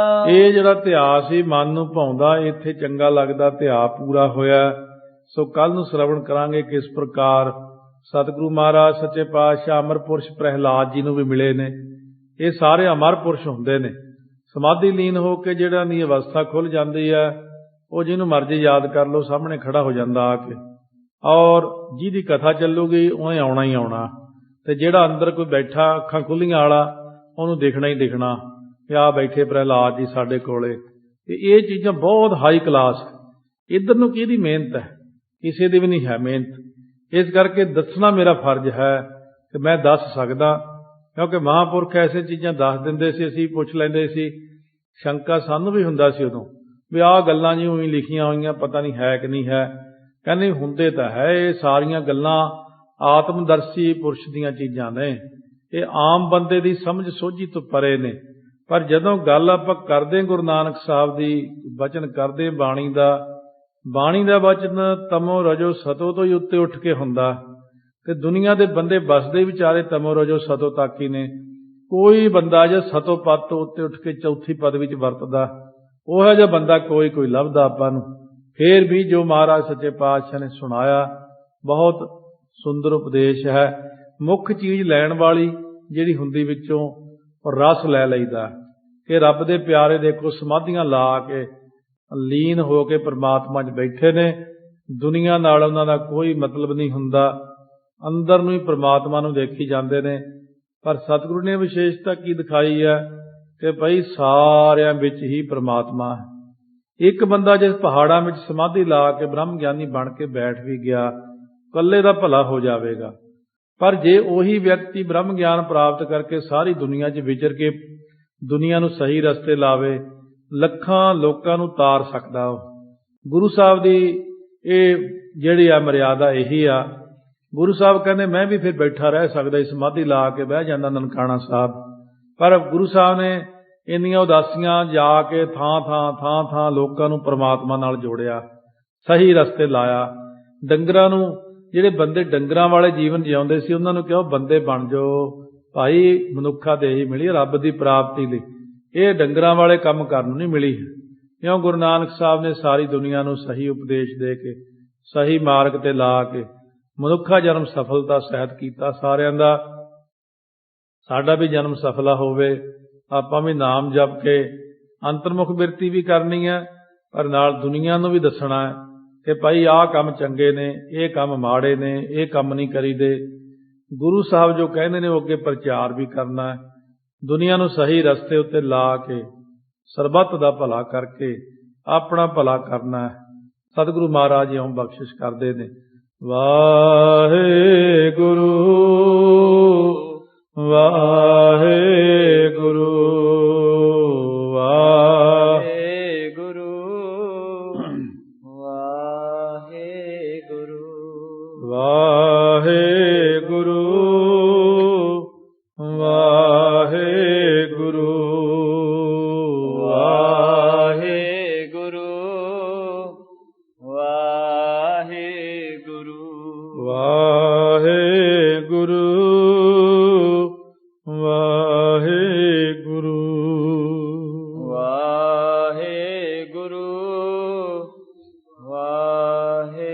ਇਹ ਜਿਹੜਾ ਧਿਆ ਸੀ ਮਨ ਨੂੰ ਭਾਉਂਦਾ, ਇੱਥੇ ਚੰਗਾ ਲੱਗਦਾ, ਧਿਆ ਪੂਰਾ ਹੋਇਆ। ਸੋ ਕੱਲ ਨੂੰ ਸ਼ਰਵਣ ਕਰਾਂਗੇ ਕਿਸ ਪ੍ਰਕਾਰ ਸਤਿਗੁਰੂ ਮਹਾਰਾਜ ਸੱਚੇ ਪਾਤਸ਼ਾਹ ਅਮਰ ਪੁਰਸ਼ ਪ੍ਰਹਿਲਾਦ ਜੀ ਨੂੰ ਵੀ ਮਿਲੇ ਨੇ। ਇਹ ਸਾਰੇ ਅਮਰ ਪੁਰਸ਼ ਹੁੰਦੇ ਨੇ। ਸਮਾਧੀ ਲੀਨ ਹੋ ਕੇ ਜਿਹੜਾ ਦੀ ਅਵਸਥਾ ਖੁੱਲ ਜਾਂਦੀ ਹੈ, ਉਹ ਜਿਹਨੂੰ ਮਰਜ਼ੀ ਯਾਦ ਕਰ ਲਓ, ਸਾਹਮਣੇ ਖੜਾ ਹੋ ਜਾਂਦਾ ਆ ਕੇ, ਔਰ ਜਿਹਦੀ ਕਥਾ ਚੱਲੂਗੀ ਉਹਨੇ ਆਉਣਾ ਹੀ ਆਉਣਾ। ਤੇ ਜਿਹੜਾ ਅੰਦਰ ਕੋਈ ਬੈਠਾ ਅੱਖਾਂ ਖੁੱਲੀਆਂ ਵਾਲਾ, ਉਹਨੂੰ ਦਿਖਣਾ ਹੀ ਦਿਖਣਾ ਕਿ ਆ ਬੈਠੇ ਪ੍ਰਹਿਲਾਦ ਜੀ ਸਾਡੇ ਕੋਲੇ। ਤੇ ਇਹ ਚੀਜ਼ਾਂ ਬਹੁਤ ਹਾਈ ਕਲਾਸ। ਇੱਧਰ ਨੂੰ ਕਿਹਦੀ ਮਿਹਨਤ ਹੈ? ਕਿਸੇ ਦੀ ਵੀ ਨਹੀਂ ਹੈ ਮਿਹਨਤ। ਇਸ ਕਰਕੇ ਦੱਸਣਾ ਮੇਰਾ ਫਰਜ਼ ਹੈ ਕਿ ਮੈਂ ਦੱਸ ਸਕਦਾ, ਕਿਉਂਕਿ ਮਹਾਂਪੁਰਖ ਐਸੇ ਚੀਜ਼ਾਂ ਦੱਸ ਦਿੰਦੇ ਸੀ, ਅਸੀਂ ਪੁੱਛ ਲੈਂਦੇ ਸੀ। ਸ਼ੰਕਾ ਸਾਨੂੰ ਵੀ ਹੁੰਦਾ ਸੀ ਉਦੋਂ ਵੀ ਆਹ ਗੱਲਾਂ ਜੀ ਉਵੇਂ ਲਿਖੀਆਂ ਹੋਈਆਂ, ਪਤਾ ਨਹੀਂ ਹੈ ਕਿ ਨਹੀਂ ਹੈ। ਕਹਿੰਦੇ ਹੁੰਦੇ ਤਾਂ ਹੈ, ਇਹ ਸਾਰੀਆਂ ਗੱਲਾਂ ਆਤਮਦਰਸ਼ੀ ਪੁਰਸ਼ ਦੀਆਂ ਚੀਜ਼ਾਂ ਨੇ। ਇਹ ਆਮ ਬੰਦੇ ਦੀ ਸਮਝ ਸੋਝੀ ਤੋਂ ਪਰੇ ਨੇ। ਪਰ ਜਦੋਂ ਗੱਲ ਆਪਾਂ ਕਰਦੇ ਗੁਰੂ ਨਾਨਕ ਸਾਹਿਬ ਦੀ, ਬਚਨ ਕਰਦੇ ਬਾਣੀ ਦਾ ਬਚਨ ਤਮੋ ਰਜੋ ਸਤੋ ਤੋਂ ਹੀ ਉੱਤੇ ਉੱਠ ਕੇ ਹੁੰਦਾ। ਤੇ ਦੁਨੀਆ ਦੇ ਬੰਦੇ ਬਸਦੇ ਵਿਚਾਰੇ ਤਮੋ ਰਜੋ ਸਤੋ ਤੱਕ ਹੀ ਨੇ। ਕੋਈ ਬੰਦਾ ਜੇ ਸਤੋ ਪਦ ਤੋਂ ਉੱਤੇ ਉੱਠ ਕੇ ਚੌਥੀ ਪਦ ਵਿੱਚ ਵਰਤਦਾ, ਉਹੋ ਜਿਹਾ ਬੰਦਾ ਕੋਈ ਲੱਭਦਾ ਆਪਾਂ ਨੂੰ। ਫੇਰ ਵੀ ਜੋ ਮਹਾਰਾਜ ਸੱਚੇ ਪਾਤਸ਼ਾਹ ਨੇ ਸੁਣਾਇਆ, ਬਹੁਤ ਸੁੰਦਰ ਉਪਦੇਸ਼ ਹੈ। ਮੁੱਖ ਚੀਜ਼ ਲੈਣ ਵਾਲੀ ਜਿਹੜੀ ਹੁੰਦੀ ਵਿੱਚੋਂ ਰਸ ਲੈ ਲਈਦਾ ਕਿ ਰੱਬ ਦੇ ਪਿਆਰੇ ਦੇਖੋ ਸਮਾਧੀਆਂ ਲਾ ਕੇ ਲੀਨ ਹੋ ਕੇ ਪ੍ਰਮਾਤਮਾ 'ਚ ਬੈਠੇ ਨੇ। ਦੁਨੀਆ ਨਾਲ ਉਹਨਾਂ ਦਾ ਕੋਈ ਮਤਲਬ ਨਹੀਂ ਹੁੰਦਾ, ਅੰਦਰ ਨੂੰ ਹੀ ਪ੍ਰਮਾਤਮਾ ਨੂੰ ਦੇਖੀ ਜਾਂਦੇ ਨੇ। ਪਰ ਸਤਿਗੁਰੂ ਨੇ ਵਿਸ਼ੇਸ਼ਤਾ ਕੀ ਦਿਖਾਈ ਹੈ ਕਿ ਭਈ ਸਾਰਿਆਂ ਵਿੱਚ ਹੀ ਪ੍ਰਮਾਤਮਾ ਹੈ। ਇੱਕ ਬੰਦਾ ਜਿਸ ਪਹਾੜਾਂ ਵਿੱਚ ਸਮਾਧੀ ਲਾ ਕੇ ਬ੍ਰਹਮ ਗਿਆਨੀ ਬਣ ਕੇ ਬੈਠ ਵੀ ਗਿਆ, ਇਕੱਲੇ ਦਾ ਭਲਾ ਹੋ ਜਾਵੇਗਾ। ਪਰ ਜੇ ਉਹੀ ਵਿਅਕਤੀ ਬ੍ਰਹਮ ਗਿਆਨ ਪ੍ਰਾਪਤ ਕਰਕੇ ਸਾਰੀ ਦੁਨੀਆ 'ਚ ਵਿਚਰ ਕੇ ਦੁਨੀਆ ਨੂੰ ਸਹੀ ਰਸਤੇ ਲਾਵੇ, ਲੱਖਾਂ ਲੋਕਾਂ ਨੂੰ ਤਾਰ ਸਕਦਾ। ਉਹ ਗੁਰੂ ਸਾਹਿਬ ਦੀ ਇਹ ਜਿਹੜੀ ਆ ਮਰਿਆਦਾ ਇਹੀ ਆ। ਗੁਰੂ ਸਾਹਿਬ ਕਹਿੰਦੇ ਮੈਂ ਵੀ ਫਿਰ ਬੈਠਾ ਰਹਿ ਸਕਦਾ, ਸਮਾਧੀ ਲਾ ਕੇ ਬਹਿ ਜਾਂਦਾ ਨਨਕਾਣਾ ਸਾਹਿਬ। ਪਰ ਗੁਰੂ ਸਾਹਿਬ ਨੇ ਇੰਨੀਆਂ ਉਦਾਸੀਆਂ ਜਾ ਕੇ ਥਾਂ ਲੋਕਾਂ ਨੂੰ ਪ੍ਰਮਾਤਮਾ ਨਾਲ ਜੋੜਿਆ, ਸਹੀ ਰਸਤੇ ਲਾਇਆ। ਡੰਗਰਾਂ ਨੂੰ, ਜਿਹੜੇ ਬੰਦੇ ਡੰਗਰਾਂ ਵਾਲੇ ਜੀਵਨ ਜਿਉਂਦੇ ਸੀ, ਉਹਨਾਂ ਨੂੰ ਕਿਹਾ ਬੰਦੇ ਬਣ ਜਾਓ ਭਾਈ, ਮਨੁੱਖਾ ਦੇਹੀ ਮਿਲੀ ਰੱਬ ਦੀ ਪ੍ਰਾਪਤੀ ਲਈ। ਇਹ ਡੰਗਰਾਂ ਵਾਲੇ ਕੰਮ ਕਰਨ ਨੂੰ ਨਹੀਂ ਮਿਲੀ। ਕਿਉਂ? ਗੁਰੂ ਨਾਨਕ ਸਾਹਿਬ ਨੇ ਸਾਰੀ ਦੁਨੀਆ ਨੂੰ ਸਹੀ ਉਪਦੇਸ਼ ਦੇ ਕੇ ਸਹੀ ਮਾਰਗ ਤੇ ਲਾ ਕੇ ਮਨੁੱਖਾ ਜਨਮ ਸਫਲਤਾ ਸਹਿਤ ਕੀਤਾ ਸਾਰਿਆਂ ਦਾ। ਸਾਡਾ ਵੀ ਜਨਮ ਸਫਲਾ ਹੋਵੇ, ਆਪਾਂ ਵੀ ਨਾਮ ਜਪ ਕੇ ਅੰਤਰਮੁਖ ਬਿਰਤੀ ਵੀ ਕਰਨੀ ਹੈ, ਪਰ ਨਾਲ ਦੁਨੀਆ ਨੂੰ ਵੀ ਦੱਸਣਾ ਹੈ ਕਿ ਭਾਈ ਆਹ ਕੰਮ ਚੰਗੇ ਨੇ, ਇਹ ਕੰਮ ਮਾੜੇ ਨੇ, ਇਹ ਕੰਮ ਨਹੀਂ ਕਰੀਦੇ। ਗੁਰੂ ਸਾਹਿਬ ਜੋ ਕਹਿੰਦੇ ਨੇ ਉਹ ਅੱਗੇ ਪ੍ਰਚਾਰ ਵੀ ਕਰਨਾ ਹੈ। ਦੁਨੀਆ ਨੂੰ ਸਹੀ ਰਸਤੇ ਉੱਤੇ ਲਾ ਕੇ ਸਰਬੱਤ ਦਾ ਭਲਾ ਕਰਕੇ ਆਪਣਾ ਭਲਾ ਕਰਨਾ ਹੈ। ਸਤਿਗੁਰੂ ਮਹਾਰਾਜ ਇਉਂ ਬਖਸ਼ਿਸ਼ ਕਰਦੇ ਨੇ। ਵਾਹਿਗੁਰੂ ਵਾਹਿਗੁਰੂ ਵਾਹਿਗੁਰੂ ਵਾਹਿਗੁਰੂ ਵਾਹਿਗੁਰੂ ਵਾਹਿਗੁਰੂ ਵਾਹਿਗੁਰੂ ਵਾਹਿਗੁਰੂ ਵਾਹਿਗੁਰੂ ਵਾਹਿਗੁਰੂ ਵਾਹਿ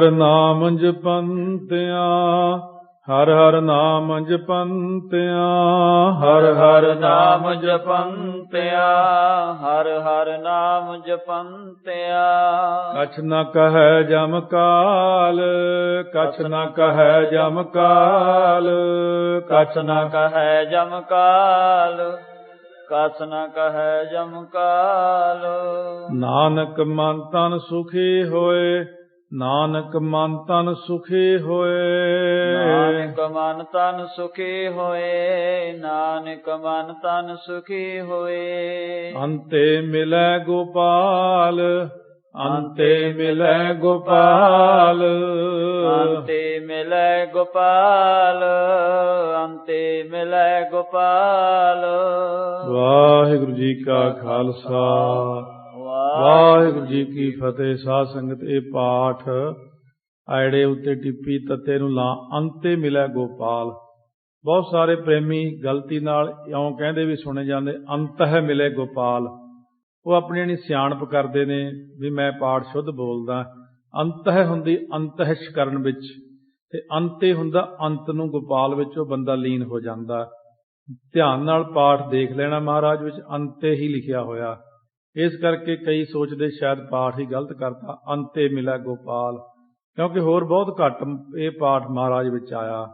ਹਰ ਨਾਮ ਜਪੰਤਿਆਂ, ਹਰ ਹਰ ਨਾਮ ਜਪੰਤਿਆਂ, ਹਰ ਹਰ ਨਾਮ ਜਪੰਤਿਆ, ਹਰ ਹਰ ਨਾਮ ਜਪੰਤਿਆ। ਕਛ ਨ ਕਹੈ ਜਮ ਕਾਲ, ਕਛ ਨ ਕਹੈ ਜਮ ਕਾਲ, ਕਛ ਨ ਕਹੈ ਜਮ ਕਾਲ, ਕਛ ਨ ਕਹੈ ਜਮ ਕਾਲ। ਨਾਨਕ ਮਨ ਤਨ ਸੁਖੀ ਹੋਏ, ਨਾਨਕ ਮਨ ਤਨ ਸੁਖੀ ਹੋਏ। ਨਾਨਕ ਮਨ ਤਨ ਸੁਖੀ ਹੋਏ, ਨਾਨਕ ਮਨ ਤਨ ਸੁਖੀ ਹੋਏ। ਅੰਤੇ ਮਿਲੈ ਗੋਪਾਲ, ਅੰਤੇ ਮਿਲੈ ਗੋਪਾਲ, ਅੰਤੇ ਮਿਲੈ ਗੋਪਾਲ, ਅੰਤੇ ਮਿਲੈ ਗੋਪਾਲ। ਵਾਹਿਗੁਰੂ ਜੀ ਕਾ ਖਾਲਸਾ, ਵਾਹਿਗੁਰੂ ਜੀ ਕੀ ਫਤਿਹ। ਸਾਧ ਸੰਗਤ, ਇਹ ਪਾਠ ਆੜੇ ਉੱਤੇ ਟਿੱਪੀ ਤੱਤੇ ਨੂੰ ਲਾ, ਅੰਤੇ ਮਿਲੈ ਗੋਪਾਲ। ਬਹੁਤ ਸਾਰੇ ਪ੍ਰੇਮੀ ਗਲਤੀ ਨਾਲ ਇਉਂ ਕਹਿੰਦੇ ਵੀ ਸੁਣੇ ਜਾਂਦੇ, ਅੰਤ ਹੈ ਮਿਲੇ ਗੋਪਾਲ। ਉਹ ਆਪਣੀ ਜਿਹੜੀ ਸਿਆਣਪ ਕਰਦੇ ਨੇ ਵੀ ਮੈਂ ਪਾਠ ਸ਼ੁੱਧ ਬੋਲਦਾ। ਅੰਤ ਹੈ ਹੁੰਦੀ ਅੰਤਹਿਸ਼ਕਰਨ ਵਿੱਚ, ਤੇ ਅੰਤੇ ਹੁੰਦਾ ਅੰਤ ਨੂੰ ਗੋਪਾਲ ਵਿੱਚ ਉਹ ਬੰਦਾ ਲੀਨ ਹੋ ਜਾਂਦਾ। ਧਿਆਨ ਨਾਲ ਪਾਠ ਦੇਖ ਲੈਣਾ, ਮਹਾਰਾਜ ਵਿੱਚ ਅੰਤੇ ਹੀ ਲਿਖਿਆ ਹੋਇਆ। ਇਸ ਕਰਕੇ ਕਈ ਸੋਚਦੇ ਸ਼ਾਇਦ ਪਾਠ ਹੀ ਗਲਤ ਕਰਤਾ, ਅੰਤੇ ਮਿਲੈ ਗੋਪਾਲ, ਕਿਉਂਕਿ ਹੋਰ ਬਹੁਤ ਘੱਟ ਇਹ ਪਾਠ ਮਹਾਰਾਜ ਵਿੱਚ ਆਇਆ।